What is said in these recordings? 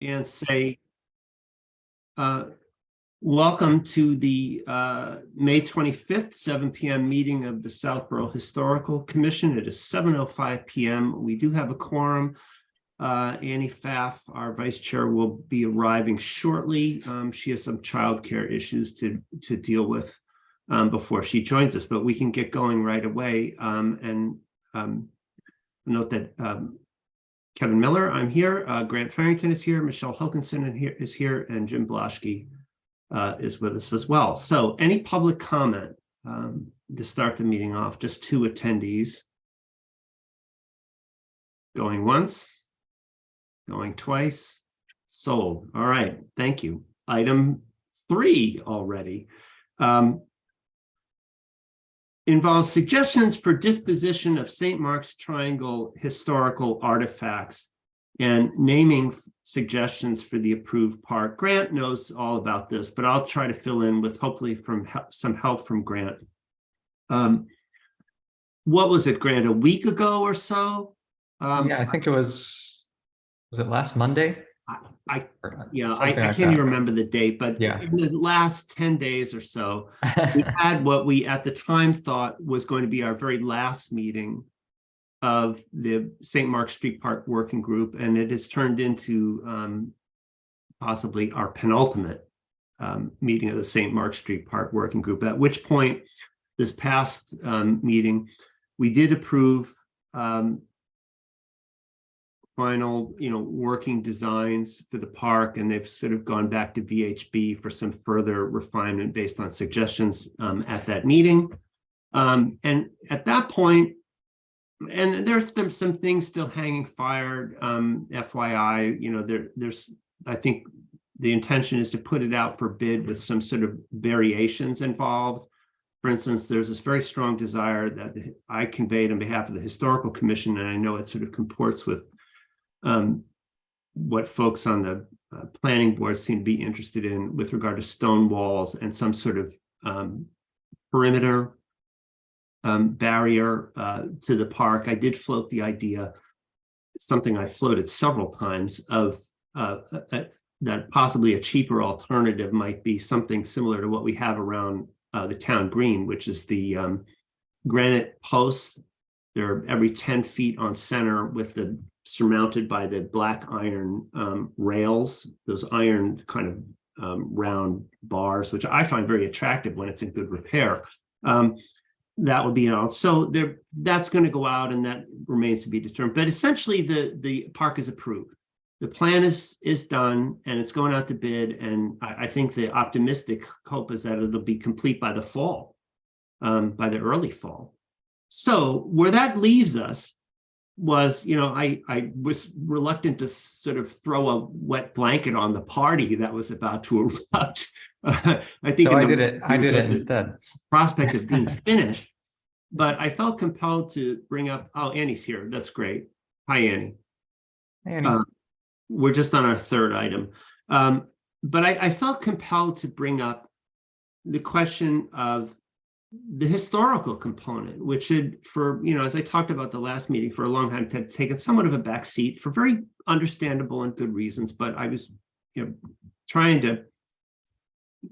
and say, welcome to the May 25th, 7 p.m. meeting of the Southborough Historical Commission. It is 7:05 p.m. We do have a quorum. Annie Pfaff, our vice chair, will be arriving shortly. She has some childcare issues to deal with before she joins us, but we can get going right away. Note that Kevin Miller, I'm here. Grant Farrington is here. Michelle Hokinson is here, and Jim Blaschke is with us as well. So, any public comment to start the meeting off? Just two attendees. Going once. Going twice. Sold. All right. Thank you. Item 3 already. Involves suggestions for disposition of St. Mark's Triangle historical artifacts and naming suggestions for the approved park. Grant knows all about this, but I'll try to fill in with hopefully from some help from Grant. What was it, Grant, a week ago or so? Yeah, I think it was it last Monday? I can't even remember the date, but in the last 10 days or so, we had what we at the time thought was going to be our very last meeting of the St. Mark Street Park Working Group, and it has turned into possibly our penultimate meeting of the St. Mark Street Park Working Group, at which point this past meeting, we did approve final, working designs for the park, and they've sort of gone back to VHB for some further refinement based on suggestions at that meeting. And at that point, and there's some things still hanging fire, FYI, there's, I think the intention is to put it out for bid with some sort of variations involved. For instance, there's this very strong desire that I conveyed on behalf of the Historical Commission, and I know it sort of comports with what folks on the planning board seem to be interested in with regard to stone walls and some sort of perimeter barrier to the park. I did float the idea, something I floated several times, of that possibly a cheaper alternative might be something similar to what we have around the town green, which is the granite posts. They're every 10 feet on center with the surmounted by the black iron rails, those iron kind of round bars, which I find very attractive when it's in good repair. That would be so that's going to go out, and that remains to be determined. But essentially, the park is approved. The plan is done, and it's going out to bid. And I think the optimistic hope is that it'll be complete by the fall, by the early fall. So where that leaves us was, I was reluctant to sort of throw a wet blanket on the party that was about to erupt. I think so I did it instead. Prospect of being finished, but I felt compelled to bring up. Oh, Annie's here. That's great. Hi, Annie. Hey, Annie. We're just on our third item, but I felt compelled to bring up the question of the historical component, which had, for, as I talked about the last meeting, for a long time had taken somewhat of a back seat for very understandable and good reasons. But I was, trying to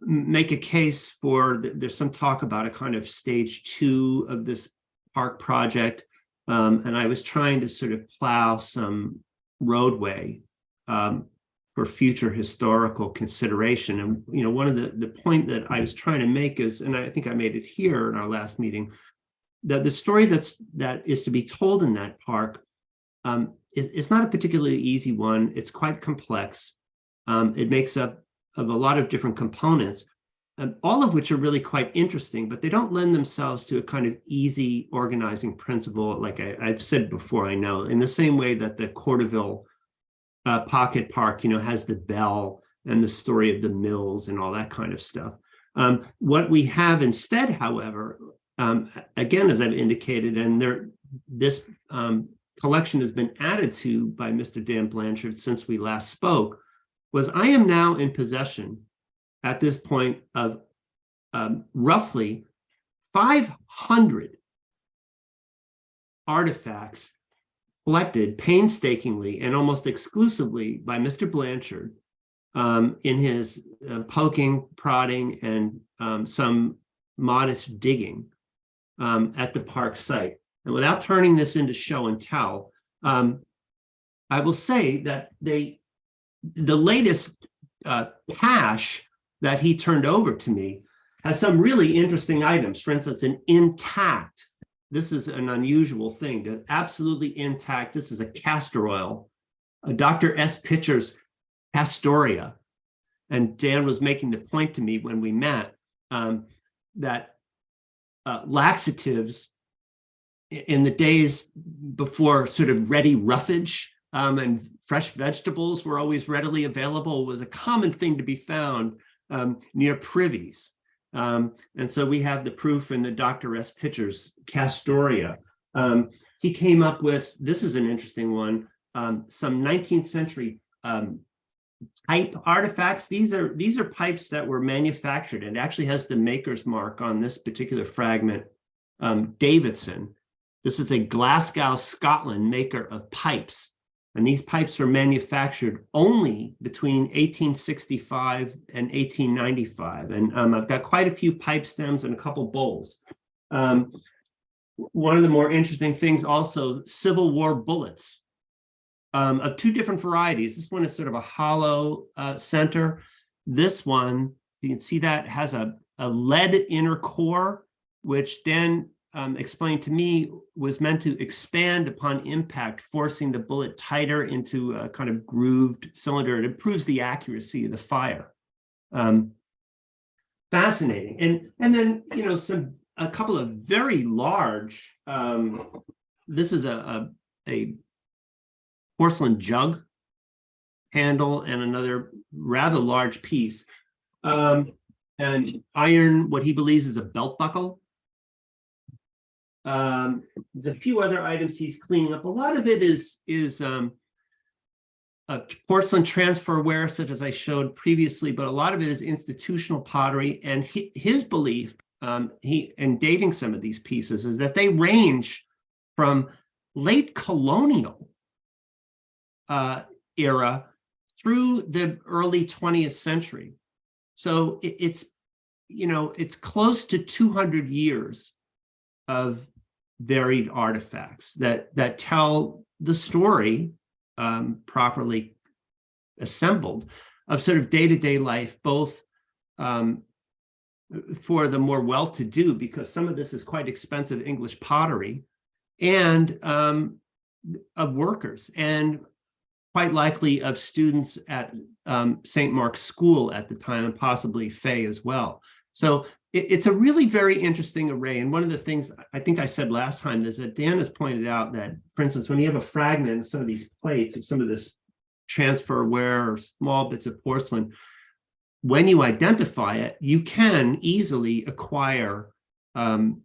make a case for, there's some talk about a kind of stage 2 of this park project. And I was trying to sort of plow some roadway for future historical consideration. And, one of the point that I was trying to make is, and I think I made it here in our last meeting, that the story that is to be told in that park is not a particularly easy one. It's quite complex. It makes up of a lot of different components, all of which are really quite interesting, but they don't lend themselves to a kind of easy organizing principle, like I've said before, I know, in the same way that the Corderville Pocket Park, has the bell and the story of the mills and all that kind of stuff. What we have instead, however, again, as I've indicated, and this collection has been added to by Mr. Dan Blanchard since we last spoke, was I am now in possession at this point of roughly 500 artifacts collected painstakingly and almost exclusively by Mr. Blanchard in his poking, prodding, and some modest digging at the park site. And without turning this into show and tell, I will say that the latest cache that he turned over to me has some really interesting items. For instance, an intact, this is an unusual thing, absolutely intact. This is a castor oil, a Dr. S. Pitcher's Castoria. And Dan was making the point to me when we met that laxatives in the days before sort of ready roughage and fresh vegetables were always readily available was a common thing to be found near privies. And so we have the proof in the Dr. S. Pitcher's Castoria. He came up with, this is an interesting one, some 19th century pipe artifacts. These are pipes that were manufactured. It actually has the maker's mark on this particular fragment, Davidson. This is a Glasgow, Scotland maker of pipes. And these pipes were manufactured only between 1865 and 1895. And I've got quite a few pipe stems and a couple bowls. One of the more interesting things also, Civil War bullets of two different varieties. This one is sort of a hollow center. This one, you can see that has a lead inner core, which Dan explained to me was meant to expand upon impact, forcing the bullet tighter into a kind of grooved cylinder. It improves the accuracy of the fire. Fascinating. And then, you know, a couple of very large, this is a porcelain jug handle and another rather large piece. And iron, what he believes is a belt buckle. There's a few other items he's cleaning up. A lot of it is a porcelain transferware, such as I showed previously, but a lot of it is institutional pottery. And his belief, in dating some of these pieces, is that they range from late colonial era through the early 20th century. So it's, you know, it's close to 200 years of varied artifacts that tell the story properly assembled of sort of day-to-day life, both for the more well-to-do, because some of this is quite expensive English pottery, and of workers, and quite likely of students at St. Mark's School at the time, and possibly Fay as well. So it's a really very interesting array. And one of the things I think I said last time is that Dan has pointed out that, for instance, when you have a fragment of some of these plates, of some of this transferware or small bits of porcelain, when you identify it, you can easily acquire the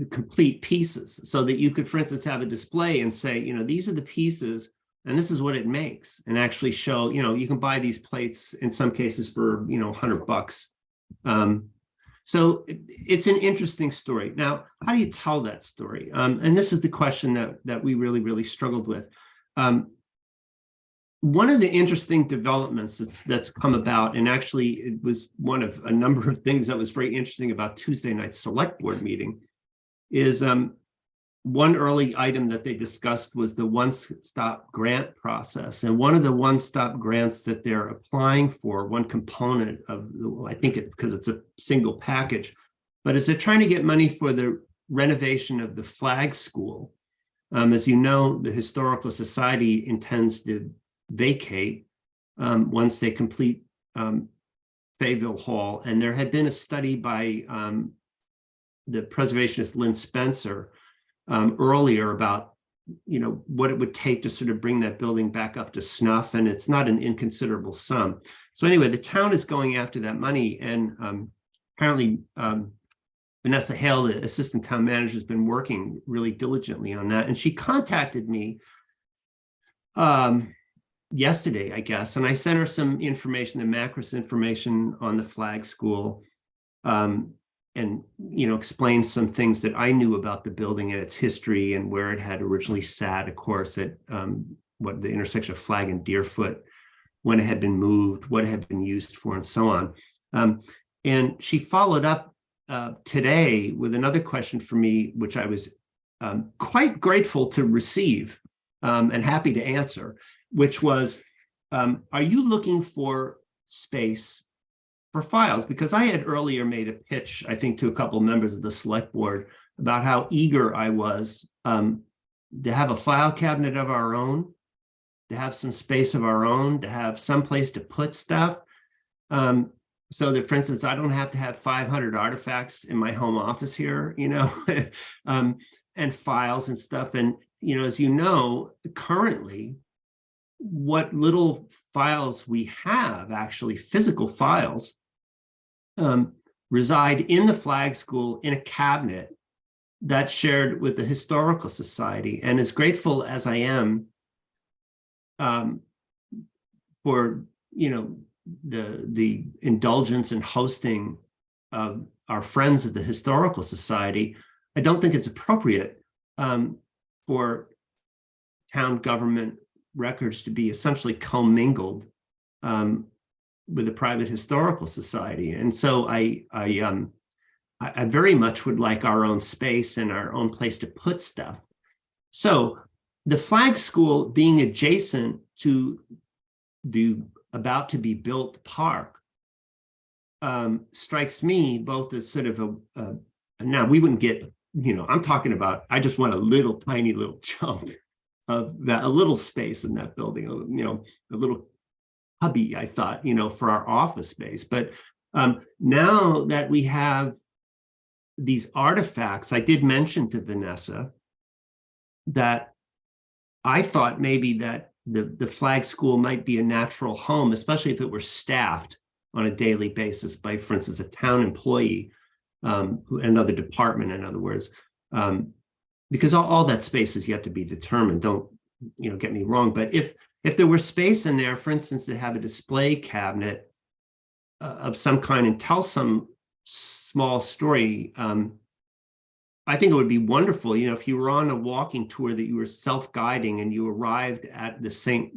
complete pieces, so that you could, for instance, have a display and say, you know, these are the pieces and this is what it makes, and actually show, you know, you can buy these plates in some cases for, you know, $100. So it's an interesting story. Now, how do you tell that story? And this is the question that we really struggled with. One of the interesting developments that's come about, and actually it was one of a number of things that was very interesting about Tuesday night's select board meeting, is one early item that they discussed was the one-stop grant process. And one of the one-stop grants that they're applying for, one component of, I think because it's a single package, but is they're trying to get money for the renovation of the Flag School. As you know, the Historical Society intends to vacate once they complete Fayville Hall. And there had been a study by the preservationist Lynn Spencer earlier about, you know, what it would take to sort of bring that building back up to snuff, and it's not an inconsiderable sum. So anyway, the town is going after that money, and apparently Vanessa Hale, the assistant town manager, has been working really diligently on that, and she contacted me yesterday, I guess, and I sent her some information, the Macris information on the Flag School. explain some things that I knew about the building and its history and where it had originally sat, of course, at what the intersection of Flag and Deerfoot, when it had been moved, what it had been used for, and so on. And she followed up today with another question for me, which I was quite grateful to receive and happy to answer, which was, are you looking for space for files? Because I had earlier made a pitch, I think, to a couple of members of the select board about how eager I was to have a file cabinet of our own, to have some space of our own, to have some place to put stuff. So that, for instance, I don't have to have 500 artifacts in my home office here, and files and stuff. And, as you know, currently, what little files we have, actually physical files, reside in the Flag School in a cabinet that's shared with the Historical Society. And as grateful as I am for, the indulgence and hosting of our friends at the Historical Society, I don't think it's appropriate for town government records to be essentially commingled with the private historical society. And so I very much would like our own space and our own place to put stuff. So the Flag School being adjacent to the about to be built park strikes me both as sort of now we wouldn't get, I'm talking about, I just want a little tiny little chunk of that, a little space in that building, a little hubby, I thought, for our office space. But now that we have these artifacts, I did mention to Vanessa that I thought maybe that the Flag School might be a natural home, especially if it were staffed on a daily basis by, for instance, a town employee, another department, in other words, because all that space is yet to be determined. Don't get me wrong, but if there were space in there, for instance, to have a display cabinet of some kind and tell some small story, I think it would be wonderful. If you were on a walking tour that you were self-guiding and you arrived at the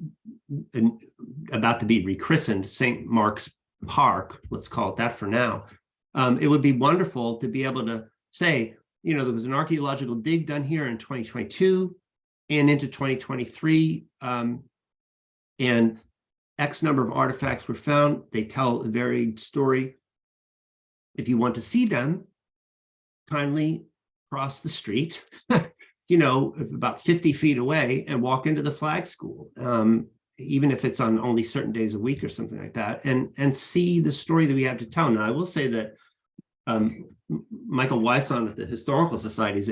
about to be rechristened St. Mark's Park, let's call it that for now, it would be wonderful to be able to say, there was an archaeological dig done here in 2022 and into 2023, and X number of artifacts were found. They tell a varied story. If you want to see them, kindly cross the street, about 50 feet away, and walk into the Flag School, even if it's on only certain days a week or something like that, and see the story that we have to tell. Now, I will say that Michael Wyson at the Historical Society has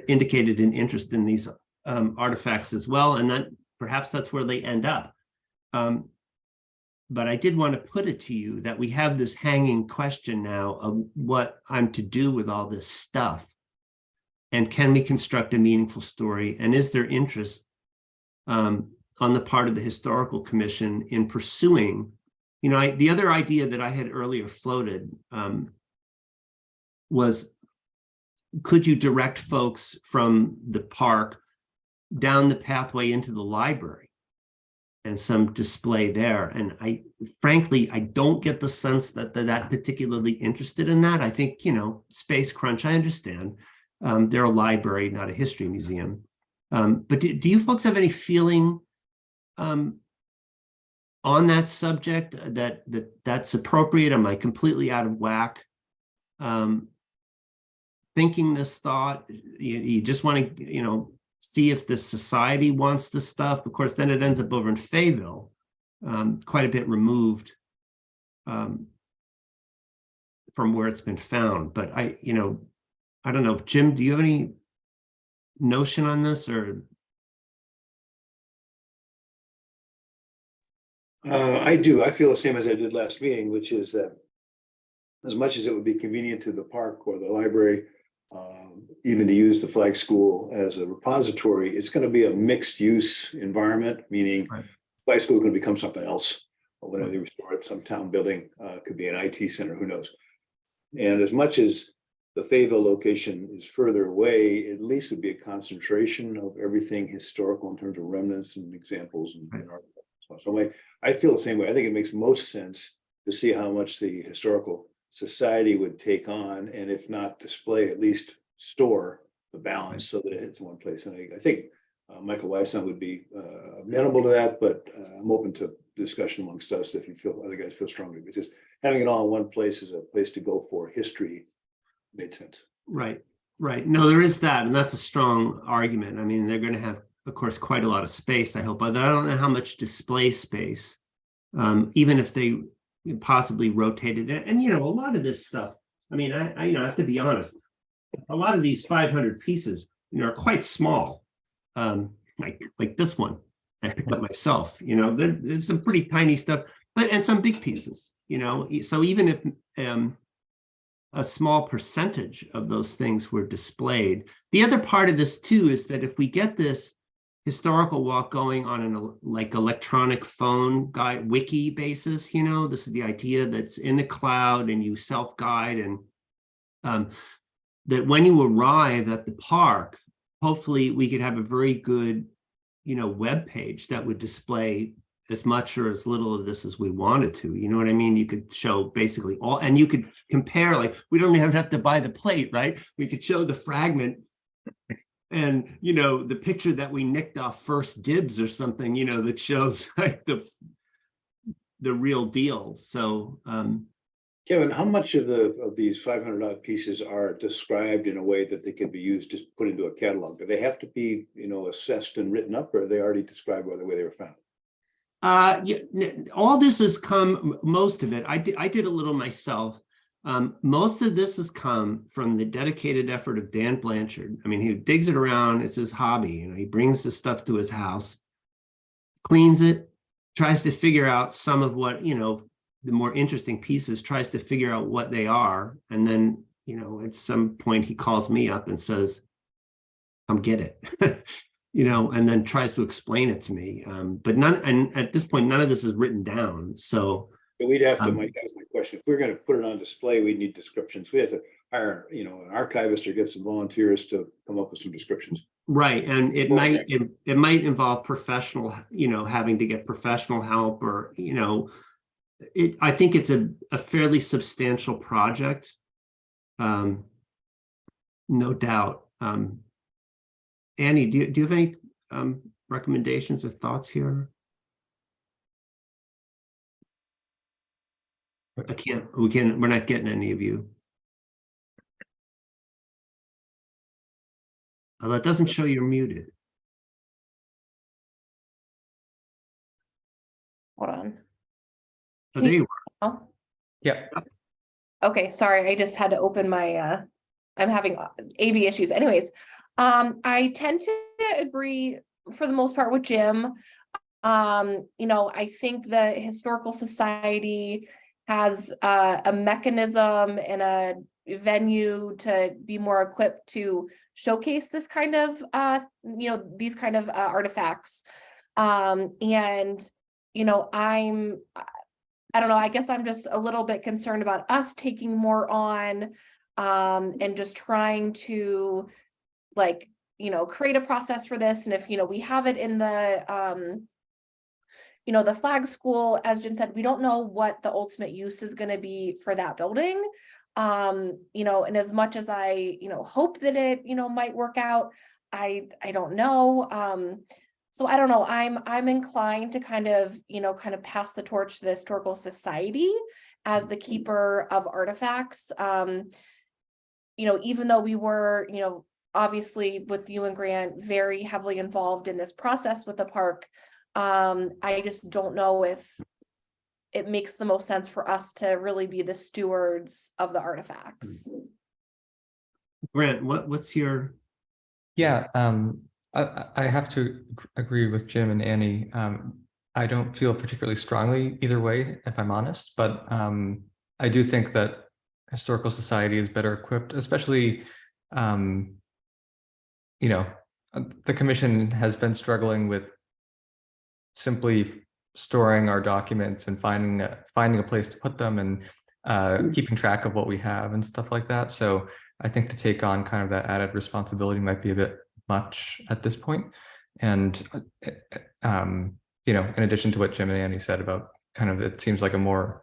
indicated an interest in these artifacts as well, and that perhaps that's where they end up. But I did want to put it to you that we have this hanging question now of what I'm to do with all this stuff. And can we construct a meaningful story? And is there interest on the part of the Historical Commission in pursuing, the other idea that I had earlier floated was, could you direct folks from the park down the pathway into the library and some display there? And frankly, I don't get the sense that they're that particularly interested in that. I think, space crunch, I understand. They're a library, not a history museum. But do you folks have any feeling on that subject that's appropriate? Am I completely out of whack? Thinking this thought, you just want to, see if the society wants the stuff. Of course, then it ends up over in Fayetteville, quite a bit removed from where it's been found. But I don't know, Jim, do you have any notion on this, or? I do. I feel the same as I did last meeting, which is that as much as it would be convenient to the park or the library, even to use the Flag School as a repository, it's going to be a mixed use environment, meaning Right. Flag School is going to become something else. Or whenever they restore it, some town building, could be an IT center, who knows. And as much as the Fayetteville location is further away, at least would be a concentration of everything historical in terms of remnants and examples and artifacts. So I feel the same way. I think it makes most sense to see how much the Historical Society would take on, and if not display, at least store the balance so that it hits one place. And I think Michael Weisson would be amenable to that, but I'm open to discussion amongst us if you feel, other guys feel strongly, because having it all in one place is a place to go for history made sense. Right. No, there is that, and that's a strong argument. I mean, they're going to have, of course, quite a lot of space, I hope, but I don't know how much display space, even if they possibly rotated it. And, a lot of this stuff, I mean, I have to be honest, a lot of these 500 pieces, are quite small. Like this one I picked up myself, there's some pretty tiny stuff, and some big pieces, so even if a small percentage of those things were displayed. The other part of this too is that if we get this historical walk going on an electronic phone guide wiki basis, this is the idea that's in the cloud and you self-guide, and that when you arrive at the park, hopefully we could have a very good, web page that would display as much or as little of this as we wanted to. You know what I mean? You could show basically all, and you could compare, like, we don't even have to buy the plate, right? We could show the fragment and, the picture that we nicked off First Dibs or something, that shows like the real deal. So, Kevin, how much of these 500 odd pieces are described in a way that they can be used, just put into a catalog? Do they have to be, assessed and written up, or are they already described by the way they were found? All this has come, most of it, I did a little myself. Most of this has come from the dedicated effort of Dan Blanchard. I mean, he digs it around, it's his hobby, he brings the stuff to his house, cleans it, tries to figure out some of what, the more interesting pieces, tries to figure out what they are. And then, at some point he calls me up and says, come get it. And then tries to explain it to me. But and at this point, none of this is written down. So we'd have to, Mike, that's my question. If we're going to put it on display, we need descriptions. We have to hire, an archivist or get some volunteers to come up with some descriptions. Right. And it might involve professional, having to get professional help, or, I think it's a fairly substantial project. No doubt. Annie, do you have any recommendations or thoughts here? We're not getting any of you. Although it doesn't show you're muted. Hold on. Oh, there you are. Oh, Yeah. okay. Sorry. I just had to open my, I'm having AV issues. Anyways, I tend to agree for the most part with Jim. I think the Historical Society has a mechanism and a venue to be more equipped to showcase this kind of, these kind of artifacts. I don't know, I guess I'm just a little bit concerned about us taking more on and just trying to create a process for this. And if, we have it in the, the flag school, as Jim said, we don't know what the ultimate use is going to be for that building. And as much as I, hope that it, might work out, I don't know. So I don't know, I'm inclined to kind of pass the torch to the Historical Society as the keeper of artifacts. Even though we were, obviously with you and Grant very heavily involved in this process with the park, I just don't know if it makes the most sense for us to really be the stewards of the artifacts. Grant, what's your? Yeah, I have to agree with Jim and Annie. I don't feel particularly strongly either way, if I'm honest, but I do think that Historical Society is better equipped, especially, the commission has been struggling with simply storing our documents and finding a place to put them and keeping track of what we have and stuff like that. So I think to take on kind of that added responsibility might be a bit much at this point. And, you know, in addition to what Jim and Annie said about kind of, it seems like a more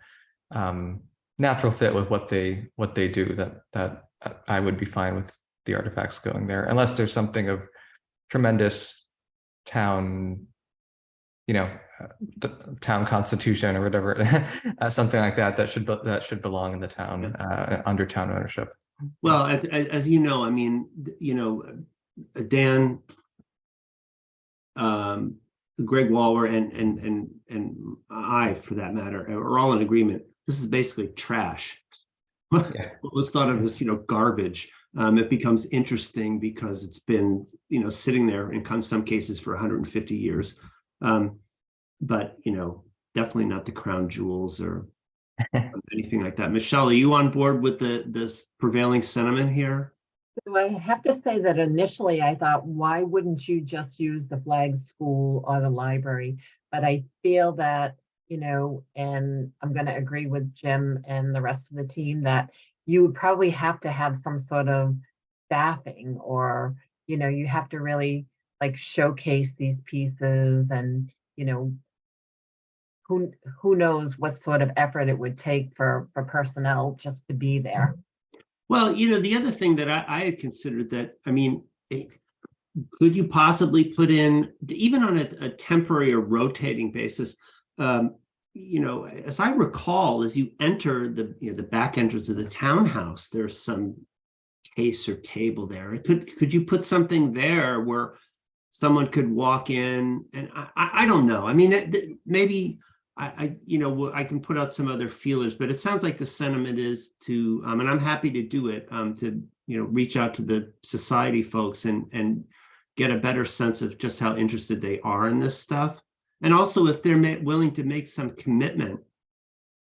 natural fit with what they do, that I would be fine with the artifacts going there, unless there's something of tremendous town, you know, the town constitution or whatever, something like that, that should belong in the town, under town ownership. Well, as you know, I mean, you know, Dan, Greg Waller, and I, for that matter, are all in agreement. This is basically trash. Yeah. What was thought of as, you know, garbage. It becomes interesting because it's been, you know, sitting there in some cases for 150 years. But, you know, definitely not the crown jewels or anything like that. Michelle, are you on board with this prevailing sentiment here? So I have to say that initially I thought, why wouldn't you just use the flag school or the library? But I feel that, you know, and I'm going to agree with Jim and the rest of the team that you would probably have to have some sort of staffing, or, you know, you have to really like showcase these pieces, and, you know, who knows what sort of effort it would take for personnel just to be there. Well, you know, the other thing that I had considered that, I mean, could you possibly put in, even on a temporary or rotating basis, you know, as I recall, as you enter the back entrance of the townhouse, there's some case or table there. Could you put something there where someone could walk in? And I don't know. I mean, maybe you know, I can put out some other feelers, but it sounds like the sentiment is to, and I'm happy to do it, to, you know, reach out to the society folks and get a better sense of just how interested they are in this stuff. And also if they're willing to make some commitment,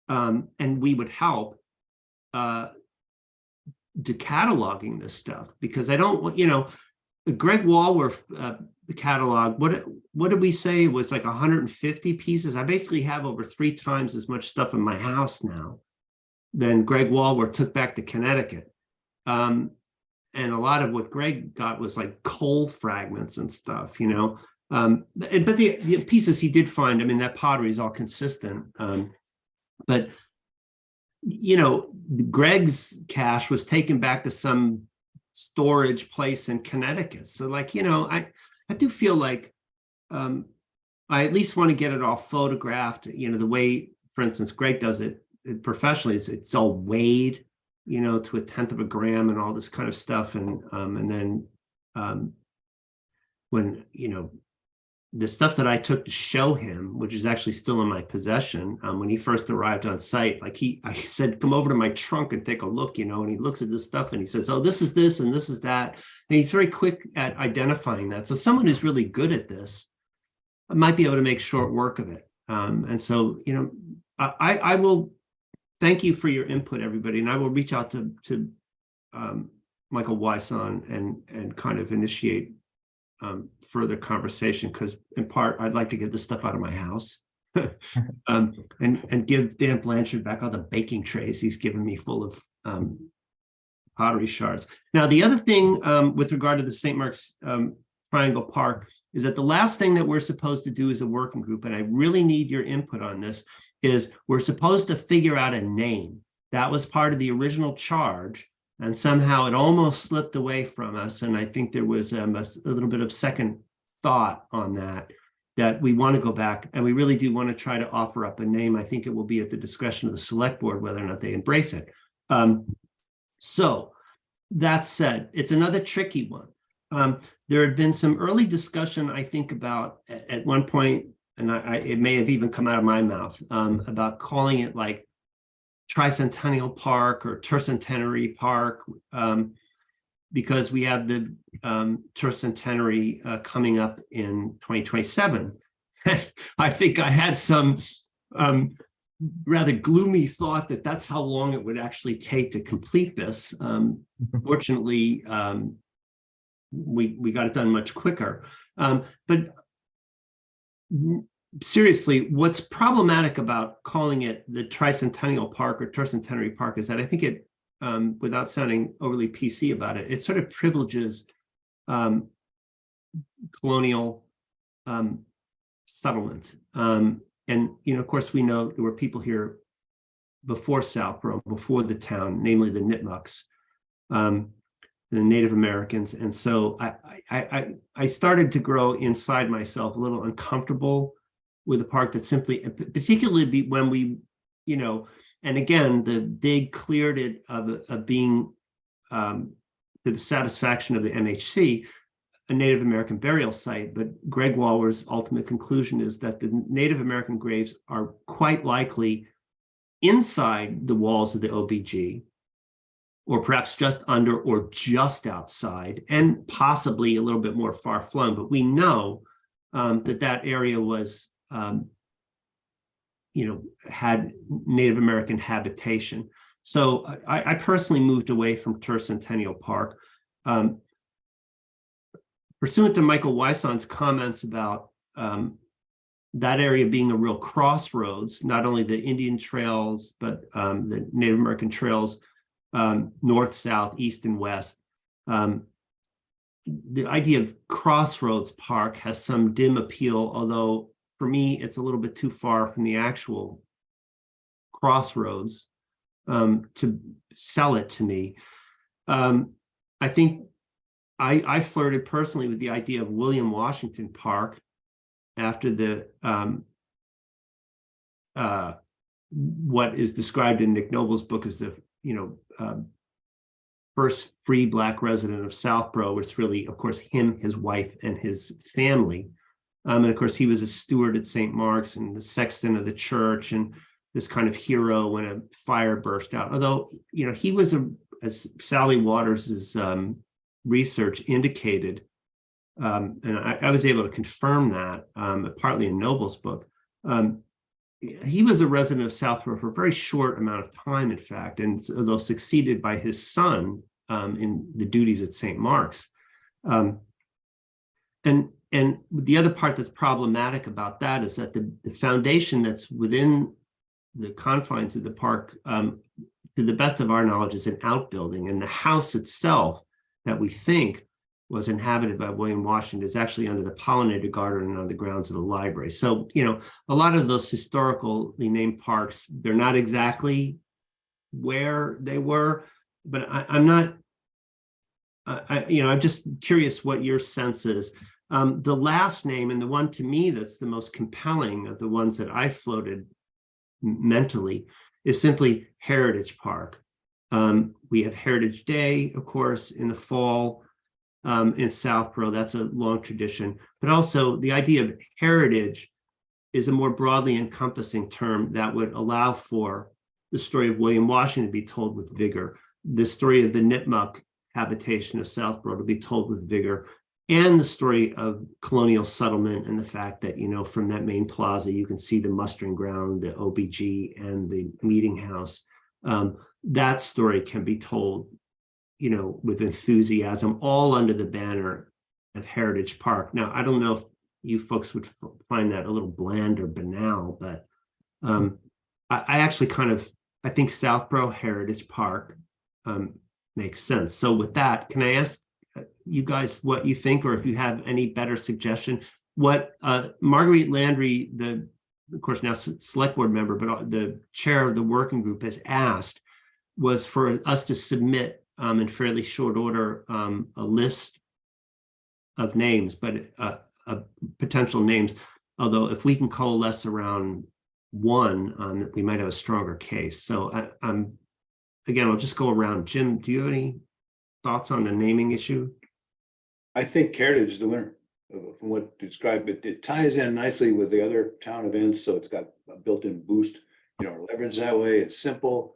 and we would help, to cataloging this stuff, because I don't, you know, Greg Walworth catalog, what did we say? It was like 150 pieces. I basically have over 3 times as much stuff in my house now than Greg Walworth took back to Connecticut. And a lot of what Greg got was like coal fragments and stuff, you know. But the pieces he did find, I mean, that pottery is all consistent. But, you know, Greg's cache was taken back to some storage place in Connecticut. So like, you know, I do feel like I at least want to get it all photographed, you know, the way, for instance, Greg does it professionally. It's all weighed, you know, to 1/10 of a gram and all this kind of stuff. And then when, you know, the stuff that I took to show him, which is actually still in my possession, when he first arrived on site, like I said, come over to my trunk and take a look, you know, and he looks at this stuff and he says, oh, this is this and this is that. And he's very quick at identifying that. So someone who's really good at this might be able to make short work of it. And so, you know, I will thank you for your input, everybody. And I will reach out to Michael Wison and kind of initiate further conversation, because in part I'd like to get this stuff out of my house, and give Dan Blanchard back all the baking trays he's given me full of pottery shards. Now the other thing with regard to the St. Mark's Triangle Park is that the last thing that we're supposed to do as a working group, and I really need your input on this, is we're supposed to figure out a name. That was part of the original charge. And somehow it almost slipped away from us. And I think there was a little bit of second thought on that we want to go back, and we really do want to try to offer up a name. I think it will be at the discretion of the select board whether or not they embrace it. So that said, it's another tricky one. There had been some early discussion, I think, about at one point, and it may have even come out of my mouth, about calling it like Tricentennial Park or Tercentenary Park, because we have the tercentenary coming up in 2027. I think I had some rather gloomy thought that that's how long it would actually take to complete this. Fortunately, we got it done much quicker. But seriously, what's problematic about calling it the Tricentennial Park or Tercentenary Park is that I think it without sounding overly PC about it, it sort of privileges colonial settlement. And, of course, we know there were people here before Southborough, before the town, namely the Nipmucks, the Native Americans. And so I started to grow inside myself a little uncomfortable with a park that simply, particularly when we, and again, the dig cleared it of being to the satisfaction of the MHC, a Native American burial site. But Greg Waller's ultimate conclusion is that the Native American graves are quite likely inside the walls of the OBG, or perhaps just under or just outside, and possibly a little bit more far flung. But we know that area was, had Native American habitation. So I personally moved away from Tercentennial Park. Pursuant to Michael Wyson's comments about that area being a real crossroads, not only the Indian trails, but the Native American trails, north, south, east, and west. The idea of Crossroads Park has some dim appeal, although for me, it's a little bit too far from the actual crossroads to sell it to me. I think I flirted personally with the idea of William Washington Park after the what is described in Nick Noble's book as the first free Black resident of Southborough. It's really, of course, him, his wife, and his family. And of course, he was a steward at St. Mark's and the sexton of the church, and this kind of hero when a fire burst out. Although, he was, as Sally Waters's research indicated, and I was able to confirm that partly in Noble's book. He was a resident of Southborough for a very short amount of time, in fact, and although succeeded by his son in the duties at St. Mark's. And the other part that's problematic about that is that the foundation that's within the confines of the park, to the best of our knowledge, is an outbuilding, and the house itself that we think was inhabited by William Washington is actually under the pollinator garden and on the grounds of the library. So, a lot of those historically named parks, they're not exactly where they were, but I'm just curious what your sense is. The last name, and the one to me that's the most compelling of the ones that I floated mentally, is simply Heritage Park. We have Heritage Day, of course, in the fall in Southborough. That's a long tradition. But also the idea of heritage is a more broadly encompassing term that would allow for the story of William Washington to be told with vigor, the story of the Nipmuc habitation of Southborough to be told with vigor, and the story of colonial settlement and the fact that, from that main plaza, you can see the mustering ground, the OBG, and the meeting house. That story can be told, with enthusiasm, all under the banner of Heritage Park. Now, I don't know if you folks would find that a little bland or banal, but I actually I think Southborough Heritage Park makes sense. So with that, can I ask you guys what you think, or if you have any better suggestion? What Marguerite Landry, of course now select board member, but the chair of the working group, has asked was for us to submit in fairly short order a list of names, but potential names. Although if we can coalesce around one, we might have a stronger case. So again, I'll just go around. Jim, do you have any thoughts on the naming issue? I think Heritage is the winner from what you described, but it ties in nicely with the other town events. So it's got a built-in boost, leverage that way. It's simple.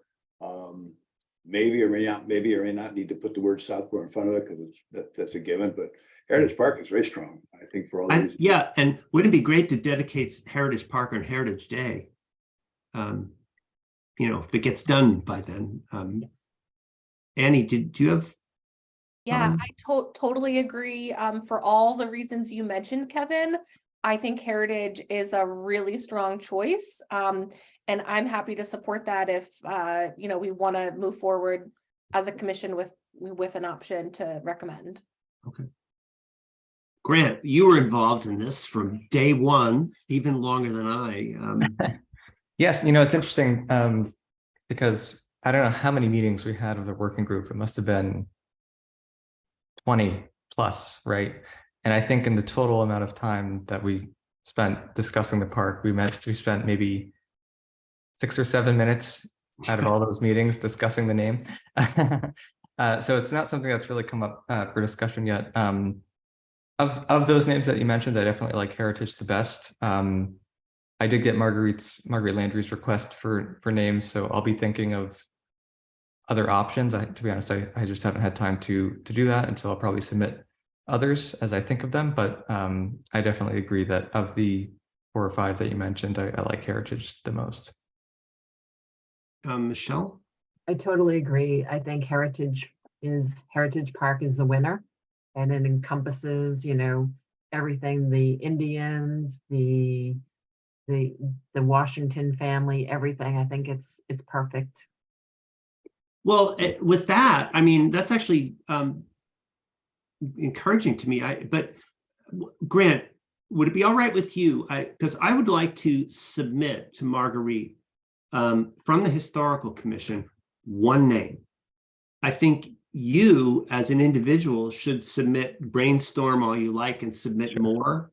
Maybe or may not need to put the word Southborough in front of it because that's a given, but Heritage Park is very strong, I think, for all these. Yeah, and wouldn't it be great to dedicate Heritage Park on Heritage Day? If it gets done by then. Annie, do you have? Yeah, I totally agree. For all the reasons you mentioned, Kevin, I think Heritage is a really strong choice. And I'm happy to support that if, we want to move forward as a commission with an option to recommend. Grant, you were involved in this from day one, even longer than I. Yes, it's interesting because I don't know how many meetings we had with the working group. It must have been 20 plus, right? And I think in the total amount of time that we spent discussing the park, we spent maybe 6 or 7 minutes out of all those meetings discussing the name. So it's not something that's really come up for discussion yet. Of those names that you mentioned, I definitely like Heritage the best. I did get Marguerite Landry's request for names, so I'll be thinking of other options. To be honest, I just haven't had time to do that, and so I'll probably submit others as I think of them. But I definitely agree that of the 4 or 5 that you mentioned, I like Heritage the most. Michelle? I totally agree. I think Heritage Park is the winner. And it encompasses, everything, the Indians, the Washington family, everything. I think it's perfect. Well, with that, I mean, that's actually encouraging to me. But Grant, would it be all right with you? Because I would like to submit to Marguerite from the Historical Commission one name. I think you as an individual should brainstorm all you like and submit more.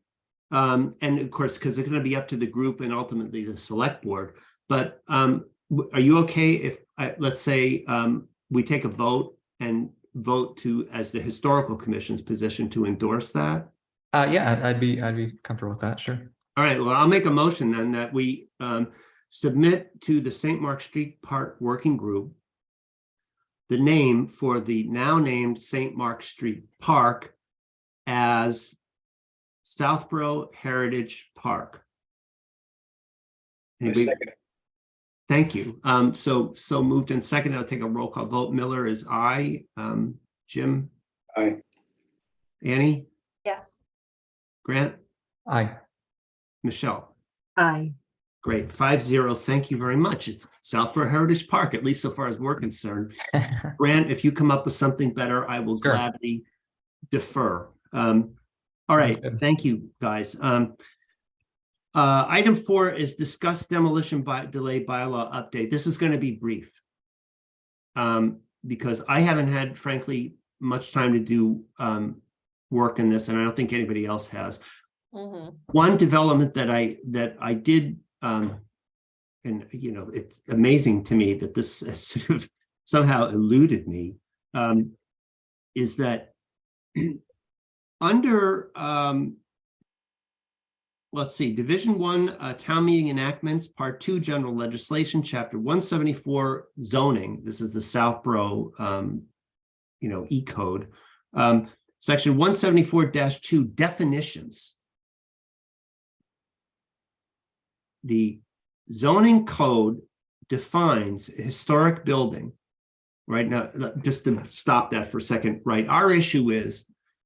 And of course, because it's going to be up to the group and ultimately the select board. But are you okay if let's say we take a vote and vote as the Historical Commission's position to endorse that? Yeah, I'd be comfortable with that. Sure. All right. Well, I'll make a motion then that we submit to the St. Mark Street Park Working Group the name for the now named St. Mark Street Park as Southborough Heritage Park. I second. Thank you. So moved and seconded. I'll take a roll call vote. Miller is aye. Jim? Aye. Annie? Yes. Grant? Aye. Michelle? Aye. Great. 5-0. Thank you very much. It's Southborough Heritage Park, at least so far as we're concerned. Grant, if you come up with something better, I will Sure. gladly defer. All right. good. Thank you, guys. Item 4 is discuss demolition delay bylaw update. This is going to be brief because I haven't had, frankly, much time to do work in this, and I don't think anybody else has. Mm-hmm. One development that I did, and it's amazing to me that this has sort of somehow eluded me, is that under let's see, Division 1 Town Meeting Enactments, Part 2 General Legislation, Chapter 174 Zoning. This is the Southborough E-code. Section 174-2 Definitions. The zoning code defines a historic building. Right now, just to stop that for a second, right? Our issue is,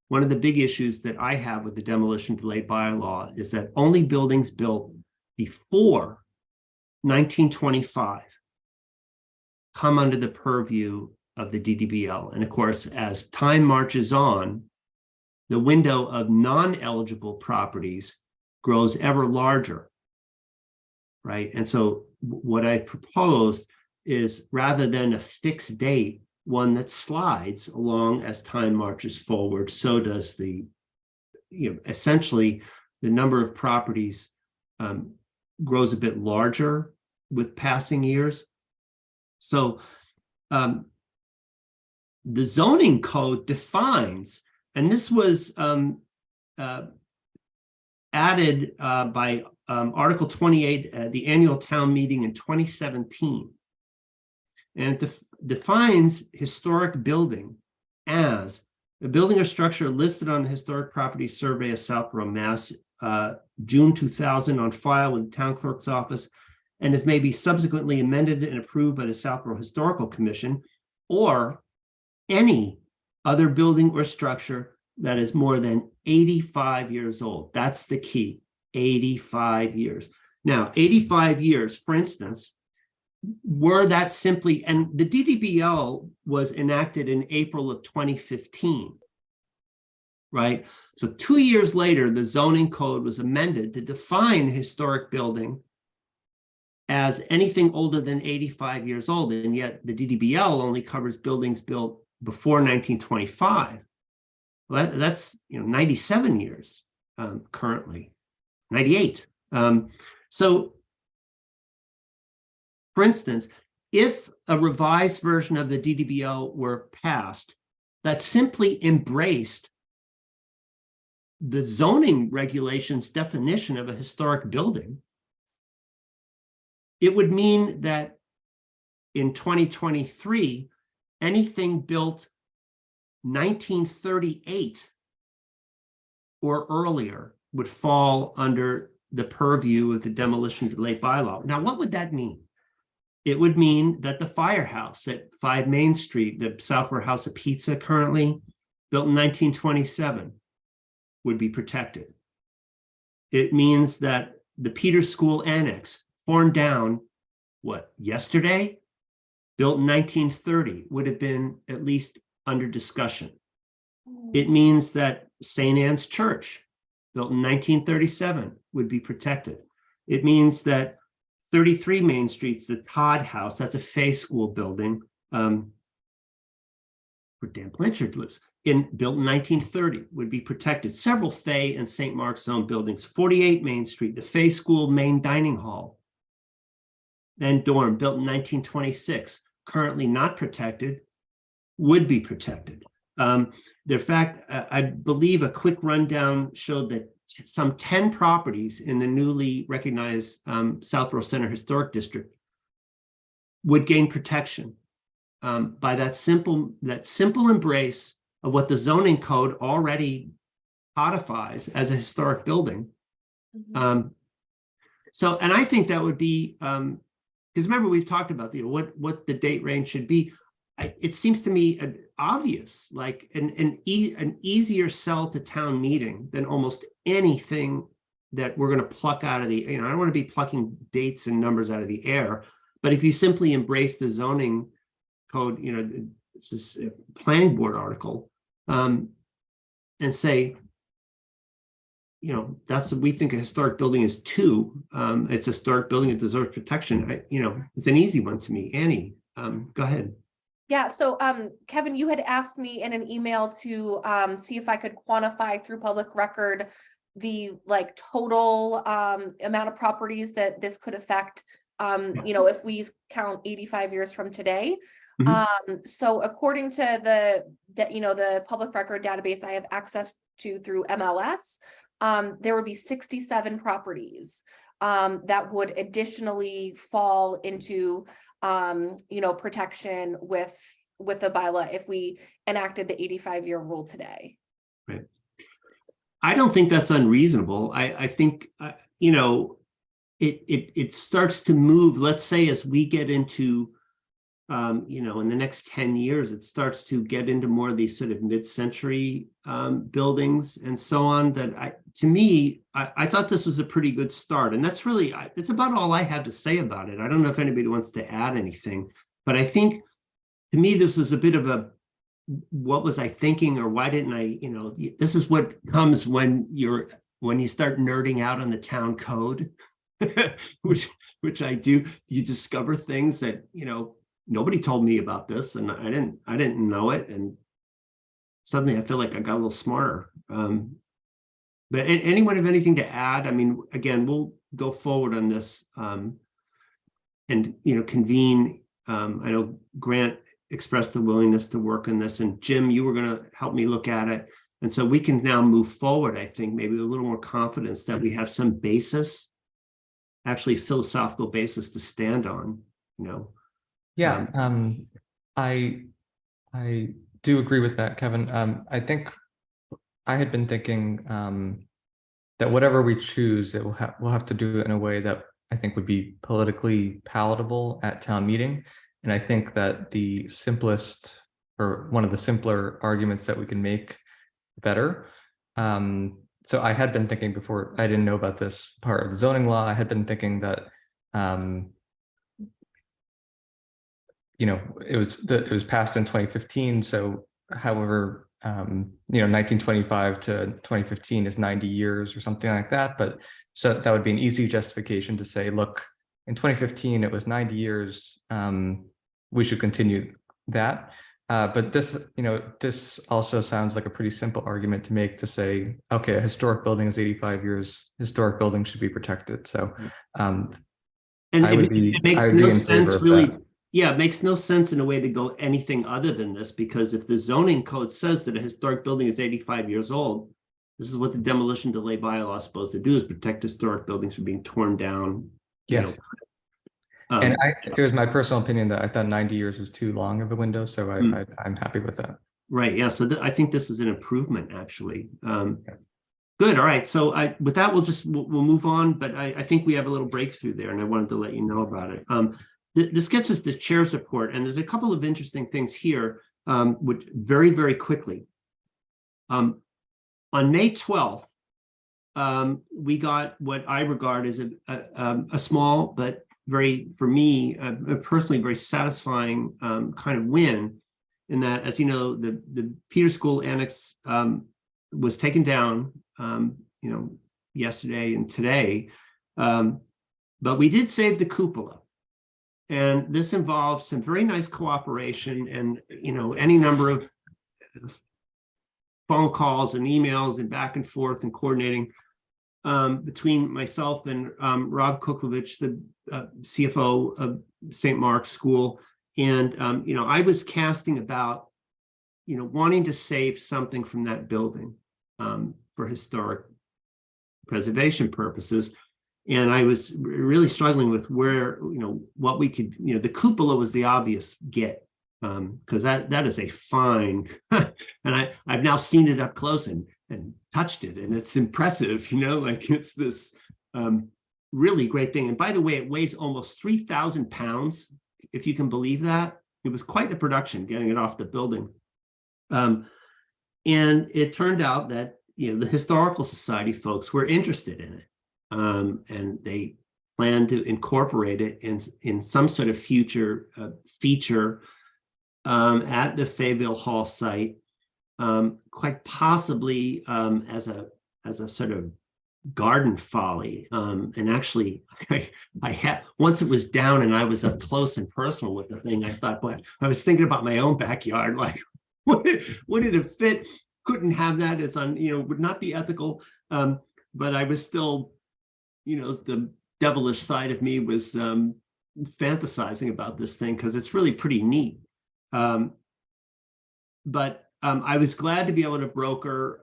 one of the big issues that I have with the demolition delay bylaw is that only buildings built before 1925 come under the purview of the DDBL. And of course, as time marches on, the window of non-eligible properties grows ever larger, right? And so what I proposed is, rather than a fixed date, one that slides along as time marches forward, so does essentially the number of properties grows a bit larger with passing years. So the zoning code defines, and this was added by Article 28, the annual town meeting in 2017. And it defines historic building as a building or structure listed on the Historic Properties Survey of Southborough, Mass, June 2000, on file with the town clerk's office, and is maybe subsequently amended and approved by the Southborough Historical Commission, or any other building or structure that is more than 85 years old. That's the key, 85 years. Now, 85 years, for instance, were that simply, and the DDBO was enacted in April of 2015, right? So 2 years later, the zoning code was amended to define historic building as anything older than 85 years old, and yet the DDBL only covers buildings built before 1925. Well, that's 97 years currently, 98. So, for instance, if a revised version of the DDBL were passed that simply embraced the zoning regulations definition of a historic building, it would mean that in 2023, anything built 1938 or earlier would fall under the purview of the demolition delay bylaw. Now, what would that mean? It would mean that the firehouse at 5 Main Street, the Southward House of Pizza currently, built in 1927, would be protected. It means that the Peters School Annex, torn down, yesterday, built in 1930, would have been at least under discussion. It means that St. Anne's Church, built in 1937, would be protected. It means that 33 Main Street's the Todd House, that's a Fay School building, where Dan Blanchard lives, built in 1930, would be protected. Several Fay and St. Mark's Zone buildings, 48 Main Street, the Fay School main dining hall, and dorm, built in 1926, currently not protected, would be protected. In fact, I believe a quick rundown showed that some 10 properties in the newly recognized Southborough Center Historic District would gain protection by that simple embrace of what the zoning code already codifies as a historic building. Mhm. So, and I think that would be, because remember we've talked about what the date range should be. It seems to me obvious, like an easier sell to town meeting than almost anything that we're going to pluck out of the, I don't want to be plucking dates and numbers out of the air, but if you simply embrace the zoning code, this is a planning board article, and say, that's what we think a historic building is too. It's a historic building, it deserves protection. It's an easy one to me. Annie, go ahead. Yeah, so Kevin, you had asked me in an email to see if I could quantify through public record the total amount of properties that this could affect, if we count 85 years from today. So according to the public record database I have access to through MLS, there would be 67 properties that would additionally fall into protection with the bylaw if we enacted the 85-year rule today. Right. I don't think that's unreasonable. I think, it starts to move, let's say, as we get into, in the next 10 years, it starts to get into more of these sort of mid-century buildings and so on, that to me, I thought this was a pretty good start. And that's really, it's about all I had to say about it. I don't know if anybody wants to add anything, but I think to me, this is a bit of a, what was I thinking, or why didn't I, this is what comes when you start nerding out on the town code, which I do. You discover things that, nobody told me about this, and I didn't know it, and suddenly I feel like I got a little smarter. But anyone have anything to add? I mean, again, we'll go forward on this and convene. I know Grant expressed the willingness to work on this, and Jim, you were going to help me look at it, and so we can now move forward. I think maybe with a little more confidence that we have some basis, actually philosophical basis to stand on. Yeah, I do agree with that, Kevin. I think I had been thinking that whatever we choose, we'll have to do it in a way that I think would be politically palatable at town meeting. And I think that the simplest, or one of the simpler arguments that we can make better. So I had been thinking, before I didn't know about this part of the zoning law, I had been thinking that it was passed in 2015. So however, 1925 to 2015 is 90 years or something like that. But so that would be an easy justification to say, look, in 2015, it was 90 years. We should continue that. But this also sounds like a pretty simple argument to make, to say, okay, a historic building is 85 years, historic buildings should be protected. So And I would be it makes in no favor sense of really. that. Yeah, it makes no sense in a way to go anything other than this, because if the zoning code says that a historic building is 85 years old, this is what the demolition delay bylaw is supposed to do, is protect historic buildings from being torn down. Yes. And it was my personal opinion that I thought 90 years was too long of a window. So I'm happy with that. Right. Yeah. So I think this is an improvement, actually. Good. All right. So with that, we'll move on. But I think we have a little breakthrough there, and I wanted to let you know about it. This gets us the chair's report, and there's a couple of interesting things here, which very, very quickly. On May 12th, we got what I regard as a small but very, for me personally, very satisfying kind of win, in that, as you know, the Peters School Annex was taken down, yesterday and today, but we did save the cupola. And this involves some very nice cooperation and, any number of phone calls and emails and back and forth and coordinating between myself and Rob Kuklovich, the CFO of St. Mark's School. And, I was casting about, wanting to save something from that building for historic preservation purposes. And I was really struggling with where, what we could, the cupola was the obvious get, because that is a fine, and I've now seen it up close and touched it, and it's impressive, like it's this really great thing. And by the way, it weighs almost 3,000 pounds, if you can believe that. It was quite the production getting it off the building. And it turned out that, the Historical Society folks were interested in it. And they plan to incorporate it in some sort of future feature at the Fayetteville Hall site, quite possibly as a sort of garden folly. And actually, I had, once it was down and I was up close and personal with the thing, I thought, boy, I was thinking about my own backyard, like, would it fit? Couldn't have that. It's would not be ethical. But I was still, the devilish side of me was fantasizing about this thing, because it's really pretty neat. But I was glad to be able to broker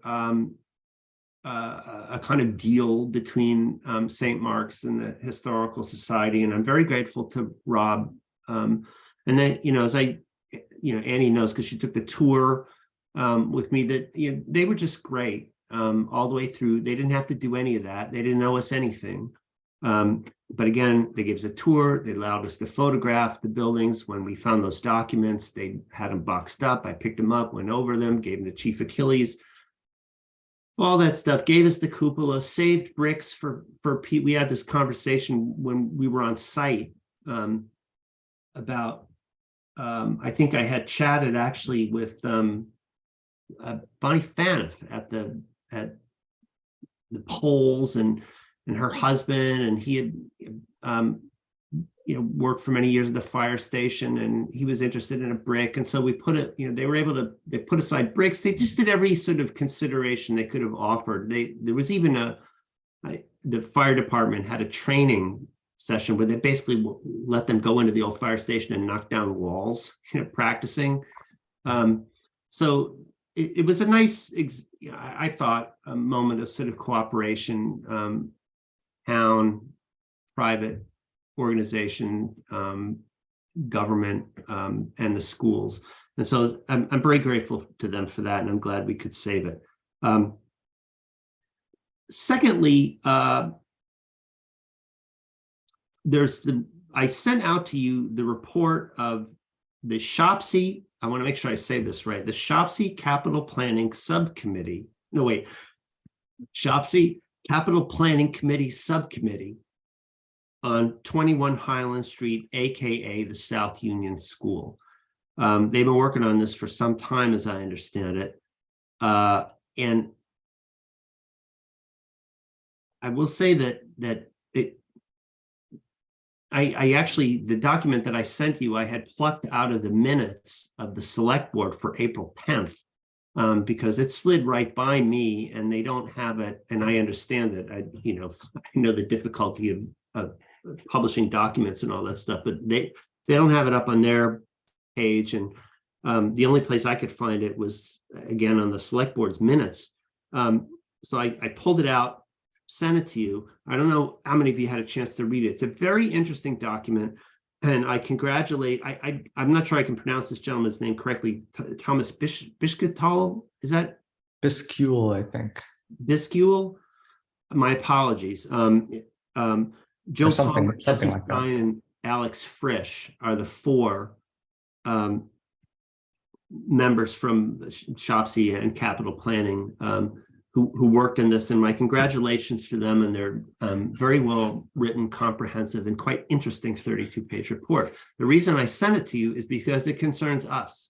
a kind of deal between St. Mark's and the Historical Society, and I'm very grateful to Rob. And then, as Annie knows, because she took the tour with me, that they were just great. All the way through. They didn't have to do any of that. They didn't owe us anything. But again, they gave us a tour. They allowed us to photograph the buildings. When we found those documents, they had them boxed up. I picked them up, went over them, gave them to Chief Achilles. All that stuff, gave us the cupola, saved bricks for Pete. We had this conversation when we were on site about, I think I had chatted actually with Bonnie Faniff at the polls, and her husband, and he had worked for many years at the fire station, and he was interested in a brick. And so we put it, they put aside bricks. They just did every sort of consideration they could have offered. There was even the fire department had a training session where they basically let them go into the old fire station and knock down walls, practicing. So it was a nice, I thought, a moment of sort of cooperation, town, private organization, government, and the schools. And so I'm very grateful to them for that, and I'm glad we could save it. Secondly, I sent out to you the report of the Shopsy, I want to make sure I say this right, the Shopsy Capital Planning Subcommittee. No, wait, Shopsy Capital Planning Committee Subcommittee on 21 Highland Street, AKA the South Union School. They've been working on this for some time, as I understand it. And I will say that I actually, the document that I sent you, I had plucked out of the minutes of the select board for April 10th, because it slid right by me and they don't have it. And I understand it. I know the difficulty of publishing documents and all that stuff, but they don't have it up on their page. And the only place I could find it was, again, on the select board's minutes. So I pulled it out, sent it to you. I don't know how many of you had a chance to read it. It's a very interesting document, and I congratulate, I'm not sure I can pronounce this gentleman's name correctly, Thomas Biscuital, is that? Biscule, I think. Biscule? My apologies. Joe something Palmer, Jesse like that. Stein, and Alex Frisch are the four members from Shopsy and Capital Planning who worked in this, and my congratulations to them and their very well written, comprehensive, and quite interesting 32-page report. The reason I sent it to you is because it concerns us.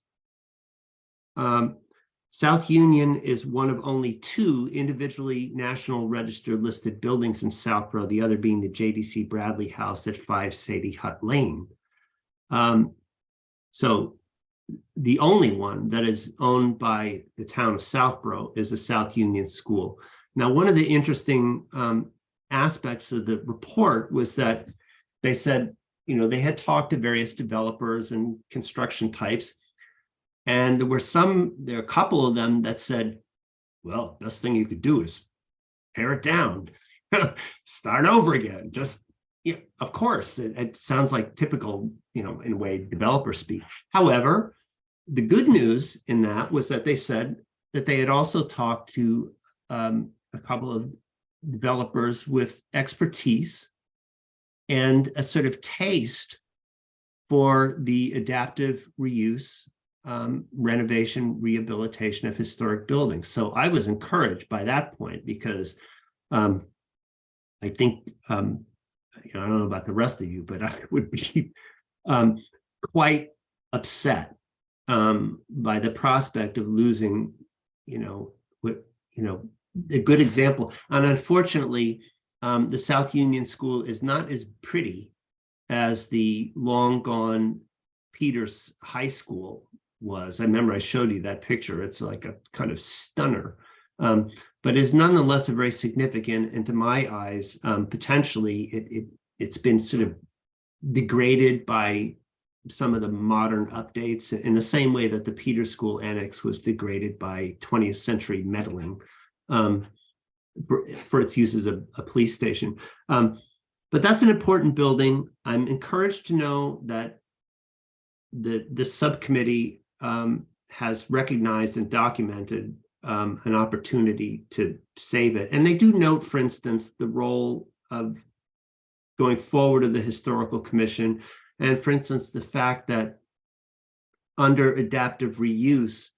South Union is one of only 2 individually National Register listed buildings in Southborough, the other being the JDC Bradley House at 5 Sadie Hut Lane. So the only one that is owned by the town of Southborough is the South Union School. Now, one of the interesting aspects of the report was that they said, they had talked to various developers and construction types, and there were a couple of them that said, well, best thing you could do is tear it down, start over again. Just, of course, it sounds like typical, in a way, developer speak. However, the good news in that was that they said that they had also talked to a couple of developers with expertise and a sort of taste for the adaptive reuse, renovation, rehabilitation of historic buildings. So I was encouraged by that point, because I think, I don't know about the rest of you, but I would be quite upset by the prospect of losing, a good example. And unfortunately, the South Union School is not as pretty as the long gone Peters High School was. I remember I showed you that picture. It's like a kind of stunner, but is nonetheless a very significant, and to my eyes, potentially it's been sort of degraded by some of the modern updates in the same way that the Peters School Annex was degraded by 20th century meddling for its use as a police station. But that's an important building. I'm encouraged to know that this subcommittee has recognized and documented an opportunity to save it. And they do note, for instance, the role of going forward of the Historical Commission, and for instance, the fact that under adaptive reuse,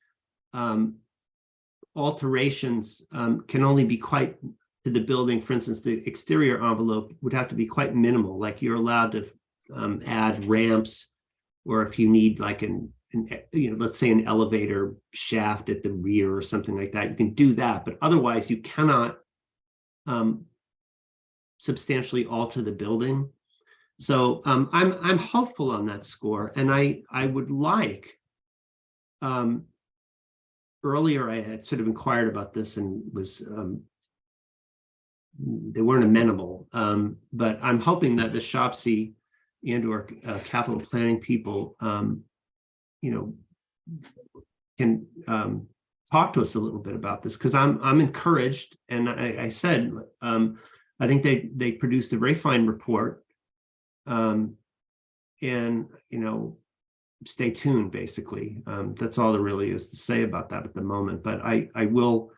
alterations can only be quite to the building. For instance, the exterior envelope would have to be quite minimal, like you're allowed to add ramps, or if you need like let's say an elevator shaft at the rear or something like that, you can do that, but otherwise you cannot substantially alter the building. So I'm hopeful on that score, and I would like, earlier I had sort of inquired about this and was they weren't amenable, but I'm hoping that the Shopsy and or capital planning people can talk to us a little bit about this, because I'm encouraged, and I said I think they produced a very fine report. And stay tuned, basically. That's all there really is to say about that at the moment, but I will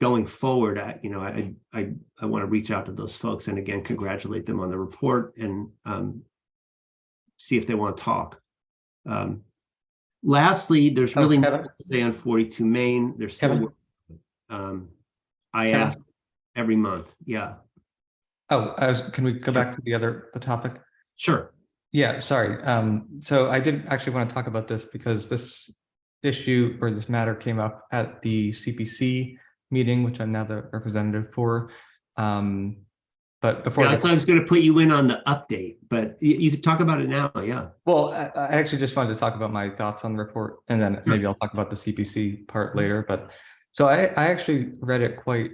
going forward, I want to reach out to those folks and again congratulate them on the report and see if they want to talk. Lastly, there's really nothing to say on 42 Main. There's still I Kevin? ask every month. Yeah. Can we go back to the topic? Sure. Yeah, sorry. So I did actually want to talk about this because this issue or this matter came up at the CPC meeting, which I'm now the representative for. But before Yeah, I that, thought I was going to put you in on the update, but you could talk about it now. Yeah. well, I actually just wanted to talk about my thoughts on the report, and then maybe I'll talk about the CPC part later. But so I actually read it quite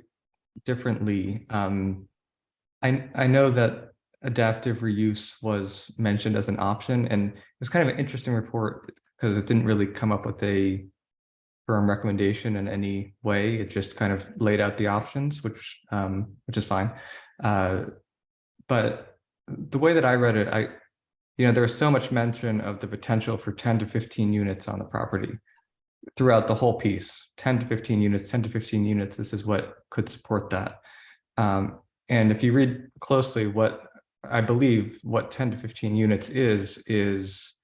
differently. I know that adaptive reuse was mentioned as an option, and it was kind of an interesting report because it didn't really come up with a firm recommendation in any way. It just kind of laid out the options, which is fine. But the way that I read it, there was so much mention of the potential for 10 to 15 units on the property throughout the whole piece. 10 to 15 units, 10 to 15 units. This is what could support that. And if you read closely, what I believe what 10 to 15 units is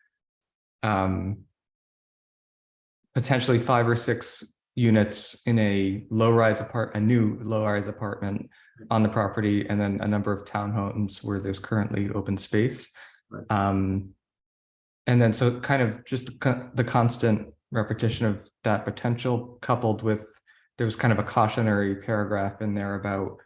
potentially 5 or 6 units in a new low-rise apartment on the property, and then a number of townhomes where there's currently open space. Right. And then so kind of just the constant repetition of that potential, coupled with there was kind of a cautionary paragraph in there about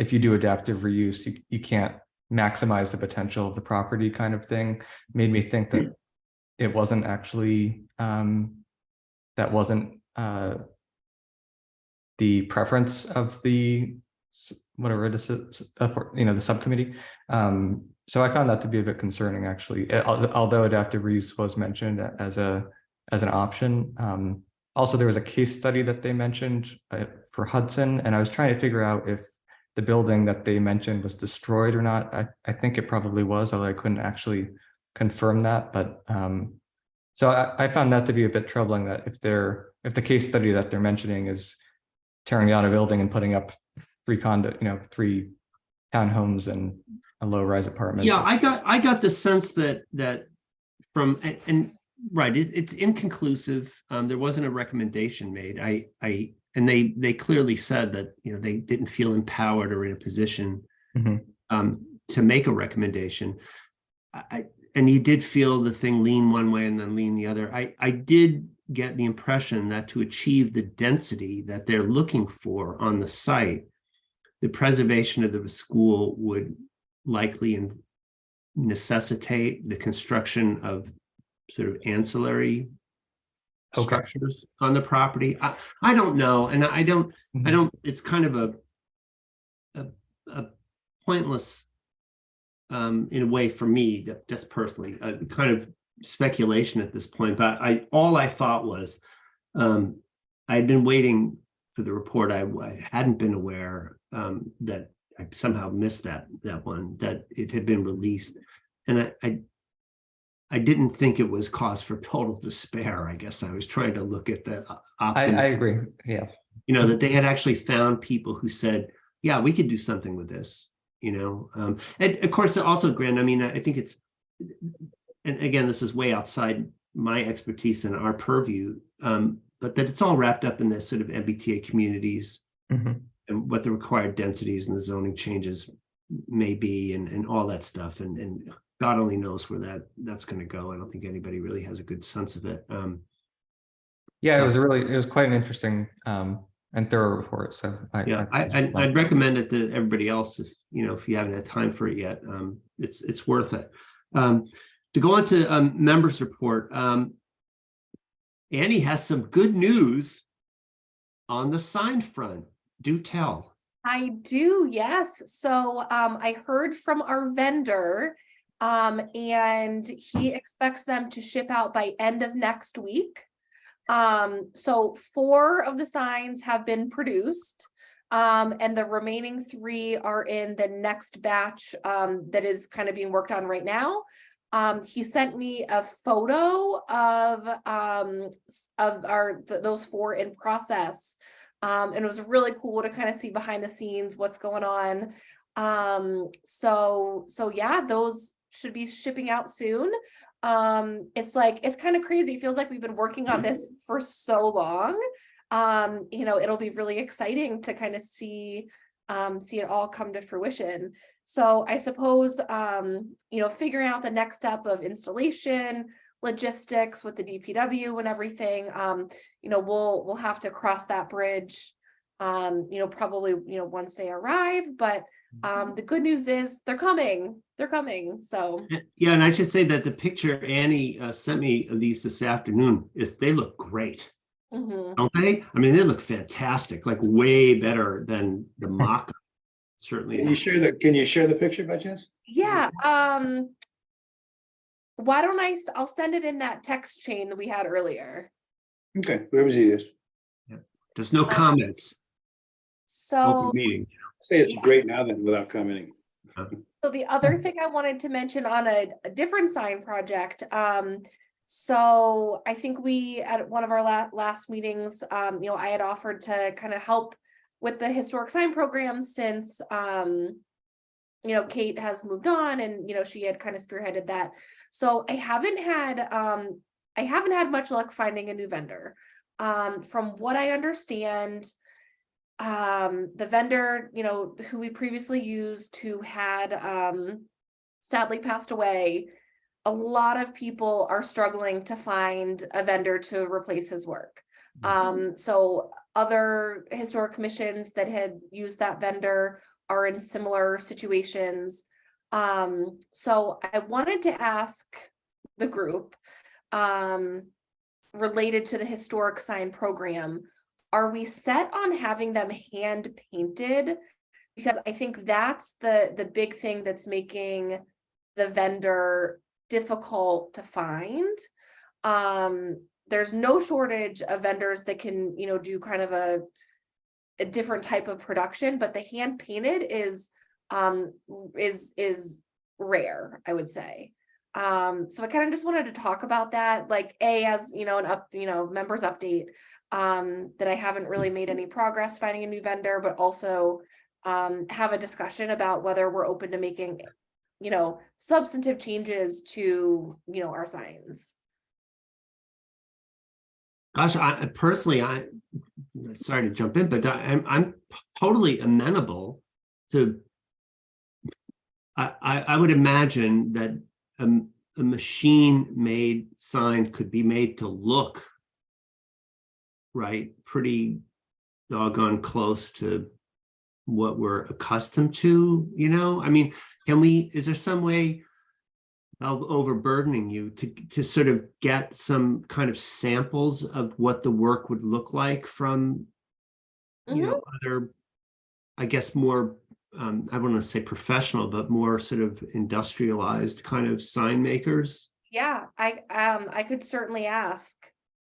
if you do adaptive reuse, you can't maximize the potential of the property, kind of thing, made me think that it wasn't actually that wasn't the preference of the whatever it is, the subcommittee. So I found that to be a bit concerning, actually, although adaptive reuse was mentioned as an option. Also, there was a case study that they mentioned for Hudson, and I was trying to figure out if the building that they mentioned was destroyed or not. I think it probably was, although I couldn't actually confirm that. But so I found that to be a bit troubling, that if the case study that they're mentioning is tearing down a building and putting up 3 townhomes and a low-rise apartment. Yeah, I got the sense that from and right, it's inconclusive. There wasn't a recommendation made. And they clearly said that they didn't feel empowered or in a position to make a recommendation. And you did feel the thing lean one way and then lean the other. I did get the impression that to achieve the density that they're looking for on the site, the preservation of the school would likely necessitate the construction of sort of ancillary structures on the property. I don't know, and I don't. It's kind of a pointless, in a way, for me, that just personally, kind of speculation at this point. But all I thought was, I'd been waiting for the report. I hadn't been aware that I somehow missed that one, that it had been released, and I didn't think it was cause for total despair. I guess I was trying to look at the optimism. I agree. Yes. That they had actually found people who said, yeah, we could do something with this, and of course also, Grant, I think it's, and again, this is way outside my expertise and our purview, but that it's all wrapped up in this sort of MBTA communities and what the required densities and the zoning changes may be, and all that stuff, and God only knows where that's going to go. I don't think anybody really has a good sense of it. Yeah, it was quite an interesting and thorough report. So I'd recommend it to everybody else if you haven't had time for it yet. It's worth it. To go on to members report, Annie has some good news on the sign front. Do tell. I do, yes. So I heard from our vendor, and he expects them to ship out by end of next week. So 4 of the signs have been produced, and the remaining 3 are in the next batch that is kind of being worked on right now. He sent me a photo of those 4 in process. And it was really cool to kind of see behind the scenes what's going on. So yeah, those should be shipping out soon. It's kind of crazy. It feels like we've been working on this for so long. It'll be really exciting to kind of see see it all come to fruition. So I suppose, figuring out the next step of installation, logistics with the DPW and everything, we'll have to cross that bridge, probably, once they arrive, but the good news is they're coming, so. Yeah, and I should say that the picture Annie sent me of these this afternoon, they look great, Mhm. don't they? I mean, they look fantastic, like way better than the mock. Certainly. Can you share the picture by chance? Yeah, why don't I'll send it in that text chain that we had earlier. Okay, whatever's easiest. There's no comments. So, Open meeting. Say it's great now then without commenting. so the other thing I wanted to mention on a different sign project, so I think we, at one of our last meetings, I had offered to kind of help with the historic sign program since, Kate has moved on and, she had kind of spearheaded that. So I haven't had much luck finding a new vendor. From what I understand, the vendor, who we previously used, who had sadly passed away, a lot of people are struggling to find a vendor to replace his work. So other historic commissions that had used that vendor are in similar situations. So I wanted to ask the group, related to the historic sign program, are we set on having them hand painted? Because I think that's the big thing that's making the vendor difficult to find. There's no shortage of vendors that can, do kind of a different type of production, but the hand painted is rare, I would say. So I kind of just wanted to talk about that, like as members update, that I haven't really made any progress finding a new vendor, but also have a discussion about whether we're open to making, substantive changes to, our signs. Gosh, sorry to jump in, but I'm totally amenable to. I would imagine that a machine-made sign could be made to look pretty doggone close to what we're accustomed to. I mean, is there some way of overburdening you to sort of get some kind of samples of what the work would look like from, other, I guess, more, I don't want to say professional, but more sort of industrialized kind of sign makers? Yeah, I could certainly ask.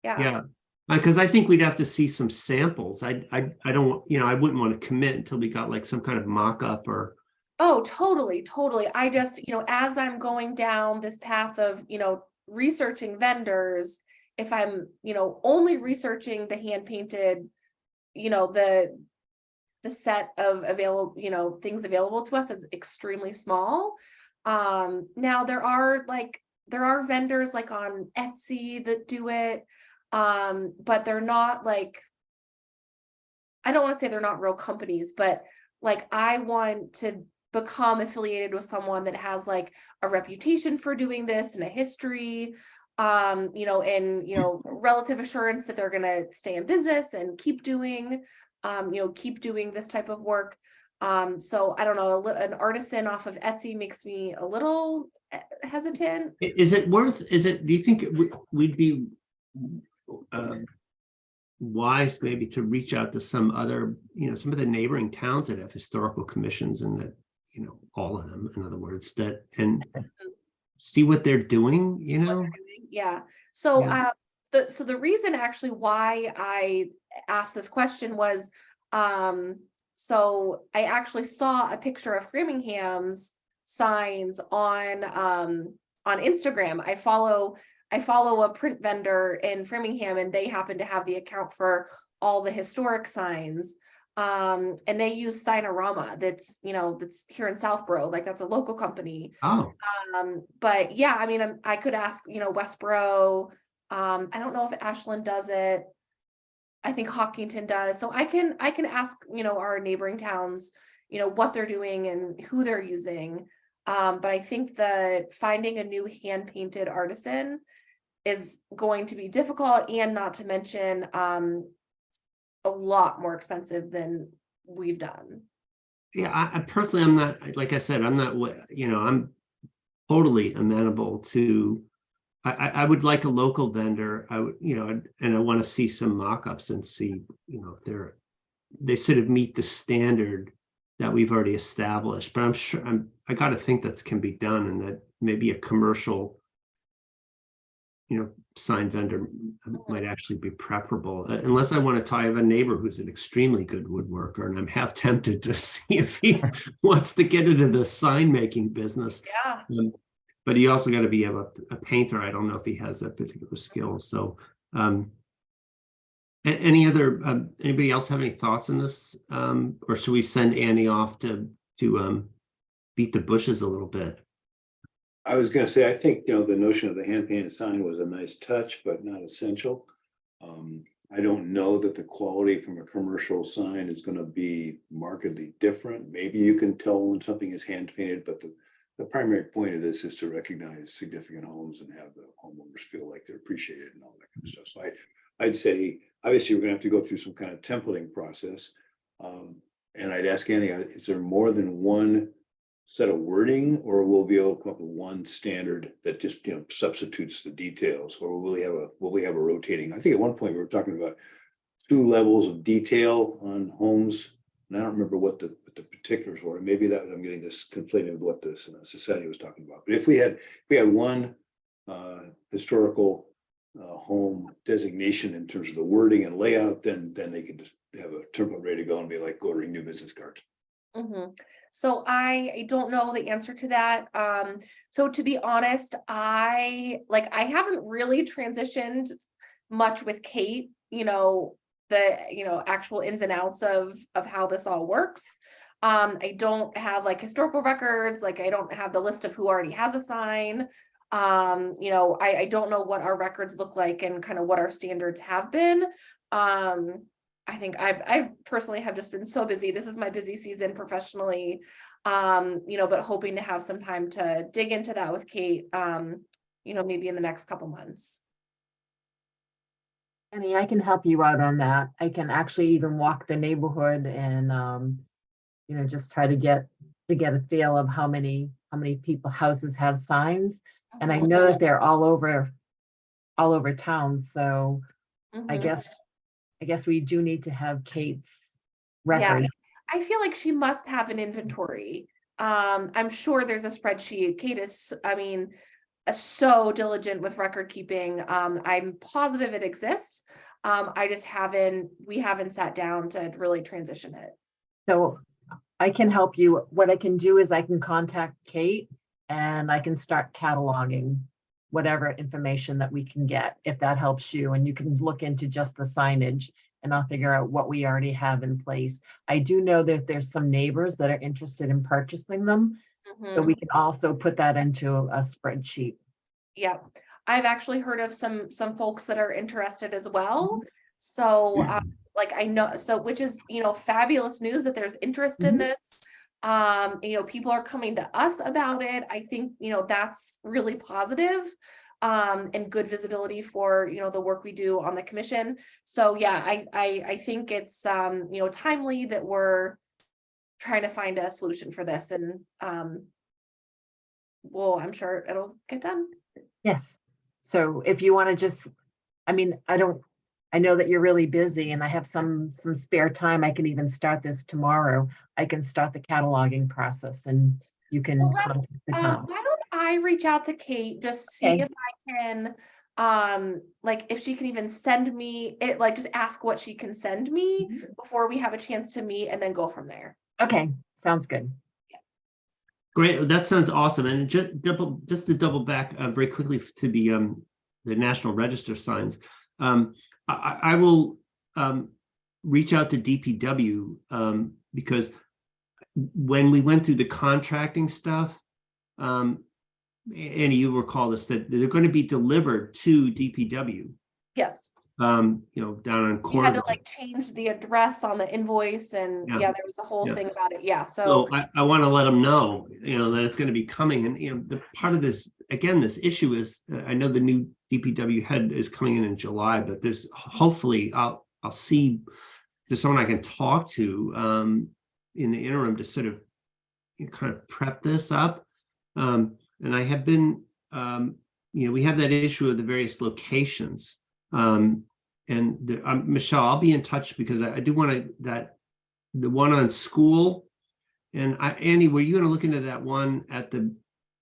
Yeah, because I think we'd have to see some samples. I don't, I wouldn't want to commit until we got like some kind of mock-up or. Oh, totally. I just, as I'm going down this path of, researching vendors, if I'm, only researching the hand painted, the set of available, things available to us is extremely small. Now there are vendors like on Etsy that do it, but they're not like, I don't want to say they're not real companies, but like I want to become affiliated with someone that has like a reputation for doing this and a history, and relative assurance that they're going to stay in business and keep doing this type of work. So I don't know, an artisan off of Etsy makes me a little hesitant. Do you think we'd be wise maybe to reach out to some other, some of the neighboring towns that have historical commissions, and that, all of them, in other words, and see what they're doing, Yeah. So, Yeah. The reason actually why I asked this question was, so I actually saw a picture of Framingham's signs on Instagram. I follow a print vendor in Framingham, and they happen to have the account for all the historic signs. And they use Signorama that's here in Southborough, like that's a local company. Oh, But yeah, I mean, I could ask, Westboro. I don't know if Ashland does it. I think Hopkinton does. So I can ask, our neighboring towns, what they're doing and who they're using. But I think that finding a new hand painted artisan is going to be difficult, and not to mention a lot more expensive than we've done. Yeah, I personally, I'm not, like I said, I'm not, I'm totally amenable to, I would like a local vendor. I would, and I want to see some mock-ups and see, if they sort of meet the standard that we've already established. But I'm sure I got to think that can be done, and that maybe a commercial, sign vendor might actually be preferable, unless I want to tie. I have a neighbor who's an extremely good woodworker, and I'm half tempted to see if he wants to get into the sign making business. Yeah. But he also got to be a painter. I don't know if he has that particular skill. So, anybody else have any thoughts on this, or should we send Annie off to beat the bushes a little bit? I was gonna say, I think, the notion of the hand painted sign was a nice touch, but not essential. I don't know that the quality from a commercial sign is gonna be markedly different. Maybe you can tell when something is hand painted, but the primary point of this is to recognize significant homes and have the homeowners feel like they're appreciated and all that kind of stuff. So I'd say, obviously, we're gonna have to go through some kind of templating process. And I'd ask Annie, is there more than one set of wording, or will we be able to come up with one standard that just substitutes the details, or will we have a rotating? I think at one point we were talking about 2 levels of detail on homes, and I don't remember what the particulars were. Maybe that I'm getting this conflated with what the society was talking about. But if we had one historical home designation in terms of the wording and layout, then they could just have a template ready to go and be like ordering new business cards. Mm-hmm. So I don't know the answer to that. So to be honest, I haven't really transitioned much with Kate, the actual ins and outs of how this all works. I don't have historical records, I don't have the list of who already has a sign. I don't know what our records look like and kind of what our standards have been. I think I personally have just been so busy. This is my busy season professionally, but hoping to have some time to dig into that with Kate, maybe in the next couple months. Annie, I can help you out on that. I can actually even walk the neighborhood and, just try to get a feel of how many houses have signs. And I know that they're all over town. So I guess we do need to have Kate's record. Yeah, I feel like she must have an inventory. I'm sure there's a spreadsheet. Kate is, so diligent with record keeping. I'm positive it exists. We haven't sat down to really transition it. So I can help you. What I can do is I can contact Kate and I can start cataloging whatever information that we can get, if that helps you, and you can look into just the signage and I'll figure out what we already have in place. I do know that there's some neighbors that are interested in purchasing them. So we can also put that into a spreadsheet. Yeah, I've actually heard of some folks that are interested as well. So I know, which is, fabulous news that there's interest in this. People are coming to us about it. I think, that's really positive, and good visibility for, the work we do on the commission. So yeah, I think it's, timely that we're trying to find a solution for this, and, well, I'm sure it'll get done. Yes. So if you want to just, I know that you're really busy and I have some spare time. I can even start this tomorrow. I can start the cataloging process and you can contact the towns. Why don't I reach out to Kate, just see if I can, if she can even send me it, just ask what she can send me before we have a chance to meet, and then go from there. Okay, sounds good. Great, that sounds awesome. And just to double back very quickly to the National Register signs. I will reach out to DPW because when we went through the contracting stuff, Annie, you recall this, that they're going to be delivered to DPW. Yes. down on We had to Court. like change the address on the invoice and Yeah. yeah, there was a whole Yeah. thing about it. Yeah, So so I want to let them know, that it's going to be coming. And, the part of this, again, this issue is, I know the new DPW head is coming in July, but there's hopefully I'll see if there's someone I can talk to in the interim to sort of kind of prep this up. And I have been, we have that issue of the various locations. And Michelle, I'll be in touch because I do want to, the one on school. And Andy, were you going to look into that one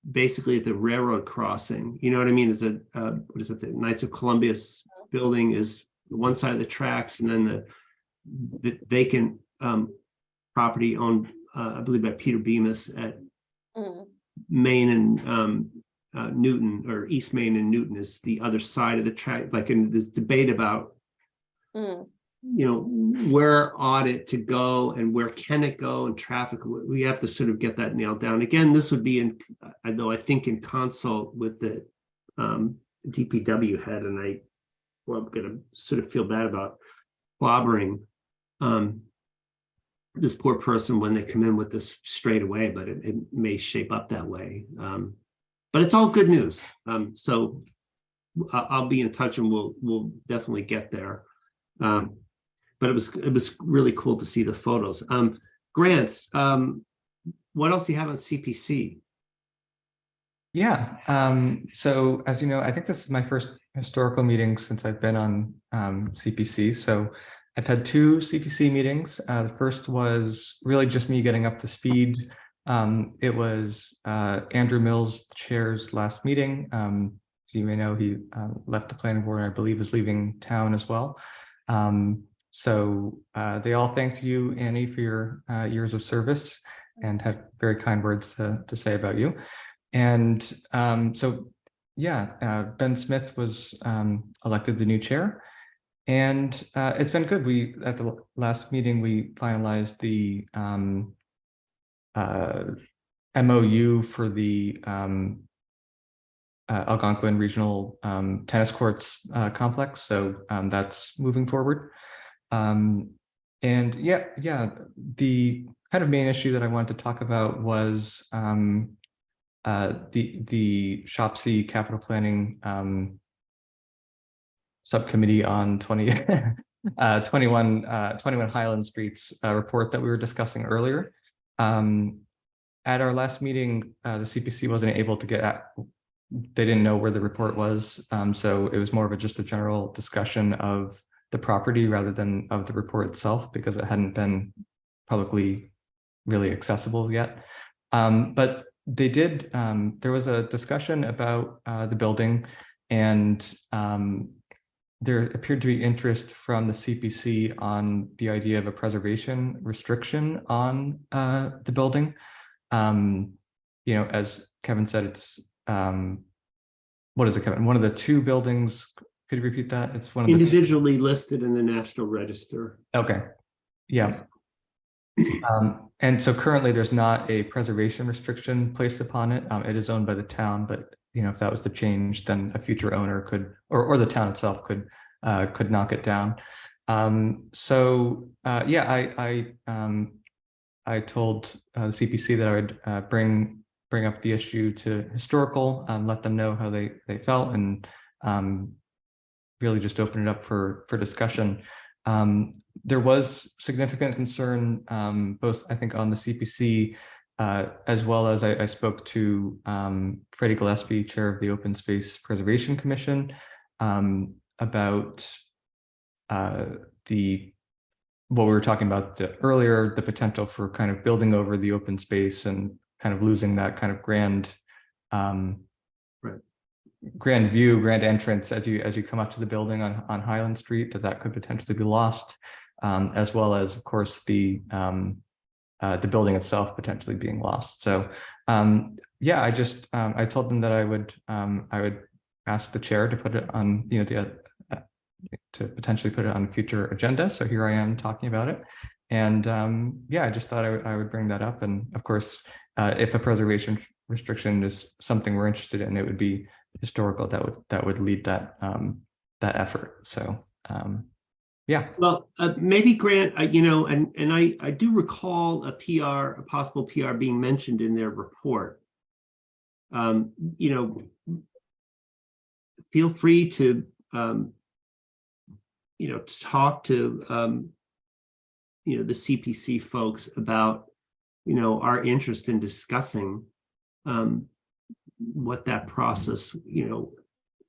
basically at the railroad crossing? You know what I mean? Is it, what is it? The Knights of Columbus building is one side of the tracks, and then the vacant property owned, I believe, by Peter Bemis at Main and Newton, or East Main and Newton is the other side of the track. Like in this debate about, where ought it to go and where can it go, and traffic, we have to sort of get that nailed down. Again, this would be though I think in consult with the DPW head, and I'm going to sort of feel bad about clobbering this poor person when they come in with this straight away, but it may shape up that way. But it's all good news. So I'll be in touch, and we'll definitely get there. But it was really cool to see the photos. Grants, what else do you have on CPC? Yeah. So as you know, I think this is my first historical meeting since I've been on CPC. So I've had 2 CPC meetings. The first was really just me getting up to speed. It was Andrew Mills, the chair's last meeting. As you may know, he left the planning board, and I believe is leaving town as well. So they all thanked you, Annie, for your years of service, and had very kind words to say about you. And so, yeah, Ben Smith was elected the new chair, and it's been good. At the last meeting, we finalized the MOU for the Algonquin Regional Tennis Courts Complex. So that's moving forward. And yeah, the kind of main issue that I wanted to talk about was the Shopsy Capital Planning Subcommittee on 21 Highland Streets report that we were discussing earlier. At our last meeting, the CPC wasn't able to they didn't know where the report was. So it was more of just a general discussion of the property rather than of the report itself, because it hadn't been publicly really accessible yet. But they did, there was a discussion about the building, and there appeared to be interest from the CPC on the idea of a preservation restriction on the building. As Kevin said, it's, what is it, Kevin? One of the 2 buildings. Could you repeat that? It's one of the individually listed in the National Register. Okay. Yeah. And so currently there's not a preservation restriction placed upon it. It is owned by the town, but if that was to change, then a future owner could, or the town itself could knock it down. Yeah, I told the CPC that I would bring up the issue to historical, let them know how they felt, and really just open it up for discussion. There was significant concern, both I think on the CPC, as well as I spoke to Freddie Gillespie, chair of the Open Space Preservation Commission, about what we were talking about earlier, the potential for kind of building over the open space and kind of losing that kind of grand view, grand entrance as you come up to the building on Highland Street, that could potentially be lost, as well as, of course, the building itself potentially being lost. So yeah, I told them that I would ask the chair to put it on, to potentially put it on a future agenda. So here I am talking about it. And yeah, I just thought I would bring that up. And of course, if a preservation restriction is something we're interested in, it would be historical that would lead that effort. So Yeah, Well, maybe Grant, and I do recall a possible PR being mentioned in their report. You know, feel free to, to talk to, the CPC folks about, our interest in discussing what that process,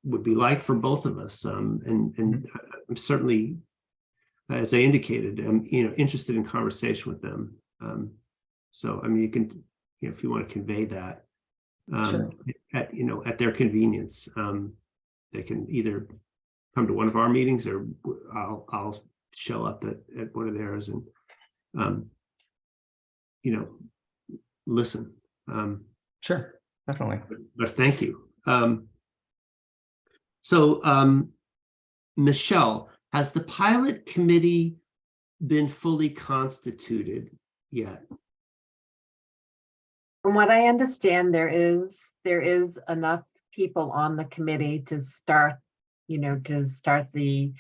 would be like for both of us. And I'm certainly, as I indicated, I'm, interested in conversation with them. So, I mean, you can, if you want to convey that, sure. at their convenience, they can either come to one of our meetings or I'll show up at one of theirs and, listen. Sure, definitely. But thank you. So, Michelle, has the pilot committee been fully constituted yet? From what I understand, there is enough people on the committee to start, the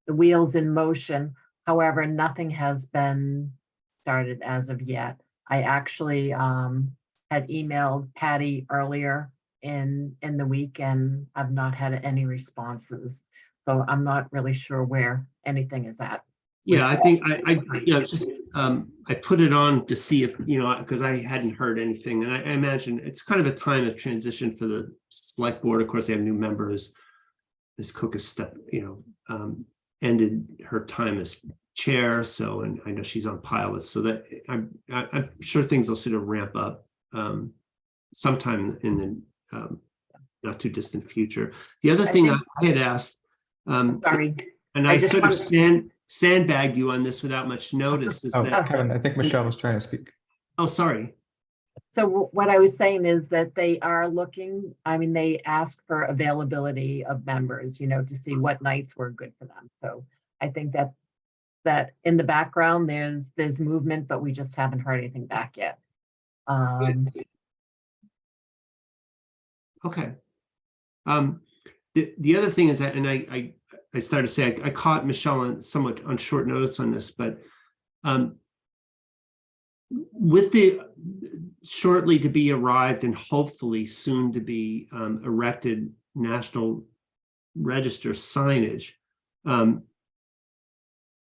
wheels in motion. However, nothing has been started as of yet. I actually had emailed Patty earlier in the week and I've not had any responses. So I'm not really sure where anything is at. Yeah, I think I put it on to see if, because I hadn't heard anything. And I imagine it's kind of a time of transition for the select board. Of course, they have new members. Ms. Cook has ended her time as chair. So, and I know she's on pilots, so that I'm sure things will sort of ramp up sometime in the not too distant future. The other thing I had asked, Sorry. and I sort of sandbagged you on this without much notice, is that Kevin, I think Michelle was trying to speak. Oh, sorry. So what I was saying is that they are looking, they asked for availability of members, to see what nights were good for them. So I think that in the background, there's movement, but we just haven't heard anything back yet. Okay. The other thing is that, and I started to say, I caught Michelle somewhat on short notice on this, but with the shortly to be arrived and hopefully soon to be erected National Register signage,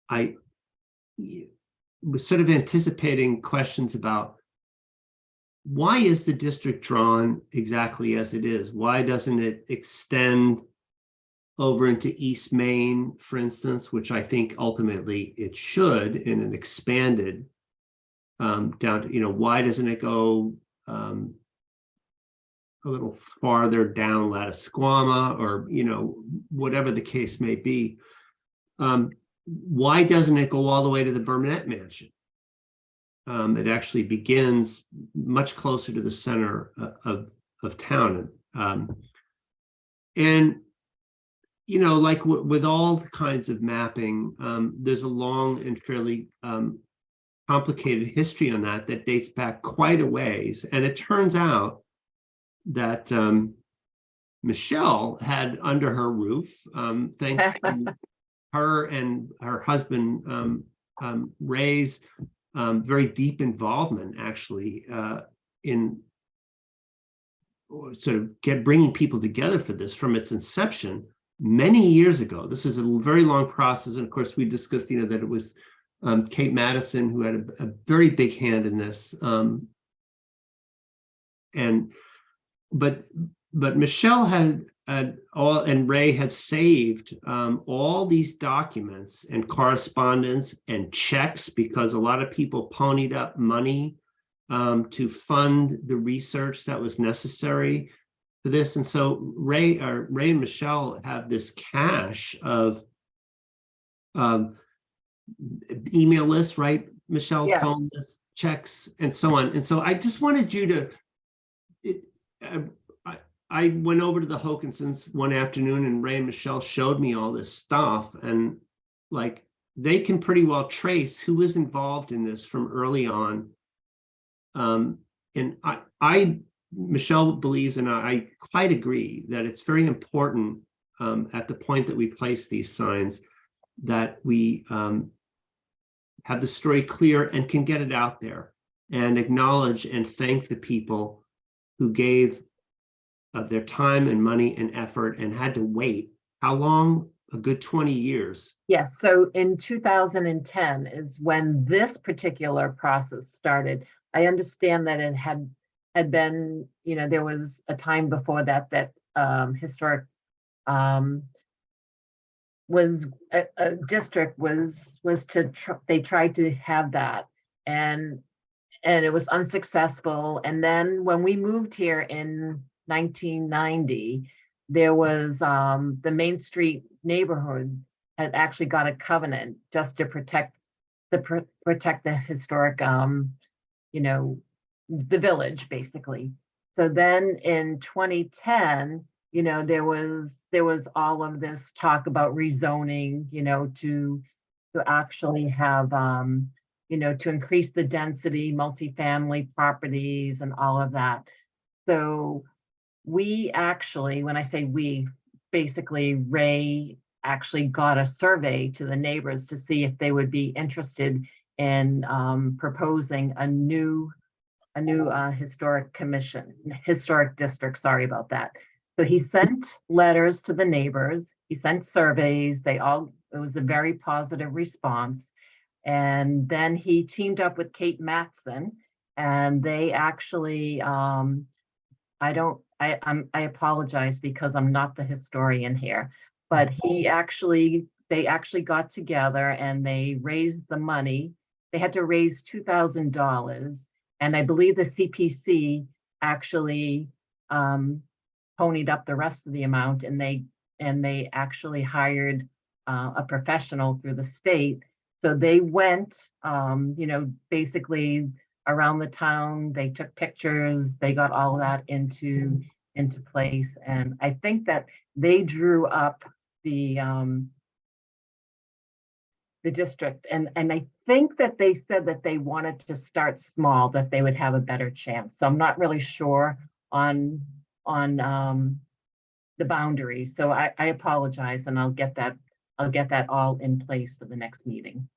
I was sort of anticipating questions about why is the district drawn exactly as it is? Why doesn't it extend over into East Main, for instance, which I think ultimately it should in an expanded down to, why doesn't it go a little farther down Lattisquama or, whatever the case may be? Why doesn't it go all the way to the Burnett Mansion? It actually begins much closer to the center of town. And, like with all kinds of mapping, there's a long and fairly complicated history on that dates back quite a ways. And it turns out that Michelle had under her roof, thanks to her and her husband, Ray's very deep involvement actually in sort of bringing people together for this from its inception many years ago. This is a very long process. And of course, we discussed, that it was Kate Madison who had a very big hand in this. But Michelle had and Ray had saved all these documents and correspondence and checks because a lot of people ponied up money to fund the research that was necessary for this. And so Ray and Michelle have this cache of email lists, right, Michelle? Yes. Phone lists, checks, and so on. And so I just wanted you to, I went over to the Hokinsons one afternoon and Ray and Michelle showed me all this stuff, and like they can pretty well trace who was involved in this from early on. And Michelle believes, and I quite agree, that it's very important at the point that we place these signs, that we have the story clear and can get it out there and acknowledge and thank the people who gave of their time and money and effort and had to wait. How long? A good 20 years. Yes, so in 2010 is when this particular process started. I understand that it had been, there was a time before that historic was a district was they tried to have that, and it was unsuccessful. And then when we moved here in 1990, there was the Main Street neighborhood had actually got a covenant just to protect the historic, the village, basically. So then in 2010, there was all of this talk about rezoning, to actually have, to increase the density, multifamily properties and all of that. So we actually, when I say we, basically Ray actually got a survey to the neighbors to see if they would be interested in proposing a new historic district, sorry about that. So he sent letters to the neighbors, he sent surveys, it was a very positive response. And then he teamed up with Kate Matson, and they actually, I apologize because I'm not the historian here, but they actually got together and they raised the money. They had to raise $2,000, and I believe the CPC actually ponied up the rest of the amount, and they actually hired a professional through the state. So they went, basically around the town, they took pictures, they got all that into place. And I think that they drew up the district. And I think that they said that they wanted to start small, that they would have a better chance. So I'm not really sure on the boundaries. So I apologize, and I'll get that all in place for the next meeting.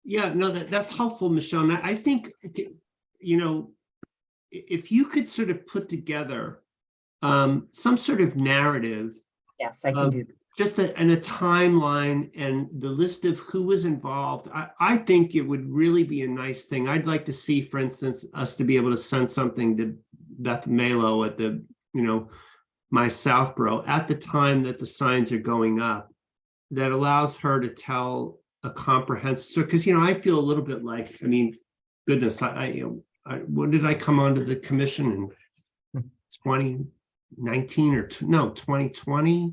Yeah, no, that's helpful, Michelle. And I think, if you could sort of put together some sort of narrative, Yes, I can do that. just a timeline and the list of who was involved, I think it would really be a nice thing. I'd like to see, for instance, us to be able to send something to Beth Malo at the, my Southborough at the time that the signs are going up, that allows her to tell a comprehensive, because I feel a little bit like, goodness, when did I come onto the commission in 2019 or 2020?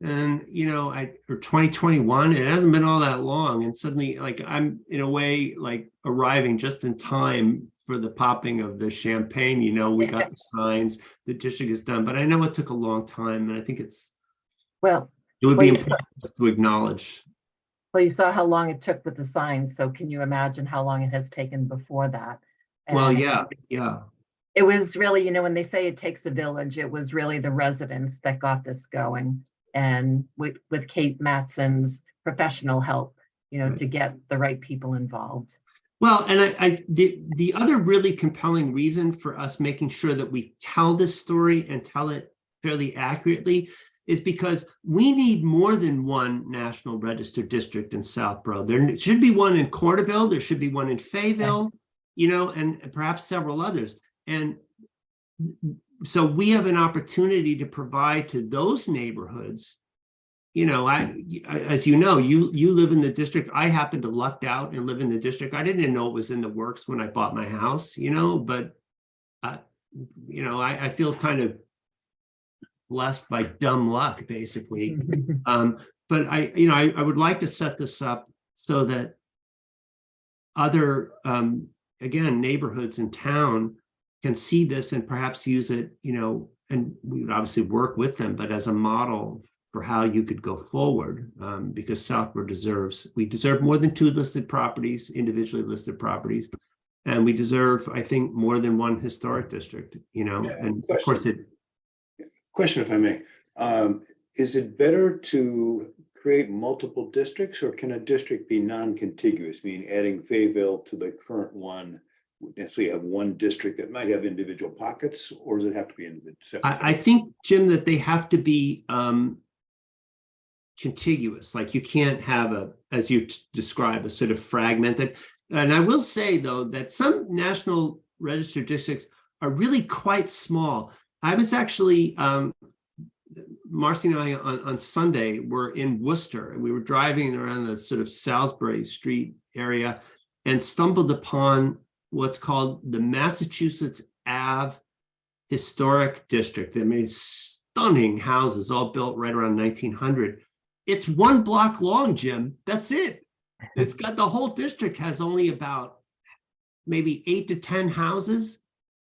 And or 2021, it hasn't been all that long, and suddenly, like, I'm in a way like arriving just in time for the popping of the champagne. We got the signs, the district is done, but I know it took a long time, and I think it would be important to acknowledge. Well, you saw how long it took with the signs, so can you imagine how long it has taken before that? Well, And yeah. It was really, when they say it takes a village, it was really the residents that got this going. And with Kate Matson's professional help, Right. to get the right people involved. Well, and the other really compelling reason for us making sure that we tell this story and tell it fairly accurately is because we need more than one National Register district in Southborough. There should be one in Corderville, there should be one in Fayetteville, and perhaps several others. And so we have an opportunity to provide to those neighborhoods. As you live in the district. I happen to lucked out and live in the district. I didn't know it was in the works when I bought my house, but I feel kind of blessed by dumb luck, basically. But I would like to set this up so that other, again, neighborhoods in town can see this and perhaps use it, and we would obviously work with them, but as a model for how you could go forward, because Southborough we deserve more than 2 listed properties, individually listed properties, and we deserve, I think, more than one historic district, and of course Question, if I may. Is it better to create multiple districts, or can a district be non-contiguous, meaning adding Fayetteville to the current one? So you have one district that might have individual pockets, or does it have to be individual? I think, Jim, that they have to be contiguous. Like you can't have a, as you describe, a sort of fragmented. And I will say, though, that some national registered districts are really quite small. I was actually, Marcy and I on Sunday were in Worcester, and we were driving around the sort of Salisbury Street area and stumbled upon what's called the Massachusetts Ave Historic District. I mean, stunning houses, all built right around 1900. It's 1 block long, Jim. That's it. It's got, the whole district has only about maybe 8 to 10 houses.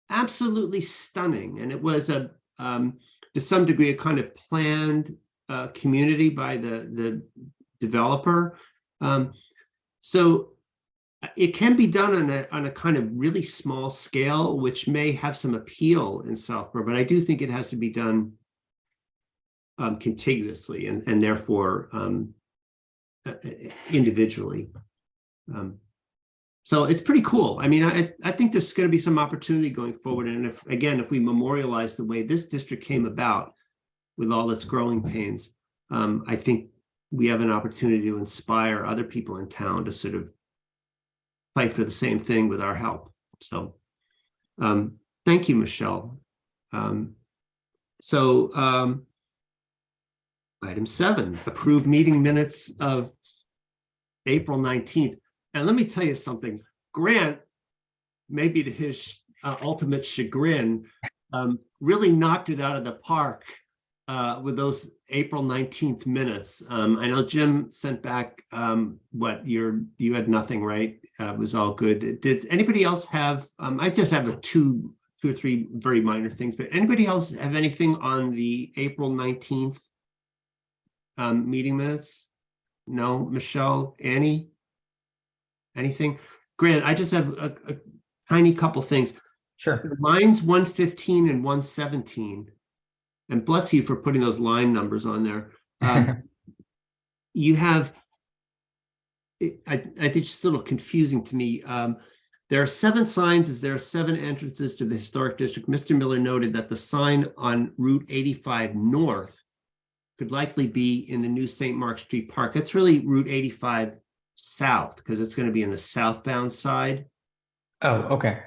Absolutely stunning. And it was a, to some degree, a kind of planned community by the developer. So it can be done on a kind of really small scale, which may have some appeal in Southborough, but I do think it has to be done contiguously and therefore individually. So it's pretty cool. I mean, I think there's going to be some opportunity going forward. And if we memorialize the way this district came about with all its growing pains, I think we have an opportunity to inspire other people in town to sort of fight for the same thing with our help. So thank you, Michelle. Item 7, approve meeting minutes of April 19th. And let me tell you something, Grant, maybe to his ultimate chagrin, really knocked it out of the park with those April 19th minutes. I know Jim sent back you had nothing, right? It was all good. Did anybody else have, I just have two or three very minor things, but anybody else have anything on the April 19th meeting minutes? No, Michelle, Annie? Anything? Grant, I just have a tiny couple things. Sure. Lines 115 and 117, and bless you for putting those line numbers on there. You have, I think it's a little confusing to me. There are 7 signs as there are 7 entrances to the historic district. Mr. Miller noted that the sign on Route 85 North could likely be in the new St. Mark Street Park. That's really Route 85 South, because it's going to be in the southbound side. Oh, okay.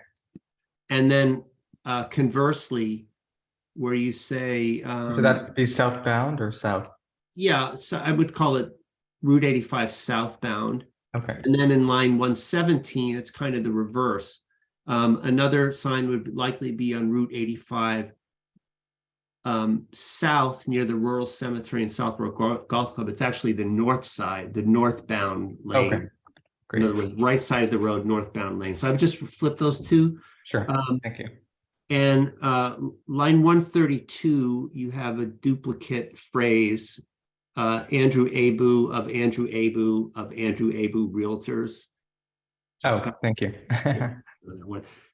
And then conversely, where you say So that'd be southbound or south? yeah, so I would call it Route 85 southbound. Okay. And then in line 117, it's kind of the reverse. Another sign would likely be on Route 85 south near the rural cemetery in Southborough Golf Club. It's actually the north side, the northbound lane. Okay. Great. In other words, right side of the road, northbound lane. So I would just flip those two. Sure. Thank you. And line 132, you have a duplicate phrase, Andrew Abu of Andrew Abu of Andrew Abu Realtors. Oh, thank you.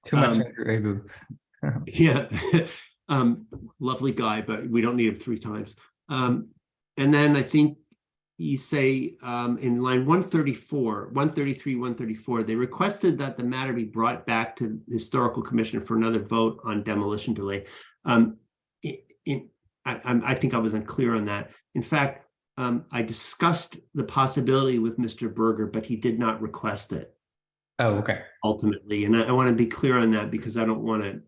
Too much Andrew Abu. Yeah. Lovely guy, but we don't need him 3 times. And then I think you say in line 134, 133, 134, they requested that the matter be brought back to the Historical Commission for another vote on demolition delay. I think I was unclear on that. In fact, I discussed the possibility with Mr. Berger, but he did not request it. Oh, okay. Ultimately, and I want to be clear on that because I don't want to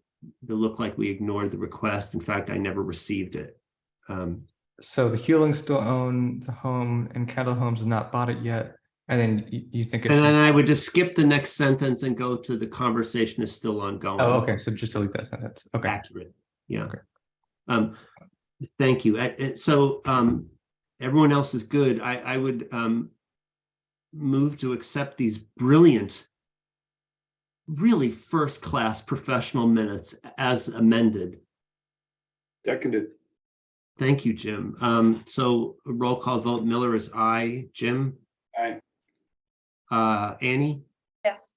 look like we ignored the request. In fact, I never received it. So the Hewlings still own the home and Kendall Homes has not bought it yet. And then you think it And should... then I would just skip the next sentence and go to the conversation is still ongoing. Oh, okay. So just delete that sentence. Okay. Accurate. Yeah. Okay. Thank you. So everyone else is good. I would move to accept these brilliant, really first-class professional minutes as amended. Seconded. Thank you, Jim. So a roll call vote. Miller is aye. Jim? Aye. Annie? Yes.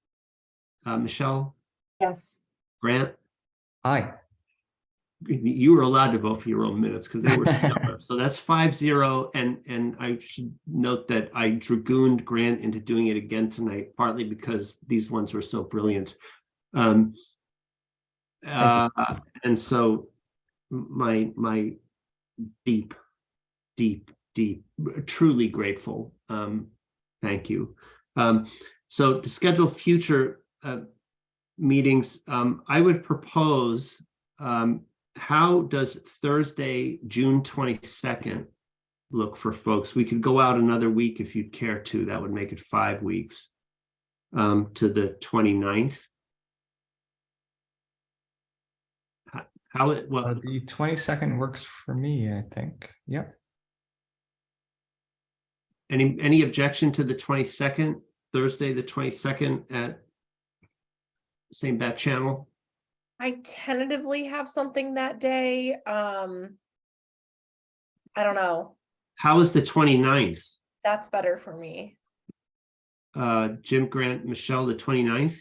Michelle? Yes. Grant? Aye. you were allowed to vote for your own minutes because they were stellar. So that's 5-0. And I should note that I dragooned Grant into doing it again tonight, partly because these ones were so brilliant. And so my deep, truly grateful. Thank you. So to schedule future meetings, I would propose, how does Thursday, June 22nd look for folks? We could go out another week if you'd care to. That would make it 5 weeks, to the 29th. Well, The 22nd works for me, I think. Yep. any objection to the 22nd, Thursday, the 22nd at same bat channel? I tentatively have something that day. I don't know. How is the 29th? That's better for me. Jim, Grant, Michelle, the 29th?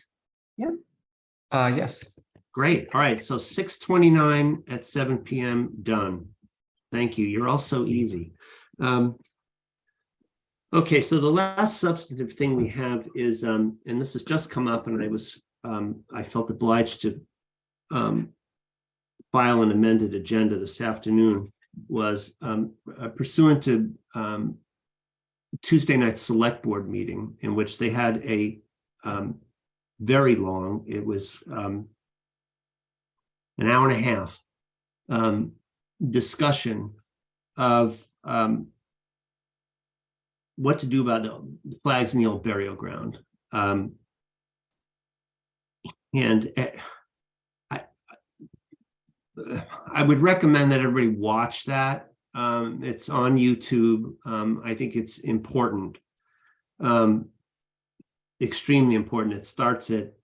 Yes. Great. All right. So 6:29 at 7 p.m. Done. Thank you. You're all so easy. Okay. So the last substantive thing we have is, and this has just come up, and I felt obliged to file an amended agenda this afternoon, was pursuant to Tuesday night select board meeting, in which they had a very long, it was an hour and a half discussion of what to do about the flags in the old burial ground. And I would recommend that everybody watch that. It's on YouTube. I think it's important, extremely important. It starts at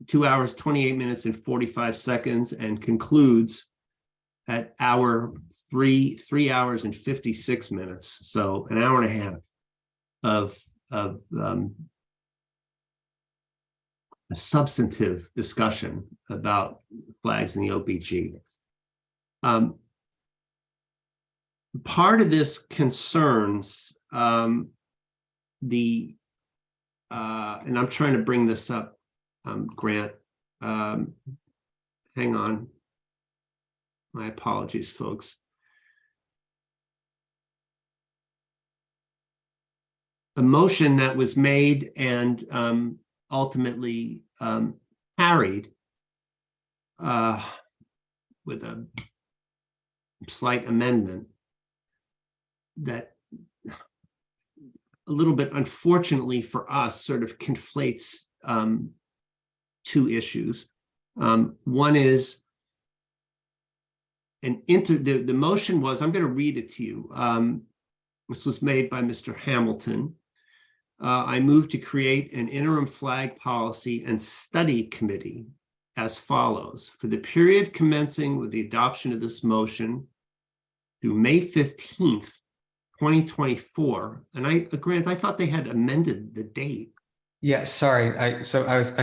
2 hours, 28 minutes and 45 seconds and concludes at three hours and 56 minutes. So an hour and a half of a substantive discussion about flags in the OBG. Part of this concerns and I'm trying to bring this up, Grant. Hang on. My apologies, folks. A motion that was made and ultimately carried with a slight amendment that a little bit, unfortunately for us, sort of conflates two issues. One is the motion was, I'm going to read it to you. This was made by Mr. Hamilton. I move to create an interim flag policy and study committee as follows: for the period commencing with the adoption of this motion through May 15th, 2024. And Grant, I thought they had amended the date. Yeah, sorry. I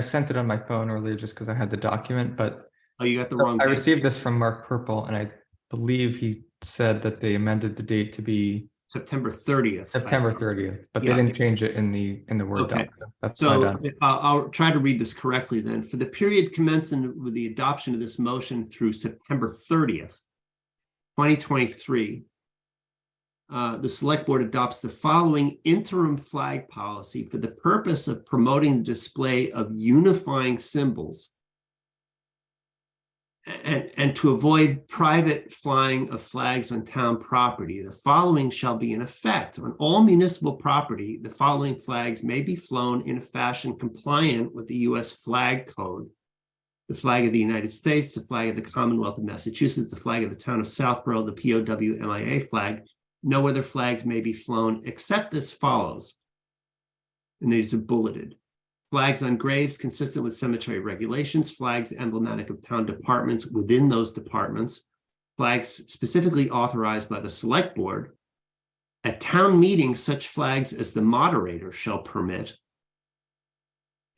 sent it on my phone earlier just because I had the document, but Oh, you got the wrong I date. received this from Mark Purple, and I believe he said that they amended the date to be September 30th. September 30th, but Yeah. they didn't change it in the Word Okay. document. That's my So bad. I'll try to read this correctly then. For the period commencing with the adoption of this motion through September 30th, 2023, the select board adopts the following interim flag policy for the purpose of promoting the display of unifying symbols and to avoid private flying of flags on town property. The following shall be in effect: on all municipal property, the following flags may be flown in a fashion compliant with the U.S. flag code: the flag of the United States, the flag of the Commonwealth of Massachusetts, the flag of the town of Southborough, the POW MIA flag. No other flags may be flown except as follows. And these are bulleted: flags on graves consistent with cemetery regulations, flags emblematic of town departments within those departments, flags specifically authorized by the select board. At town meetings, such flags as the moderator shall permit.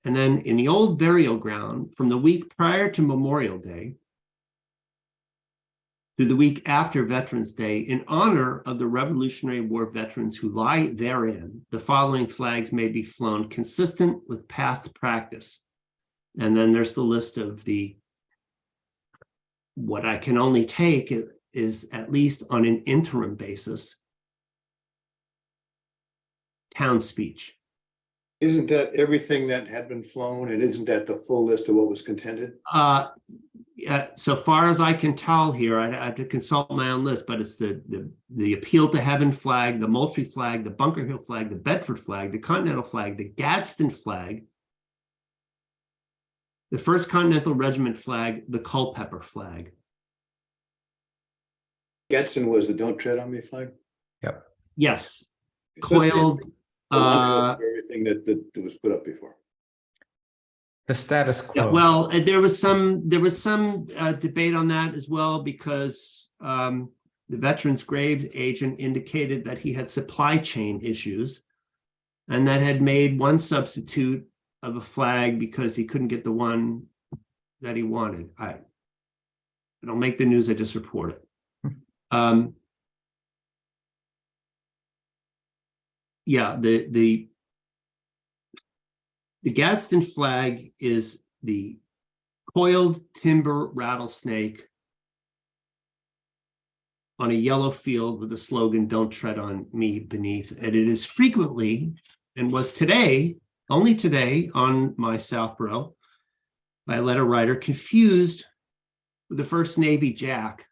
And then in the old burial ground, from the week prior to Memorial Day, through the week after Veterans Day in honor of the Revolutionary War veterans who lie therein. The following flags may be flown consistent with past practice. And then there's the list of what I can only take is at least on an interim basis, town speech. Isn't that everything that had been flown, and isn't that the full list of what was contended? So far as I can tell here, I have to consult my own list, but it's the Appeal to Heaven flag, the Moultrie flag, the Bunker Hill flag, the Bedford flag, the Continental flag, the Gadsden flag, the 1st Continental Regiment flag, the Culpeper flag. Gadsden was the "Don't Tread on Me" flag. Yes, So it's coiled. basically the laundry list of everything that was put up before. The status Yeah, quo. well, there was some debate on that as well, because the Veterans Graves agent indicated that he had supply chain issues and that had made one substitute of a flag because he couldn't get the one that he wanted. I don't make the news, I just report it. Yeah, the Gadsden flag is the coiled timber rattlesnake on a yellow field with the slogan, "Don't tread on me" beneath. And it is frequently, and was today, only today on my Southborough, by a letter writer, confused with the 1st Navy Jack,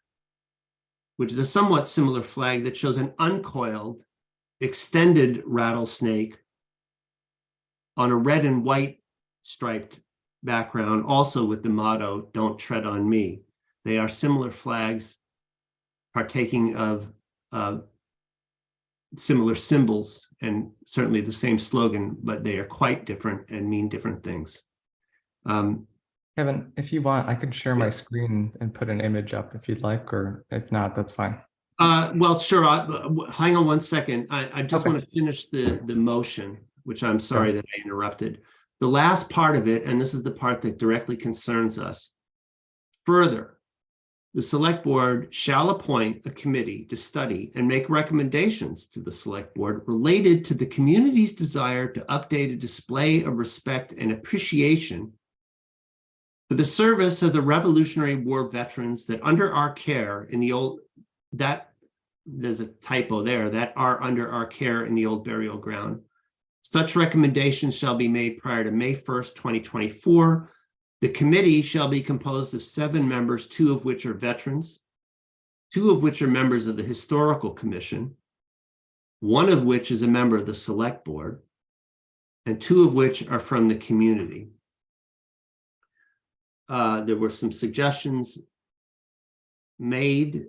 which is a somewhat similar flag that shows an uncoiled, extended rattlesnake on a red and white striped background, also with the motto, "Don't tread on me." They are similar flags, partaking of similar symbols and certainly the same slogan, but they are quite different and mean different things. Kevin, if you want, I can share my screen and put an image up if you'd like, or if not, that's fine. Well, sure. Hang on one second. I just Okay. want to finish the motion, which I'm sorry that I interrupted. The last part of it, and this is the part that directly concerns us. Further, the select board shall appoint a committee to study and make recommendations to the select board related to the community's desire to update a display of respect and appreciation for the service of the Revolutionary War veterans that under our care in the old, that there's a typo there, that are under our care in the old burial ground. Such recommendations shall be made prior to May 1st, 2024. The committee shall be composed of 7 members, 2 of which are veterans, 2 of which are members of the Historical Commission, 1 of which is a member of the Select Board, and 2 of which are from the community. There were some suggestions made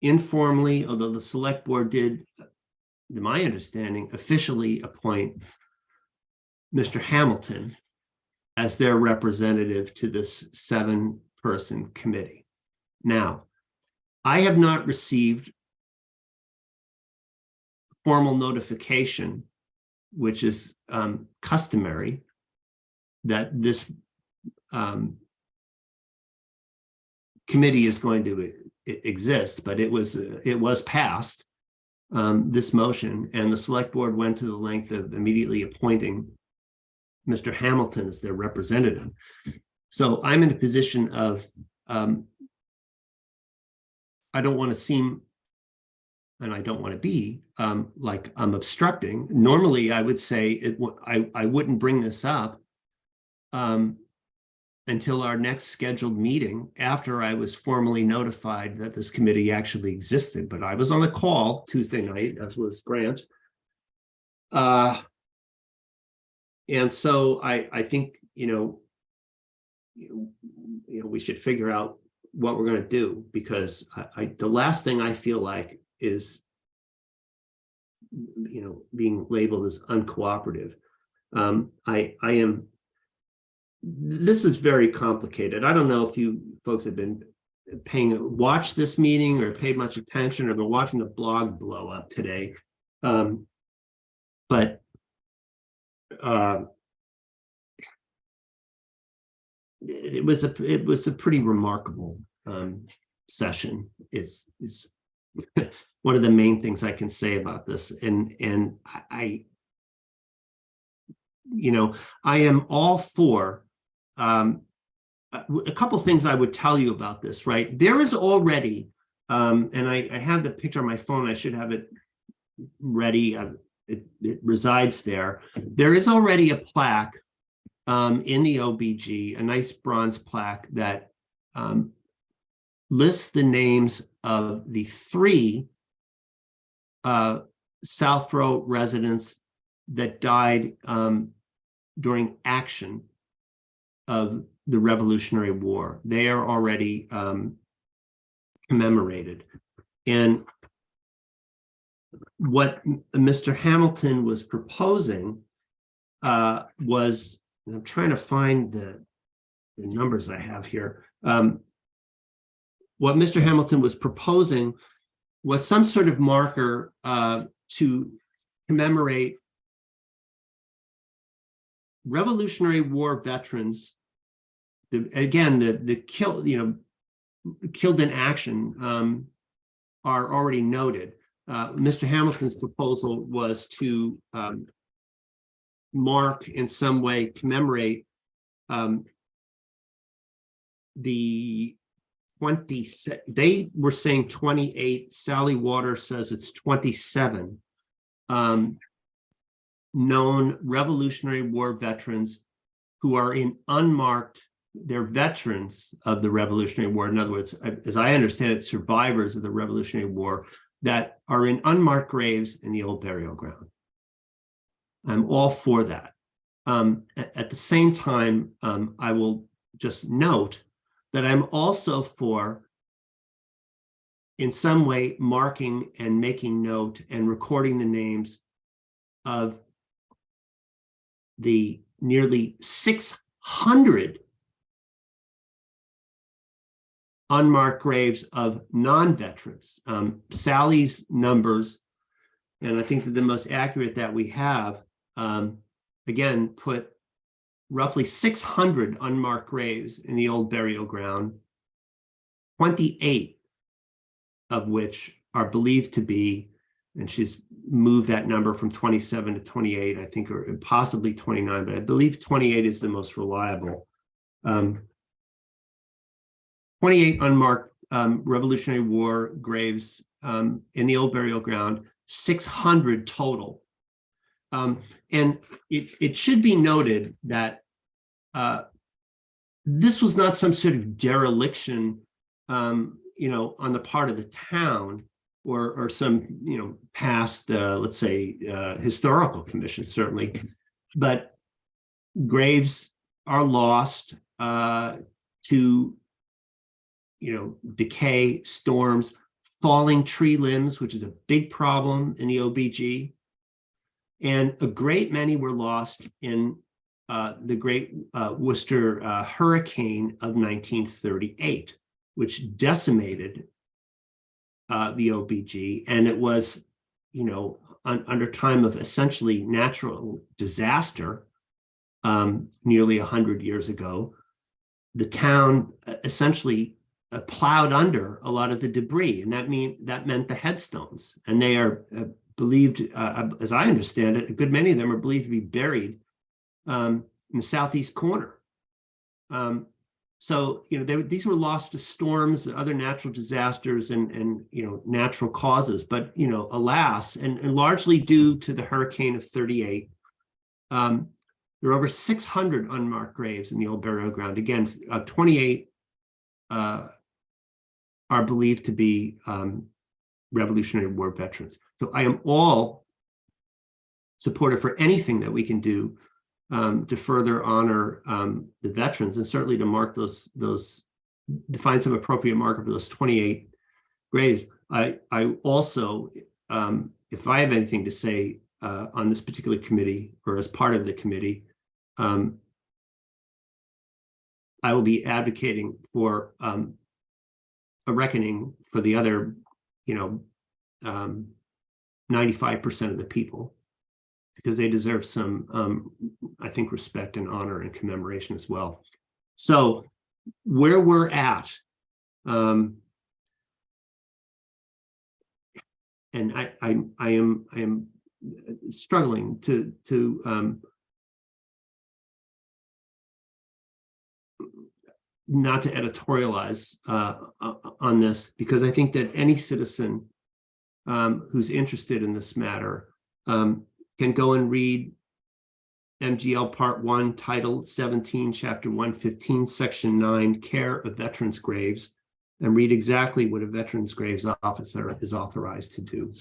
informally, although the Select Board did, to my understanding, officially appoint Mr. Hamilton as their representative to this 7-person committee. Now, I have not received formal notification, which is customary, that this committee is going to exist, but it was passed, this motion, and the select board went to the length of immediately appointing Mr. Hamilton as their representative. So I'm in a position of, I don't want to seem, and I don't want to be, like I'm obstructing. Normally, I would say I wouldn't bring this up until our next scheduled meeting after I was formally notified that this committee actually existed. But I was on a call Tuesday night, as was Grant. And so I think, we should figure out what we're going to do, because the last thing I feel like is, being labeled as uncooperative. This is very complicated. I don't know if you folks have been watched this meeting or paid much attention or been watching the blog blow up today. But it was a pretty remarkable session is one of the main things I can say about this. And I am all for a couple things I would tell you about this, right? There is already, and I have the picture on my phone, I should have it ready. It resides there. There is already a plaque in the OBG, a nice bronze plaque that lists the names of the 3 Southborough residents that died during action of the Revolutionary War. They are already commemorated. And what Mr. Hamilton was proposing was, and I'm trying to find the numbers I have here. What Mr. Hamilton was proposing was some sort of marker to commemorate Revolutionary War veterans. The killed in action are already noted. Mr. Hamilton's proposal was to mark in some way, commemorate the 27. They were saying 28. Sally Waters says it's 27 known Revolutionary War veterans who are in unmarked. They're veterans of the Revolutionary War. In other words, as I understand it, survivors of the Revolutionary War that are in unmarked graves in the old burial ground. I'm all for that. At the same time, I will just note that I'm also for, in some way, marking and making note and recording the names of the nearly 600 unmarked graves of non-veterans. Sally's numbers, and I think that the most accurate that we have, again, put roughly 600 unmarked graves in the old burial ground, 28 of which are believed to be, and she's moved that number from 27 to 28, I think, or possibly 29, but I believe 28 is the most reliable. 28 unmarked Revolutionary War graves in the old burial ground, 600 total. And it should be noted that this was not some sort of dereliction, on the part of the town or some, past, let's say, historical commission, certainly, but graves are lost to, decay, storms, falling tree limbs, which is a big problem in the OBG. And a great many were lost in the Great Worcester Hurricane of 1938, which decimated the OBG. And it was, under time of essentially natural disaster, nearly 100 years ago. The town essentially plowed under a lot of the debris, and that meant the headstones, and they are believed, as I understand it, a good many of them are believed to be buried in the southeast corner. So these were lost to storms, other natural disasters, and natural causes. But alas, and largely due to the hurricane of 38, there are over 600 unmarked graves in the old burial ground. Again, 28 are believed to be Revolutionary War veterans. So I am all supportive for anything that we can do to further honor the veterans, and certainly to mark those, to find some appropriate marker for those 28 graves. I also, if I have anything to say on this particular committee or as part of the committee, I will be advocating for a reckoning for the other, 95% of the people, because they deserve some, I think, respect and honor and commemoration as well. So where we're at, and I am struggling to not to editorialize on this, because I think that any citizen who's interested in this matter can go and read MGL Part 1, Title 17, Chapter 115, Section 9, Care of Veterans' Graves, and read exactly what a Veterans Graves officer is authorized to do.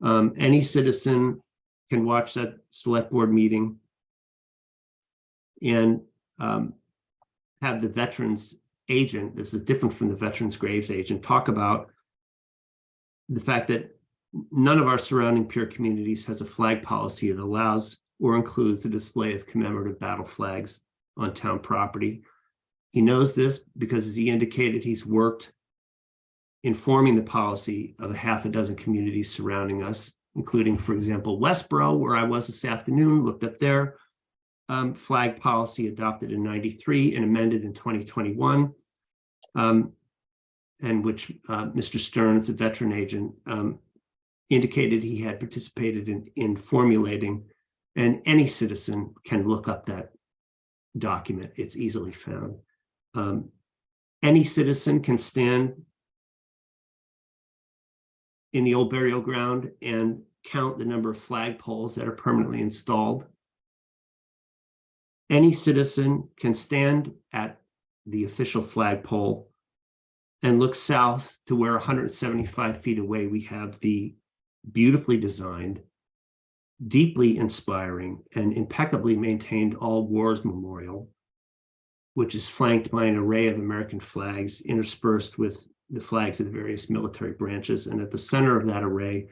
Any citizen can watch that select board meeting and have the veterans agent, this is different from the Veterans Graves agent, talk about the fact that none of our surrounding peer communities has a flag policy that allows or includes the display of commemorative battle flags on town property. He knows this because, as he indicated, he's worked in forming the policy of a half a dozen communities surrounding us, including, for example, Westboro, where I was this afternoon, looked up their flag policy adopted in '93 and amended in 2021, and which Mr. Stearns, the veteran agent, indicated he had participated in formulating, and any citizen can look up that document. It's easily found. Any citizen can stand in the old burial ground and count the number of flagpoles that are permanently installed. Any citizen can stand at the official flagpole and look south to where 175 feet away we have the beautifully designed, deeply inspiring, and impeccably maintained All Wars Memorial, which is flanked by an array of American flags interspersed with the flags of the various military branches. And at the center of that array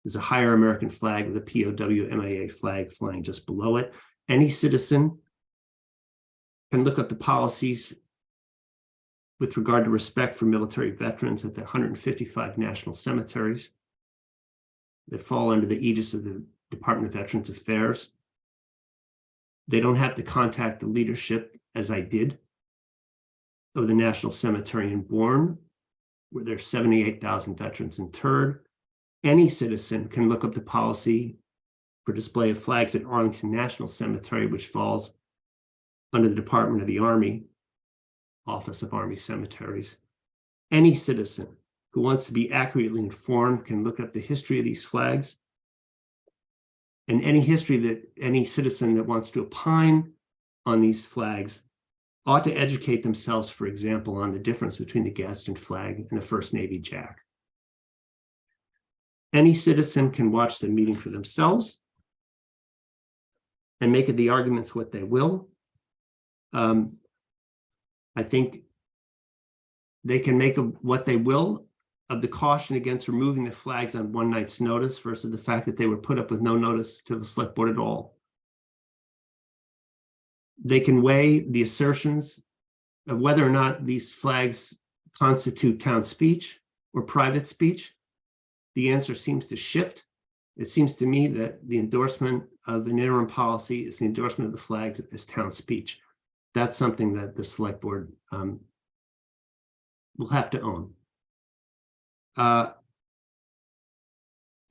is a higher American flag with a POW MIA flag flying just below it. Any citizen can look up the policies with regard to respect for military veterans at the 155 national cemeteries that fall under the aegis of the Department of Veterans Affairs. They don't have to contact the leadership, as I did, of the National Cemetery in Bourne, where there's 78,000 veterans interred. Any citizen can look up the policy for display of flags at Arlington National Cemetery, which falls under the Department of the Army, Office of Army Cemeteries. Any citizen who wants to be accurately informed can look up the history of these flags, and any history that any citizen that wants to opine on these flags ought to educate themselves, for example, on the difference between the Gadsden flag and the First Navy Jack. Any citizen can watch the meeting for themselves and make it the arguments what they will. I think they can make what they will of the caution against removing the flags on one night's notice versus the fact that they were put up with no notice to the select board at all. They can weigh the assertions of whether or not these flags constitute town speech or private speech. The answer seems to shift. It seems to me that the endorsement of an interim policy is the endorsement of the flags as town speech. That's something that the select board will have to own.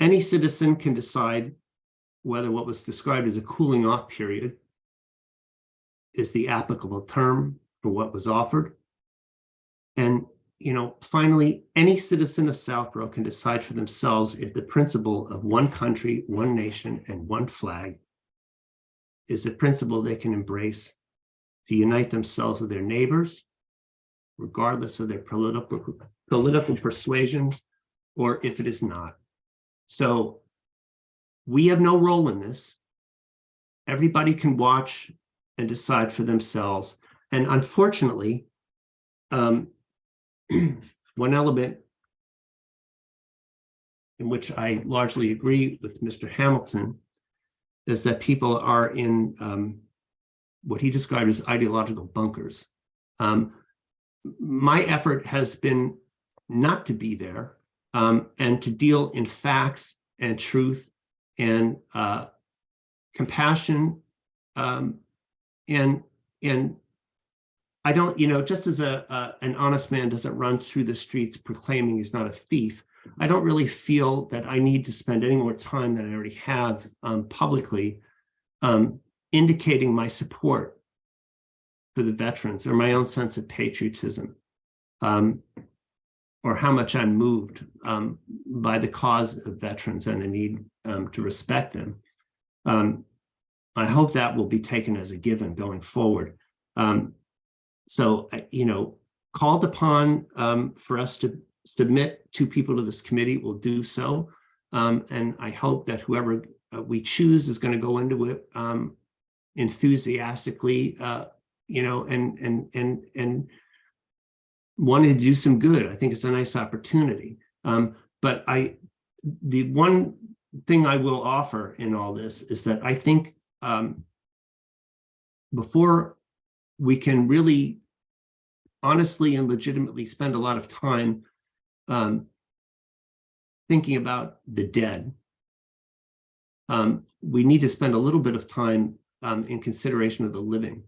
Any citizen can decide whether what was described as a cooling off period is the applicable term for what was offered. And, finally, any citizen of Southborough can decide for themselves if the principle of one country, one nation, and one flag is a principle they can embrace to unite themselves with their neighbors, regardless of their political persuasions, or if it is not. So we have no role in this. Everybody can watch and decide for themselves. And unfortunately, one element in which I largely agree with Mr. Hamilton is that people are in what he described as ideological bunkers. My effort has been not to be there and to deal in facts and truth and compassion. And I don't, just as an honest man doesn't run through the streets proclaiming he's not a thief, I don't really feel that I need to spend any more time than I already have publicly indicating my support for the veterans or my own sense of patriotism, or how much I'm moved by the cause of veterans and the need to respect them. I hope that will be taken as a given going forward. So, called upon for us to submit 2 people to this committee, will do so. And I hope that whoever we choose is going to go into it enthusiastically, and wanting to do some good. I think it's a nice opportunity. But the one thing I will offer in all this is that I think before we can really honestly and legitimately spend a lot of time thinking about the dead, we need to spend a little bit of time in consideration of the living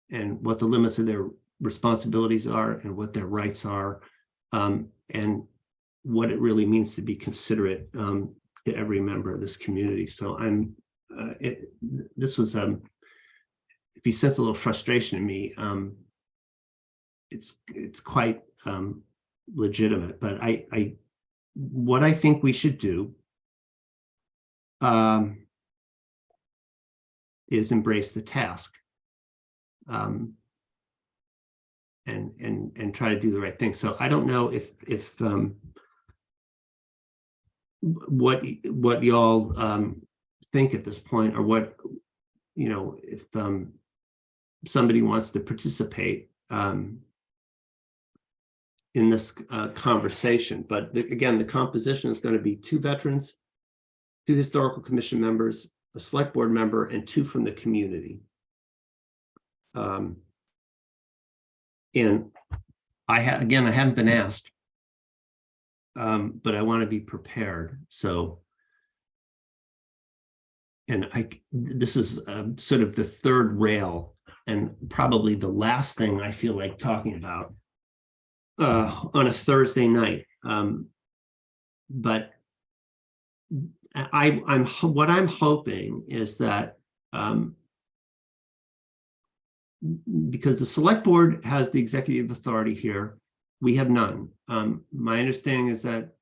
and what the limits of their responsibilities are and what their rights are, and what it really means to be considerate to every member of this community. So this was, if you sense a little frustration in me, it's quite legitimate. But what I think we should do is embrace the task, and try to do the right thing. So I don't know if what y'all think at this point, or what, if somebody wants to participate in this conversation. But again, the composition is going to be 2 veterans, 2 historical commission members, a select board member, and 2 from the community. And I haven't been asked, but I want to be prepared. So, and this is sort of the third rail, and probably the last thing I feel like talking about on a Thursday night. But what I'm hoping is that because the select board has the executive authority here, we have none. My understanding is that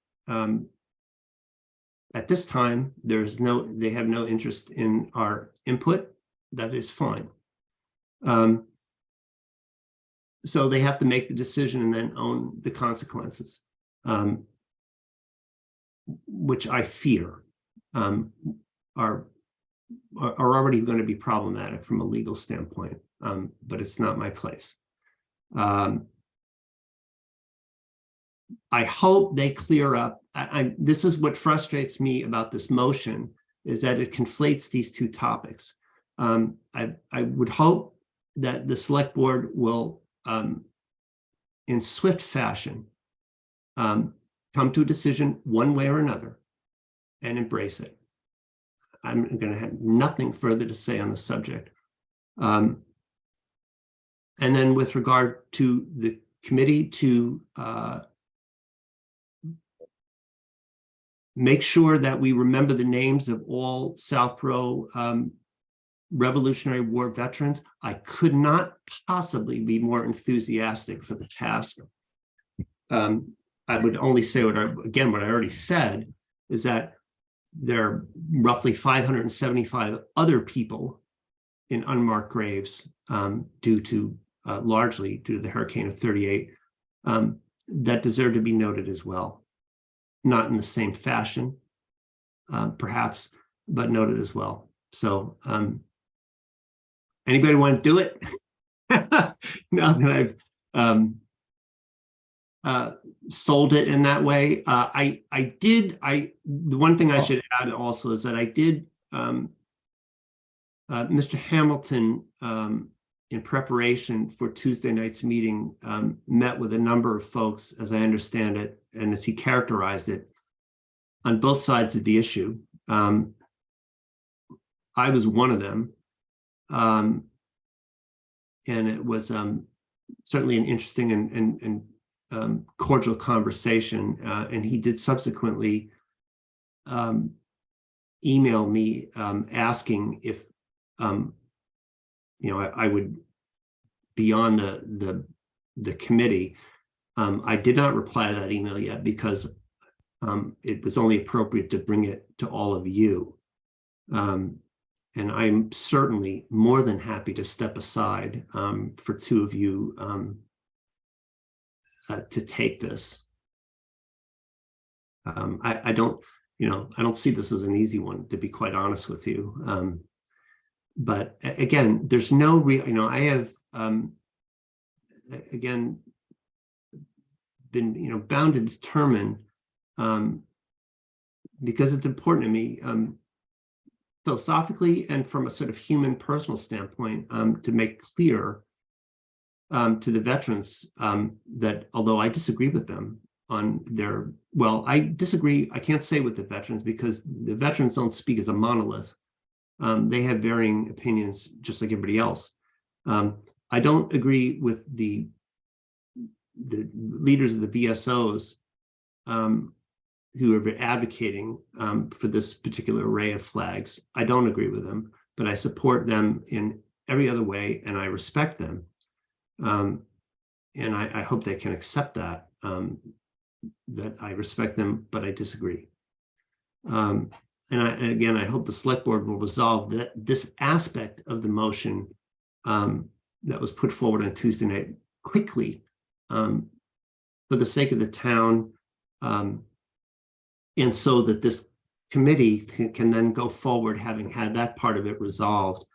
at this time, they have no interest in our input. That is fine. So they have to make the decision and then own the consequences, which I fear are already going to be problematic from a legal standpoint. But it's not my place. I hope they clear up. This is what frustrates me about this motion, is that it conflates these 2 topics. I would hope that the select board will, in swift fashion, come to a decision one way or another and embrace it. I'm going to have nothing further to say on the subject. And then with regard to the committee to make sure that we remember the names of all Southborough Revolutionary War veterans, I could not possibly be more enthusiastic for the task. I would only say what I already said, is that there are roughly 575 other people in unmarked graves largely due to the hurricane of 38 that deserve to be noted as well. Not in the same fashion, perhaps, but noted as well. So anybody want to do it? No, I've sold it in that way. The one thing I should add also is that I did, Mr. Hamilton, in preparation for Tuesday night's meeting, met with a number of folks, as I understand it, and as he characterized it, on both sides of the issue. I was one of them. And it was certainly an interesting and cordial conversation, and he did subsequently email me asking if I would be on the committee. I did not reply to that email yet because it was only appropriate to bring it to all of you. And I'm certainly more than happy to step aside for two of you to take this. I don't see this as an easy one, to be quite honest with you. But again, there's no real, I have again been bound to determine, because it's important to me philosophically and from a sort of human personal standpoint, to make clear to the veterans that although I disagree with them on their, well, I disagree, I can't say with the veterans because the veterans don't speak as a monolith. They have varying opinions just like everybody else. I don't agree with the leaders of the VSOs who are advocating for this particular array of flags. I don't agree with them, but I support them in every other way and I respect them. And I hope they can accept that, that I respect them, but I disagree. And again, I hope the select board will resolve that this aspect of the motion that was put forward on Tuesday night quickly for the sake of the town, and so that this committee can then go forward having had that part of it resolved,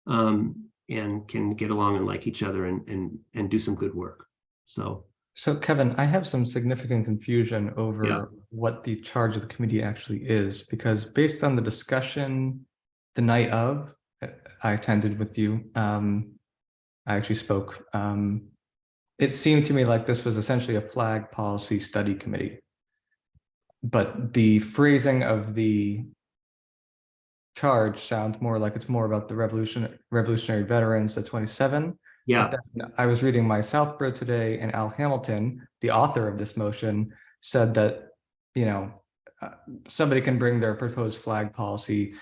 and can get along and like each other and do some good work. So Kevin, I have some significant confusion over what the charge of the committee actually is, because based on the discussion the night of, I attended with you, I actually spoke. It seemed to me like this was essentially a flag policy study committee. But the phrasing of the charge sounds more like it's more about the revolutionary veterans, the 27. Yeah. I was reading my Southborough today, and Al Hamilton, the author of this motion, said that somebody can bring their proposed flag policy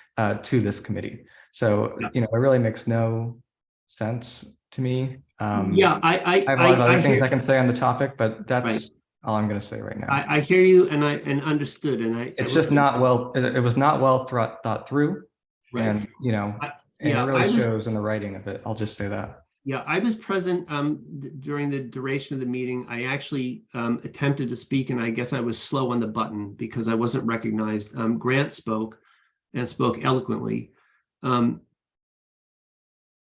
to this committee. So it really makes no sense to me. I have a lot of other things I can say on the topic, but that's all I'm going to say right now. I hear you, and understood, and it's just not well. It was not well thought through, and it really shows in the writing of it. I'll just say that. Yeah, I was present during the duration of the meeting. I actually attempted to speak, and I guess I was slow on the button because I wasn't recognized. Grant spoke and spoke eloquently.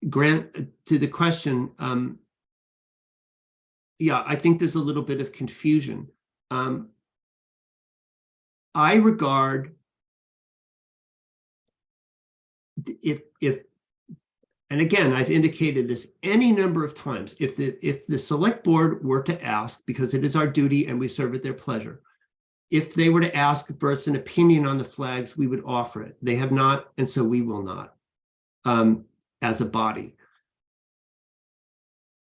Grant, to the question, I think there's a little bit of confusion. I regard if and again, I've indicated this any number of times, if the select board were to ask, because it is our duty and we serve at their pleasure, if they were to ask for us an opinion on the flags, we would offer it. They have not, and so we will not, as a body.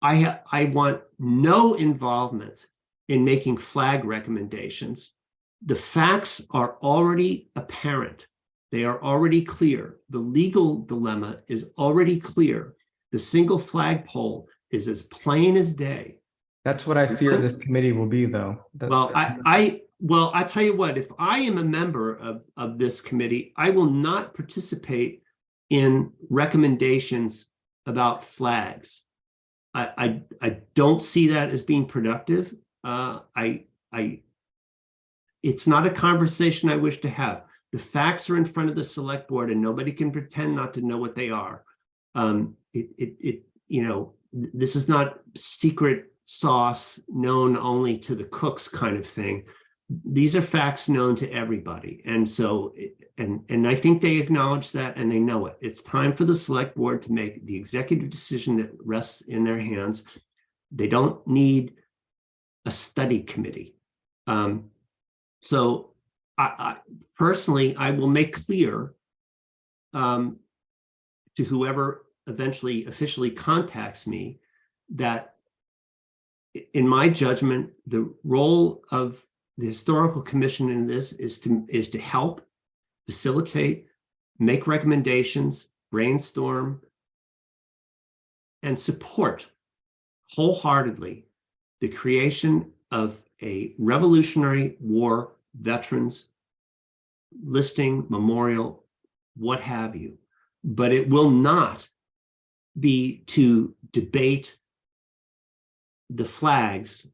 I want no involvement in making flag recommendations. The facts are already apparent. They are already clear. The legal dilemma is already clear. The single flagpole is as plain as day. That's what I fear this committee will be, though. Well, I tell you what, if I am a member of this committee, I will not participate in recommendations about flags. I don't see that as being productive. It's not a conversation I wish to have. The facts are in front of the select board and nobody can pretend not to know what they are. This is not secret sauce known only to the cooks kind of thing. These are facts known to everybody. And so, and I think they acknowledge that and they know it. It's time for the select board to make the executive decision that rests in their hands. They don't need a study committee. So I personally, I will make clear to whoever eventually officially contacts me that in my judgment, the role of the Historical Commission in this is to help facilitate, make recommendations, brainstorm, and support wholeheartedly the creation of a Revolutionary War veterans listing, memorial, what have you. But it will not be to debate the flags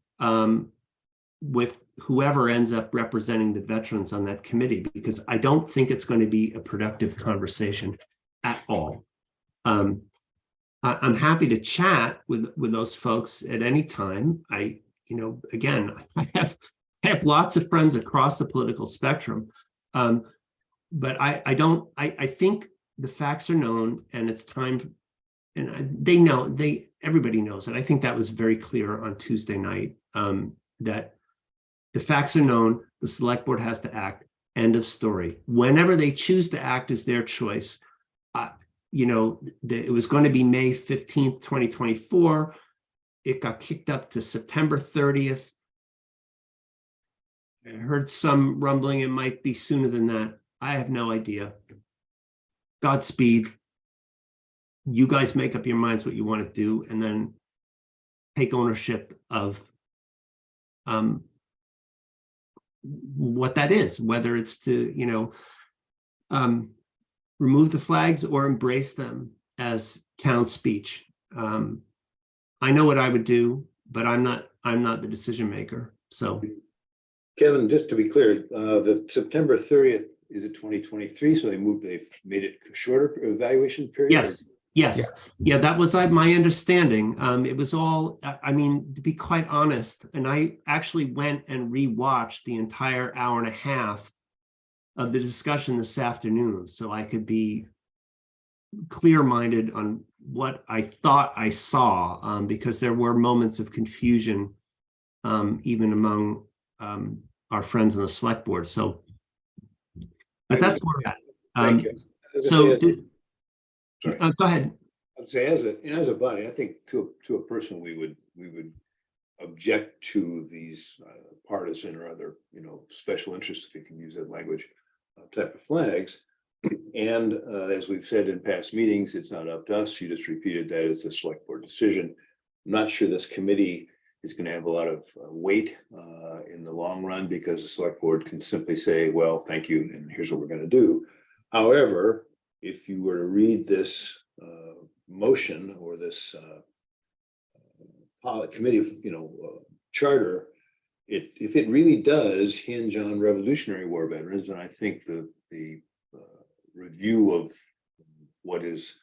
with whoever ends up representing the veterans on that committee, because I don't think it's going to be a productive conversation at all. I'm happy to chat with those folks at any time. Again, I have lots of friends across the political spectrum, but I think the facts are known, and it's time. And they know, everybody knows it. I think that was very clear on Tuesday night, that the facts are known, the select board has to act, end of story. Whenever they choose to act is their choice. It was going to be May 15th, 2024. It got kicked up to September 30th. I heard some rumbling it might be sooner than that. I have no idea. Godspeed. You guys make up your minds what you want to do, and then take ownership of what that is, whether it's to, remove the flags or embrace them as town speech. I know what I would do, but I'm not the decision maker. So, Kevin, just to be clear, the September 30th is it 2023? So they've made it a shorter evaluation period? Yes. Yeah, that was my understanding. It was all, to be quite honest, and I actually went and rewatched the entire hour and a half of the discussion this afternoon, so I could be clear-minded on what I thought I saw, because there were moments of confusion, even among our friends on the select board. So, but that's where we're at. Thank you. Sorry. Go ahead. I'd say as a body, I think to a person we would object to these partisan or other special interests, if you can use that language, type of flags. And as we've said in past meetings, it's not up to us. You just repeated that as a select board decision. I'm not sure this committee is going to have a lot of weight in the long run, because the select board can simply say, well, thank you, and here's what we're going to do. However, if you were to read this motion or this committee, charter, if it really does hinge on Revolutionary War veterans, and I think the review of what is,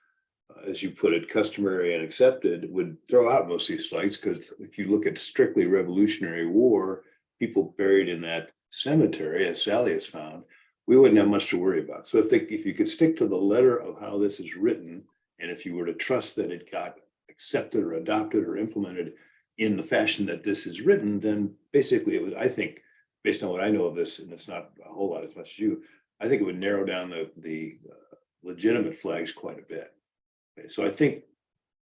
as you put it, customary and accepted, would throw out most of these flags, because if you look at strictly Revolutionary War, people buried in that cemetery, as Sally has found, we wouldn't have much to worry about. So if you could stick to the letter of how this is written, and if you were to trust that it got accepted or adopted or implemented in the fashion that this is written, then basically it would, I think, based on what I know of this, and it's not a whole lot as much as you, I think it would narrow down the legitimate flags quite a bit. Okay, so I think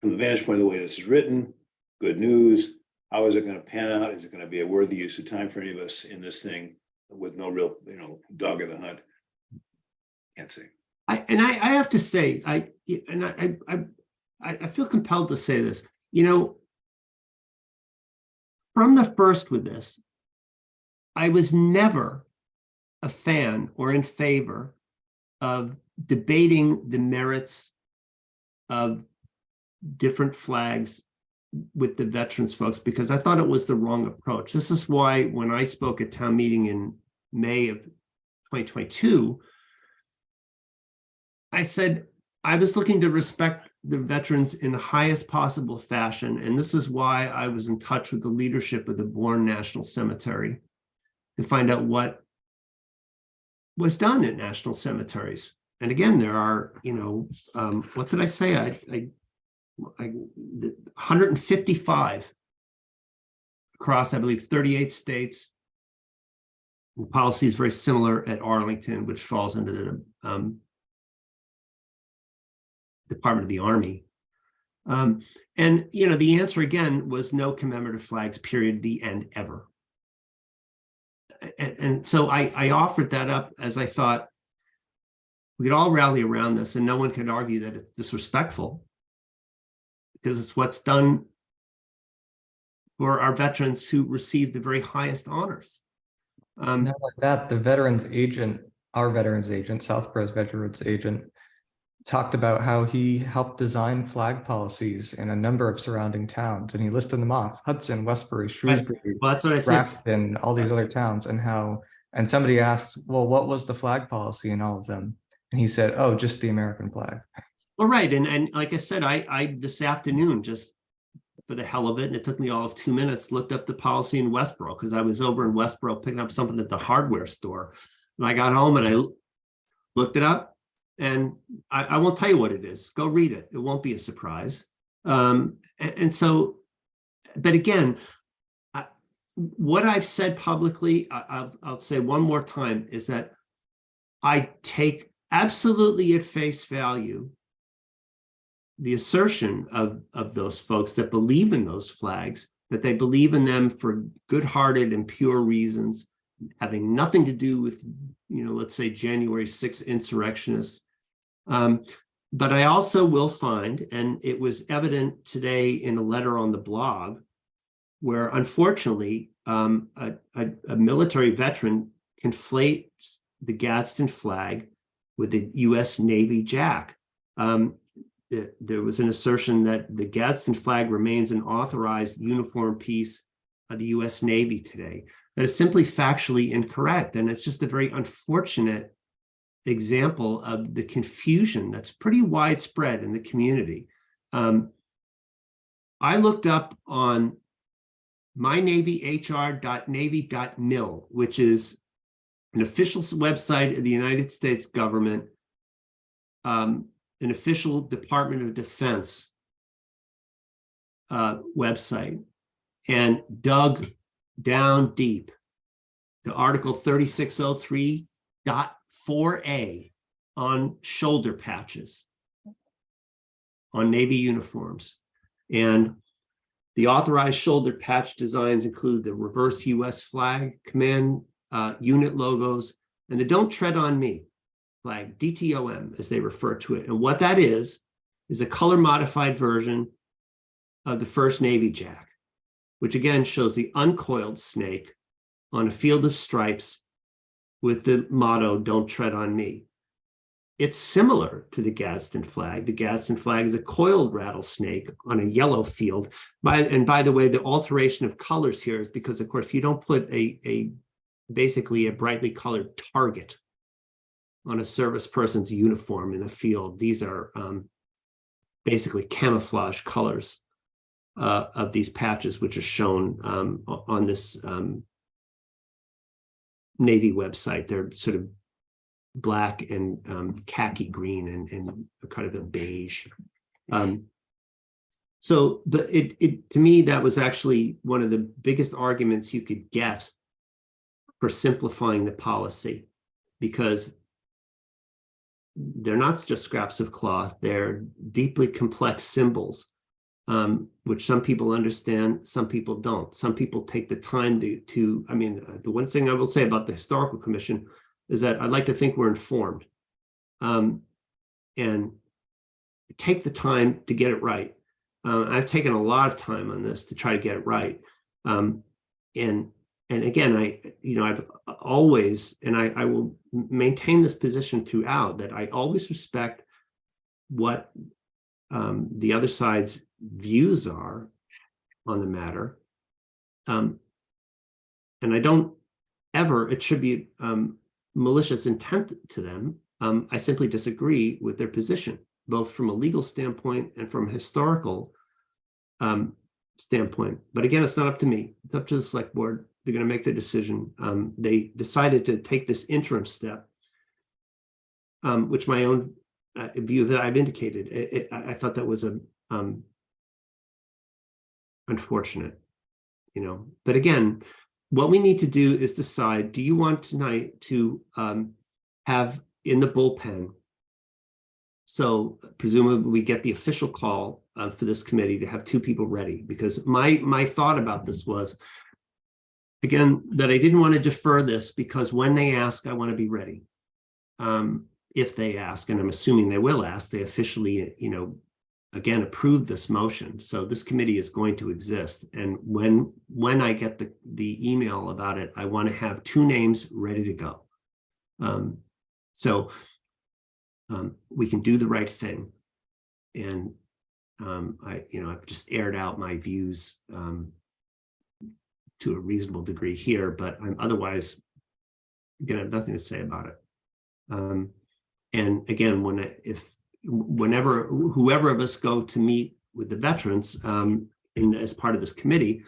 from the vantage point of the way this is written, good news. How is it going to pan out? Is it going to be a worthy use of time for any of us in this thing with no real, dog in the hunt? Can't say. I have to say, I feel compelled to say this. From the first with this, I was never a fan or in favor of debating the merits of different flags with the veterans folks, because I thought it was the wrong approach. This is why when I spoke at town meeting in May of 2022, I said I was looking to respect the veterans in the highest possible fashion. And this is why I was in touch with the leadership of the Bourne National Cemetery to find out what was done at national cemeteries. And again, there are, what did I say? 155 across, I believe, 38 states. The policy is very similar at Arlington, which falls under the Department of the Army. And, you know, the answer again was no commemorative flags, period, the end, ever. And so I offered that up as I thought we could all rally around this and no one could argue that it's disrespectful because it's what's done for our veterans who received the very highest honors. Not like that, the veterans agent, our veterans agent, Southborough's veterans agent, talked about how he helped design flag policies in a number of surrounding towns, and he listed them off: Hudson, Westbury, Shrewsbury, Well, that's what I said. Grafton, all these other towns, and how, and somebody asked, well, what was the flag policy in all of them? And he said, oh, just the American flag. Well, right. And like I said, I this afternoon, just for the hell of it, and it took me all of 2 minutes, looked up the policy in Westboro because I was over in Westboro picking up something at the hardware store. And I got home and I looked it up. And I won't tell you what it is. Go read it. It won't be a surprise. And so, but again, what I've said publicly, I'll say one more time, is that I take absolutely at face value the assertion of those folks that believe in those flags, that they believe in them for good-hearted and pure reasons, having nothing to do with, you know, let's say January 6th insurrectionists. But I also will find, and it was evident today in a letter on the blog, where unfortunately a military veteran conflates the Gadsden flag with the U.S. Navy Jack. There was an assertion that the Gadsden flag remains an authorized uniform piece of the U.S. Navy today. That is simply factually incorrect, and it's just a very unfortunate example of the confusion that's pretty widespread in the community. I looked up on mynavyhr.navy.mil, which is an official website of the United States government, an official Department of Defense website, and dug down deep to Article 3603.4a on shoulder patches on Navy uniforms. And the authorized shoulder patch designs include the reverse US flag, command unit logos, and the Don't Tread on Me flag, DTOM, as they refer to it. And what that is a color modified version of the first Navy Jack, which again shows the uncoiled snake on a field of stripes with the motto, Don't Tread on Me. It's similar to the Gadsden flag. The Gadsden flag is a coiled rattlesnake on a yellow field. And by the way, the alteration of colors here is because, of course, you don't put basically a brightly colored target on a service person's uniform in a field. These are basically camouflage colors of these patches, which are shown on this Navy website. They're sort of black and khaki green and kind of a beige. So, but it to me, that was actually one of the biggest arguments you could get for simplifying the policy, because they're not just scraps of cloth, they're deeply complex symbols, which some people understand, some people don't. Some people take the time to I mean, the one thing I will say about the Historical Commission is that I'd like to think we're informed and take the time to get it right. I've taken a lot of time on this to try to get it right. And again, I've always, and I will maintain this position throughout, that I always respect what the other side's views are on the matter. And I don't ever attribute malicious intent to them. I simply disagree with their position, both from a legal standpoint and from a historical standpoint. But again, it's not up to me. It's up to the select board. They're going to make their decision. They decided to take this interim step, which my own view that I've indicated. I thought that was unfortunate, But again, what we need to do is decide, do you want tonight to have in the bullpen? So presumably we get the official call for this committee to have 2 people ready, because my thought about this was, again, that I didn't want to defer this, because when they ask, I want to be ready. If they ask, and I'm assuming they will ask, they officially, again, approve this motion. So this committee is going to exist. And when I get the email about it, I want to have 2 names ready to go. So we can do the right thing. And I've just aired out my views to a reasonable degree here, but I'm otherwise gonna have nothing to say about it. And again, whenever whoever of us go to meet with the veterans as part of this committee,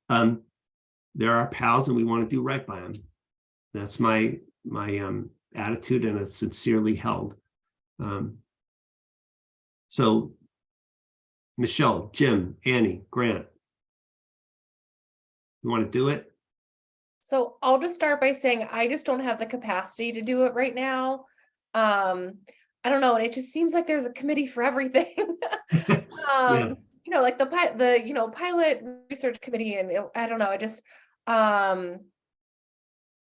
they're our pals and we want to do right by them. That's my attitude, and it's sincerely held. So Michelle, Jim, Annie, Grant, you want to do it? So I'll just start by saying I just don't have the capacity to do it right now. I don't know, and it just seems like there's a committee for everything. Yeah. Like the pilot research committee, and I don't know, I just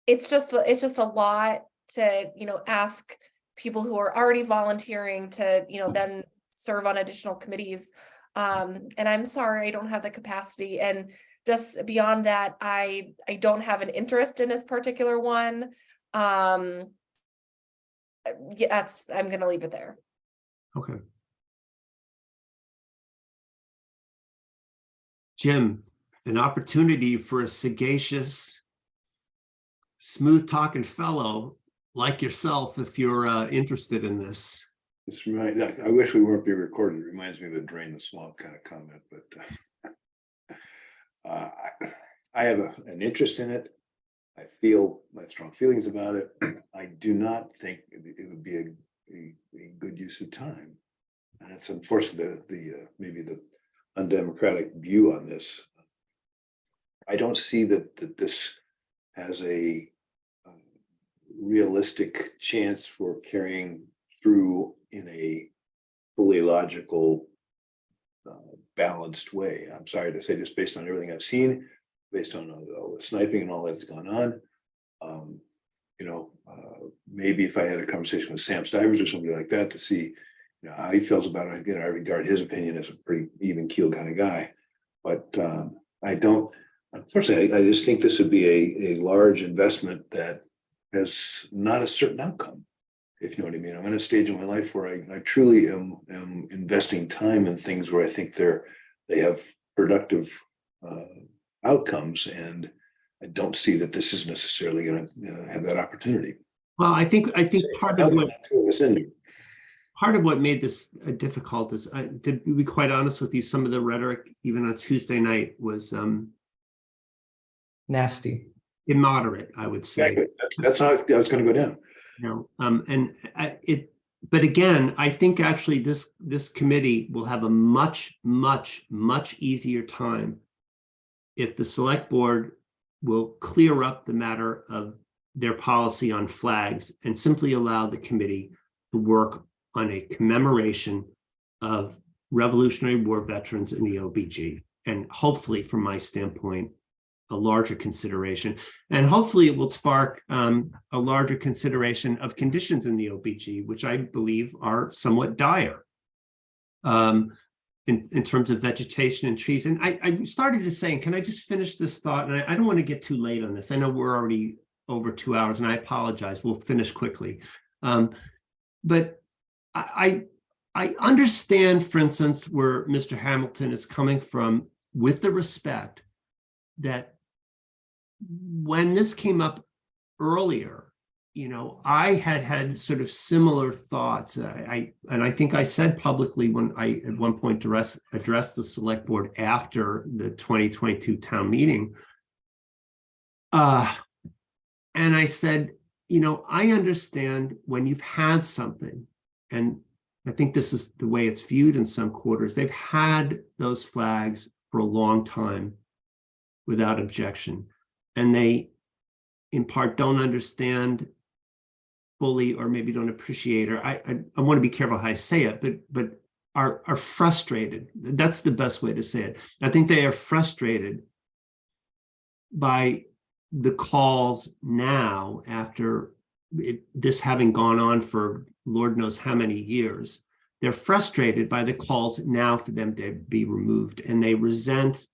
it's just a lot to ask people who are already volunteering to then serve on additional committees. And I'm sorry, I don't have the capacity. And just beyond that, I don't have an interest in this particular one. Yeah, I'm gonna leave it there. Okay. Jim, an opportunity for a sagacious, smooth talking fellow like yourself, if you're interested in this. I wish we weren't being recorded. It reminds me of the drain the swamp kind of comment, but I have an interest in it. I have strong feelings about it. I do not think it would be a good use of time. And it's unfortunate maybe the undemocratic view on this. I don't see that this has a realistic chance for carrying through in a fully logical, balanced way. I'm sorry to say, just based on everything I've seen, based on all the sniping and all that's gone on. Maybe if I had a conversation with Sam Stivers or somebody like that to see how he feels about it, I regard his opinion as a pretty even keel kind of guy. But I don't, unfortunately, I just think this would be a large investment that has not a certain outcome, if you know what I mean. I'm in a stage in my life where I truly am investing time in things where I think they have productive outcomes, and I don't see that this is necessarily going to have that opportunity. Well, I think part of what made this difficult is, to be quite honest with you, some of the rhetoric, even on Tuesday night, was Nasty. immoderate, I would say. Exactly. That's how I was going to go down. But again, I think actually this committee will have a much easier time if the select board will clear up the matter of their policy on flags and simply allow the committee to work on a commemoration of Revolutionary War veterans in the OBG. And hopefully, from my standpoint, a larger consideration. And hopefully it will spark a larger consideration of conditions in the OBG, which I believe are somewhat dire in terms of vegetation and trees. And I started to say, can I just finish this thought? And I don't want to get too late on this. I know we're already over 2 hours, and I apologize. We'll finish quickly. But I understand, for instance, where Mr. Hamilton is coming from, with the respect that when this came up earlier, I had sort of similar thoughts. And I think I said publicly when I at one point addressed the select board after the 2022 town meeting. And I said, I understand when you've had something, and I think this is the way it's viewed in some quarters, they've had those flags for a long time without objection. And they, in part, don't understand fully, or maybe don't appreciate, or I want to be careful how I say it, but are frustrated. That's the best way to say it. I think they are frustrated by the calls now after this having gone on for Lord knows how many years. They're frustrated by the calls now for them to be removed, and they resent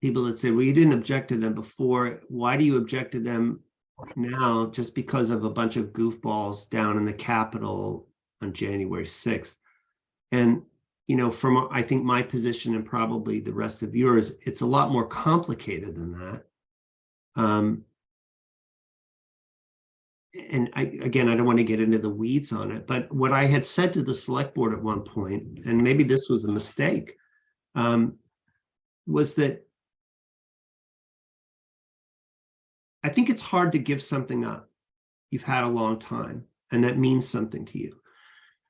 people that say, well, you didn't object to them before. Why do you object to them now just because of a bunch of goofballs down in the Capitol on January 6th? And, you know, from I think my position and probably the rest of yours, it's a lot more complicated than that. And again, I don't want to get into the weeds on it, but what I had said to the select board at one point, and maybe this was a mistake, was that I think it's hard to give something up you've had a long time, and that means something to you.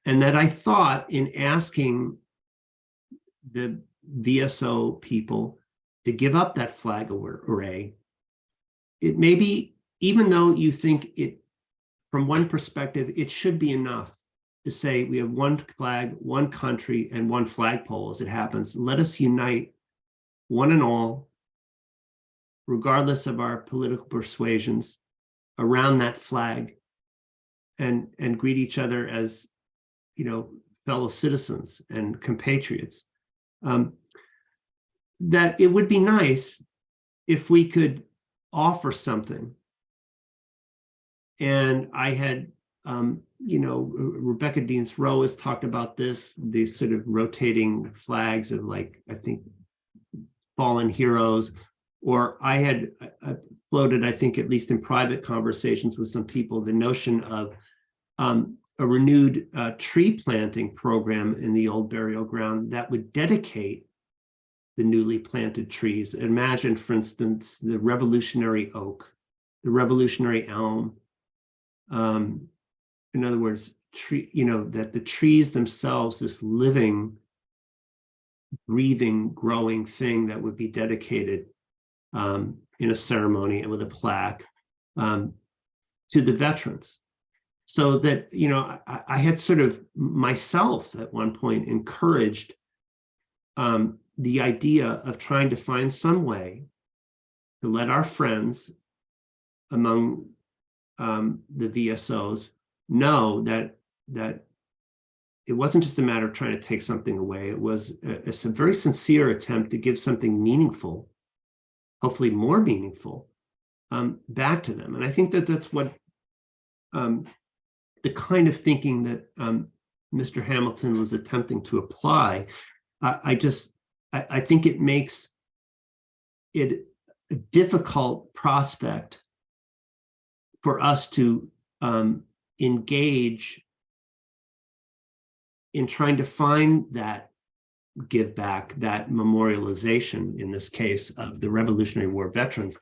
And that I thought in asking the VSO people to give up that flag array, it may be, even though you think it, from one perspective, it should be enough to say we have one flag, one country, and one flagpole as it happens. Let us unite one and all, regardless of our political persuasions, around that flag and greet each other as, you know, fellow citizens and compatriots. That it would be nice if we could offer something. And I had, you know, Rebecca Deans Rowe has talked about this, these sort of rotating flags of, like, I think, fallen heroes. Or I had floated, I think, at least in private conversations with some people, the notion of a renewed tree planting program in the old burial ground that would dedicate the newly planted trees. Imagine, for instance, the revolutionary oak, the revolutionary elm. In other words, you know, that the trees themselves, this living, breathing, growing thing that would be dedicated in a ceremony and with a plaque to the veterans. So that, you know, I had sort of myself at one point encouraged the idea of trying to find some way to let our friends among the VSOs know that it wasn't just a matter of trying to take something away. It was a very sincere attempt to give something meaningful, hopefully more meaningful, back to them. And I think that that's what the kind of thinking that Mr. Hamilton was attempting to apply. I think it makes it a difficult prospect for us to engage in trying to find that give back, that memorialization, in this case, of the Revolutionary War veterans,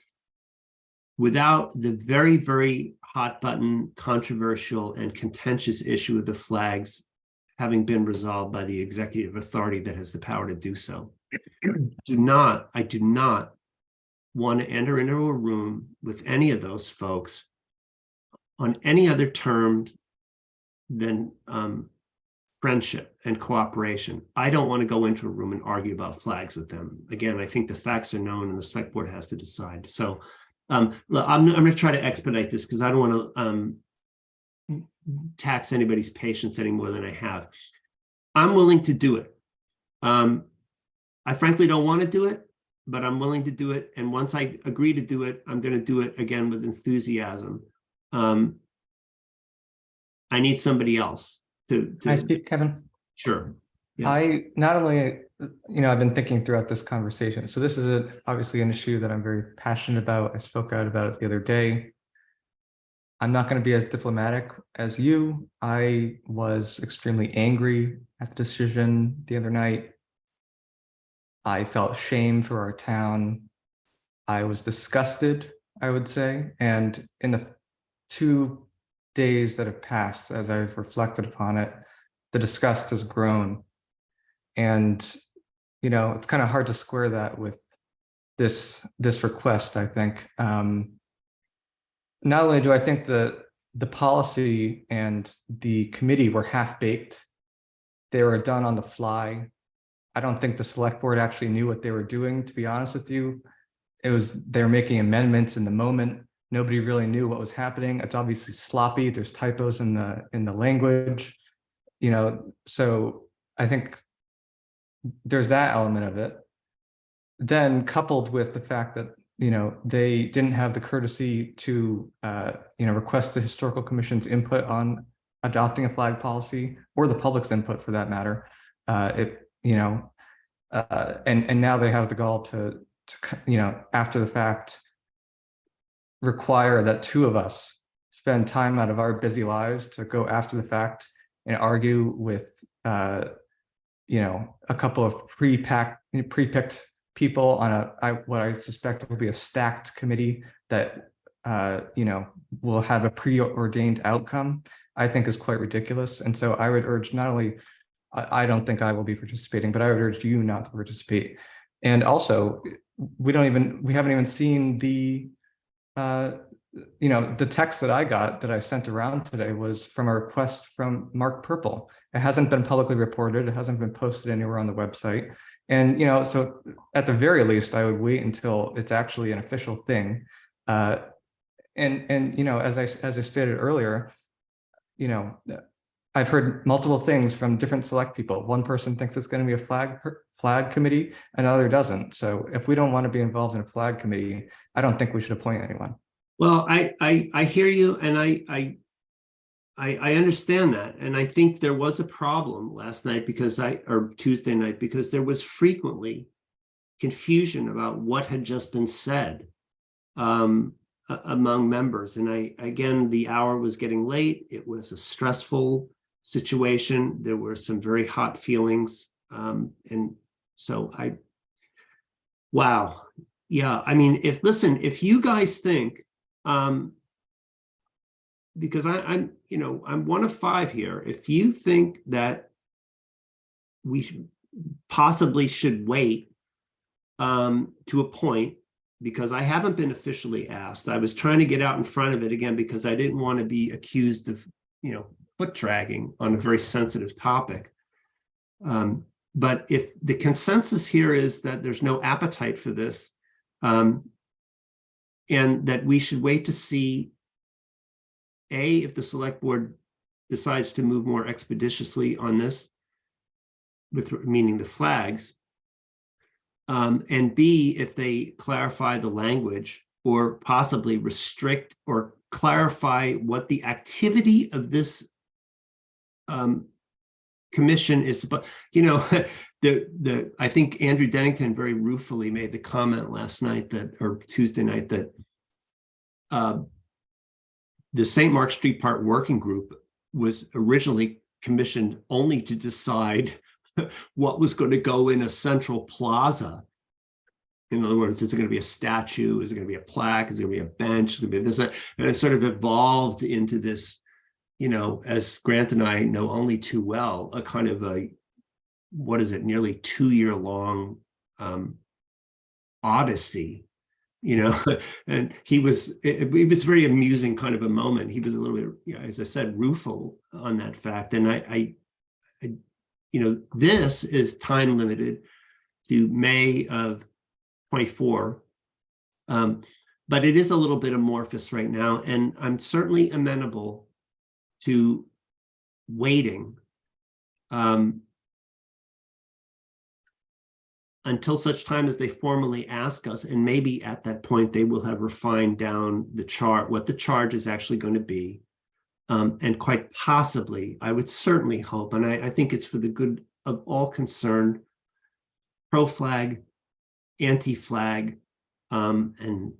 without the very, very hot button, controversial, and contentious issue of the flags having been resolved by the executive authority that has the power to do so. I do not want to enter into a room with any of those folks on any other terms than friendship and cooperation. I don't want to go into a room and argue about flags with them. Again, I think the facts are known and the select board has to decide. So look, I'm going to try to expedite this because I don't want to tax anybody's patience any more than I have. I'm willing to do it. I frankly don't want to do it, but I'm willing to do it. And once I agree to do it, I'm going to do it again with enthusiasm. I need somebody else to Can I speak, Kevin? Sure. Yeah. I not only, you know, I've been thinking throughout this conversation. So this is obviously an issue that I'm very passionate about. I spoke out about it the other day. I'm not going to be as diplomatic as you. I was extremely angry at the decision the other night. I felt shame for our town. I was disgusted, I would say. And in the 2 days that have passed, as I've reflected upon it, the disgust has grown. And, you know, it's kind of hard to square that with this request, I think. Not only do I think the policy and the committee were half-baked they were done on the fly. I don't think the select board actually knew what they were doing, to be honest with you. They were making amendments in the moment. Nobody really knew what was happening. It's obviously sloppy. There's typos in the language, so I think there's that element of it. Then coupled with the fact that, they didn't have the courtesy to, request the historical commission's input on adopting a flag policy, or the public's input for that matter. And now they have the gall to after the fact, require that two of us spend time out of our busy lives to go after the fact and argue with, a couple of pre-picked people on what I suspect will be a stacked committee that, will have a preordained outcome, I think is quite ridiculous. And so I would urge not only, I don't think I will be participating, but I would urge you not to participate. And also, we haven't even seen the, the text that I sent around today was from a request from Mark Purple. It hasn't been publicly reported. It hasn't been posted anywhere on the website. And, so at the very least, I would wait until it's actually an official thing. And as I stated earlier, I've heard multiple things from different select people. One person thinks it's going to be a flag committee, another doesn't. So if we don't want to be involved in a flag committee, I don't think we should appoint anyone. Well, I hear you, and I understand that, and I think there was a problem last night or Tuesday night, because there was frequently confusion about what had just been said among members. And again, the hour was getting late. It was a stressful situation. There were some very hot feelings, and so wow, yeah. I mean, if you guys think. Because I'm one of five here. If you think that we possibly should wait to appoint, because I haven't been officially asked. I was trying to get out in front of it again because I didn't want to be accused of, foot dragging on a very sensitive topic. But if the consensus here is that there's no appetite for this, and that we should wait to see, if the select board decides to move more expeditiously on this, meaning the flags, and B, if they clarify the language or possibly restrict or clarify what the activity of this commission is supposed, I think Andrew Dennington very ruefully made the comment last night or Tuesday night, that the St. Mark Street Park Working Group was originally commissioned only to decide what was going to go in a central plaza. In other words, is it going to be a statue? Is it going to be a plaque? Is it going to be a bench? Is it going to be this? And it sort of evolved into this, as Grant and I know only too well, a kind of nearly 2-year-long odyssey. And it was very amusing kind of a moment. He was a little bit, as I said, rueful on that fact. And I this is time limited to May of 24. But it is a little bit amorphous right now. And I'm certainly amenable to waiting until such time as they formally ask us, and maybe at that point they will have refined down what the charge is actually going to be. And quite possibly, I would certainly hope, and I think it's for the good of all concerned, pro-flag, anti-flag, and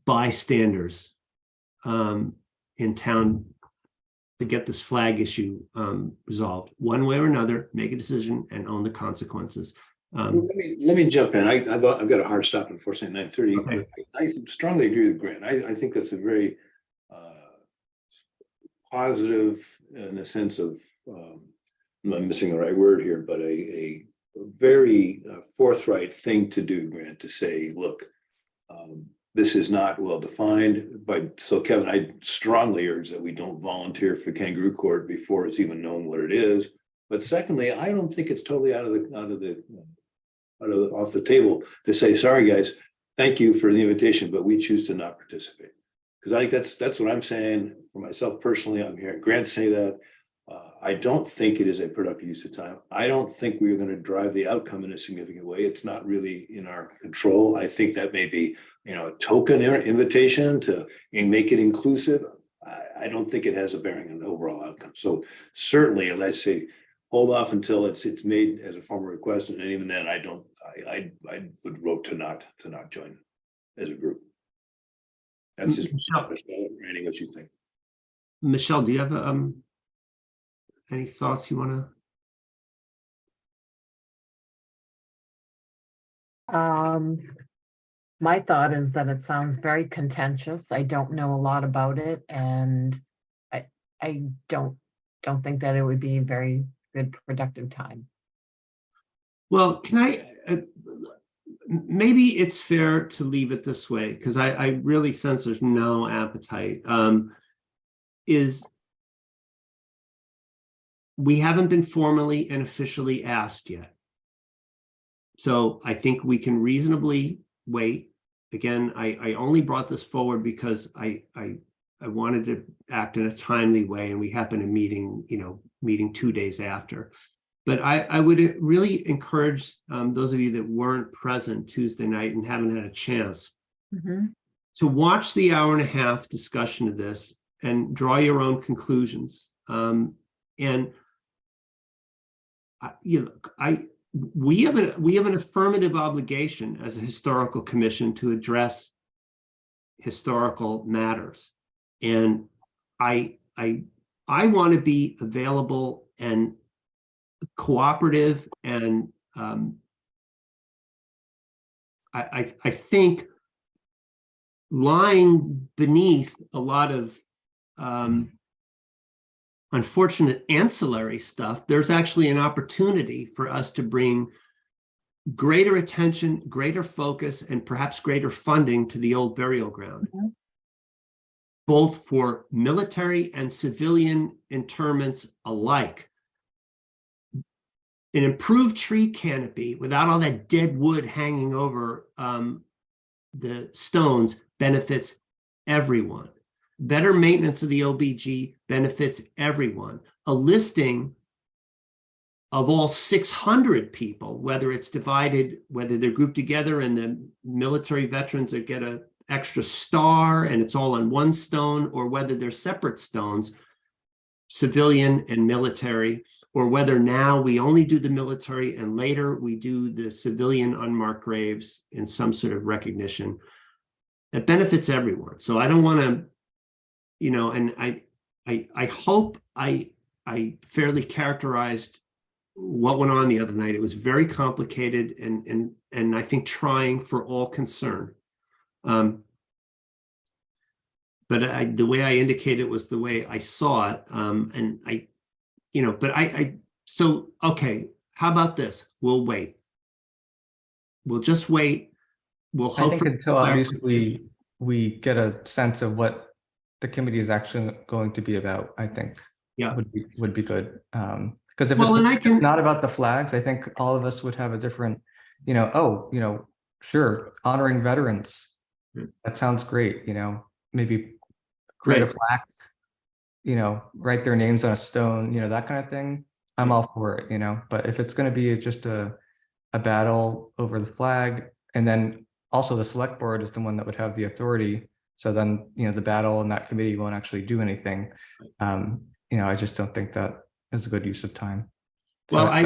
bystanders in town to get this flag issue resolved one way or another, make a decision and own the consequences. Let me jump in. I've got a hard stop unfortunately at 9:30. Okay. I strongly agree with Grant. I think that's a very positive, in the sense of, I'm missing the right word here, but a very forthright thing to do, Grant, to say, look, this is not well defined. So Kevin, I strongly urge that we don't volunteer for kangaroo court before it's even known what it is. But secondly, I don't think it's totally off the table to say, sorry, guys, thank you for the invitation, but we choose to not participate. Because I think that's what I'm saying for myself personally. I'm hearing Grant say that. I don't think it is a productive use of time. I don't think we're going to drive the outcome in a significant way. It's not really in our control. I think that may be, a token invitation to make it inclusive. I don't think it has a bearing on the overall outcome. So certainly, let's say, hold off until it's made as a formal request, and even then, I would vote to not join as a group. That's just Randy, what you think. Michelle, do you have any thoughts you want to? My thought is that it sounds very contentious. I don't know a lot about it, and I don't think that it would be very good productive time. Well, can I, maybe it's fair to leave it this way, because I really sense there's no appetite. We haven't been formally and officially asked yet. So I think we can reasonably wait. Again, I only brought this forward because I wanted to act in a timely way, and we happened to meeting 2 days after. But I would really encourage those of you that weren't present Tuesday night and haven't had a chance to watch the hour-and-a-half discussion of this and draw your own conclusions. We have an affirmative obligation as a historical commission to address historical matters, and I want to be available and cooperative, and I think lying beneath a lot of unfortunate ancillary stuff, there's actually an opportunity for us to bring greater attention, greater focus, and perhaps greater funding to the old burial ground, both for military and civilian interments alike. An improved tree canopy without all that dead wood hanging over the stones benefits everyone. Better maintenance of the OBG benefits everyone. A listing of all 600 people, whether it's divided, whether they're grouped together and the military veterans that get an extra star and it's all on one stone, or whether they're separate stones, civilian and military, or whether now we only do the military and later we do the civilian unmarked graves in some sort of recognition, it benefits everyone. So I don't want to, and I hope I fairly characterized what went on the other night. It was very complicated and I think trying for all concerned. But the way I indicated was the way I saw it. And so, okay, how about this? We'll wait. We'll just wait. We'll hope I think until at least we get a sense of what the committee is actually going to be about, I think would be good. Because if it's not about the flags, I think all of us would have a different, sure, honoring veterans. That sounds great, maybe create a plaque, write their names on a stone, that kind of thing. I'm all for it, but if it's going to be just a battle over the flag, and then also the select board is the one that would have the authority. So then, the battle and that committee won't actually do anything. I just don't think that is a good use of time. So, well, I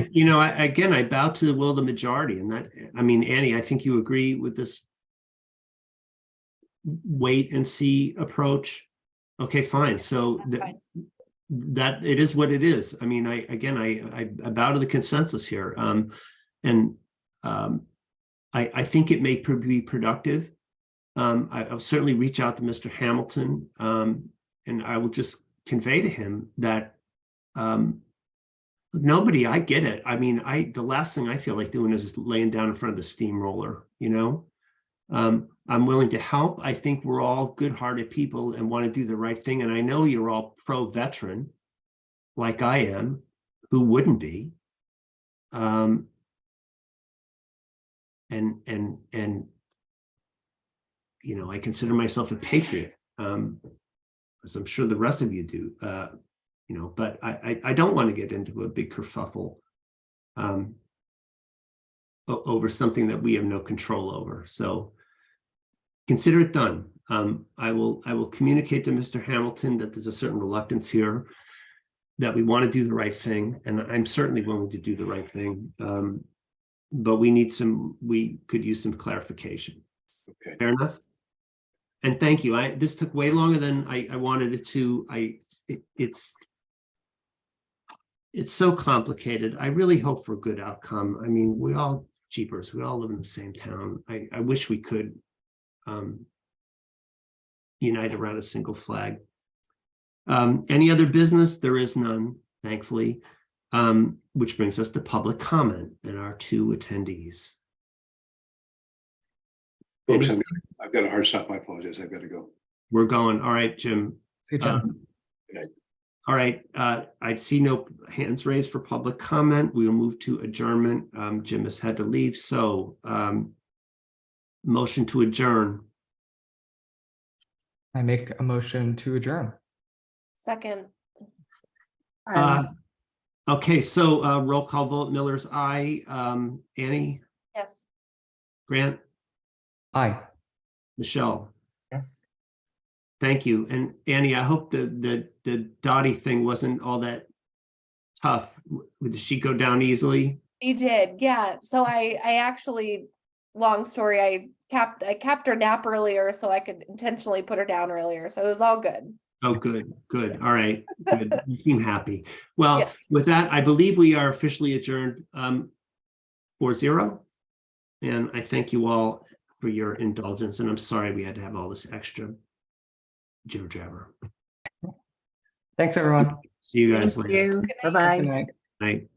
bow to the will of the majority, and that, Annie, I think you agree with this wait and see approach. Okay, fine. So that it is what it is. I bow to the consensus here. I think it may be productive. I'll certainly reach out to Mr. Hamilton, and I will just convey to him that nobody, I get it. The last thing I feel like doing is just laying down in front of the steamroller, I'm willing to help. I think we're all good-hearted people and want to do the right thing. And I know you're all pro-veteran, like I am, who wouldn't be? And you know, I consider myself a patriot, as I'm sure the rest of you do, you know, but I don't want to get into a big kerfuffle over something that we have no control over. So consider it done. I will communicate to Mr. Hamilton that there's a certain reluctance here, that we want to do the right thing, and I'm certainly willing to do the right thing. But we could use some clarification. Okay. Fair enough. And thank you. This took way longer than I wanted it to. It's so complicated. I really hope for a good outcome. I mean, we all live in the same town. I wish we could unite around a single flag. Any other business? There is none, thankfully. Which brings us to public comment and our two attendees. Folks, I've got a hard stop. I apologize. I've got to go. We're going. All right, Jim. See you, Jim. All right. I see no hands raised for public comment. We'll move to adjournment. Jim has had to leave. So motion to adjourn. I make a motion to adjourn. Second, Okay, so roll call vote. Miller's aye. Annie, yes. Grant, Aye. Michelle. Yes. Thank you. And Annie, I hope the Dottie thing wasn't all that tough. Did she go down easily? He did, yeah. So I actually, long story, I capped her nap earlier so I could intentionally put her down earlier. So it was all good. Oh, good, good. All right, good. You seem happy. Well, Yeah. with that, I believe we are officially adjourned 4-0. And I thank you all for your indulgence. And I'm sorry we had to have all this extra jibber jabber. Thanks, everyone. See you guys Thank later. you. Good night. Bye-bye. Good night. Night.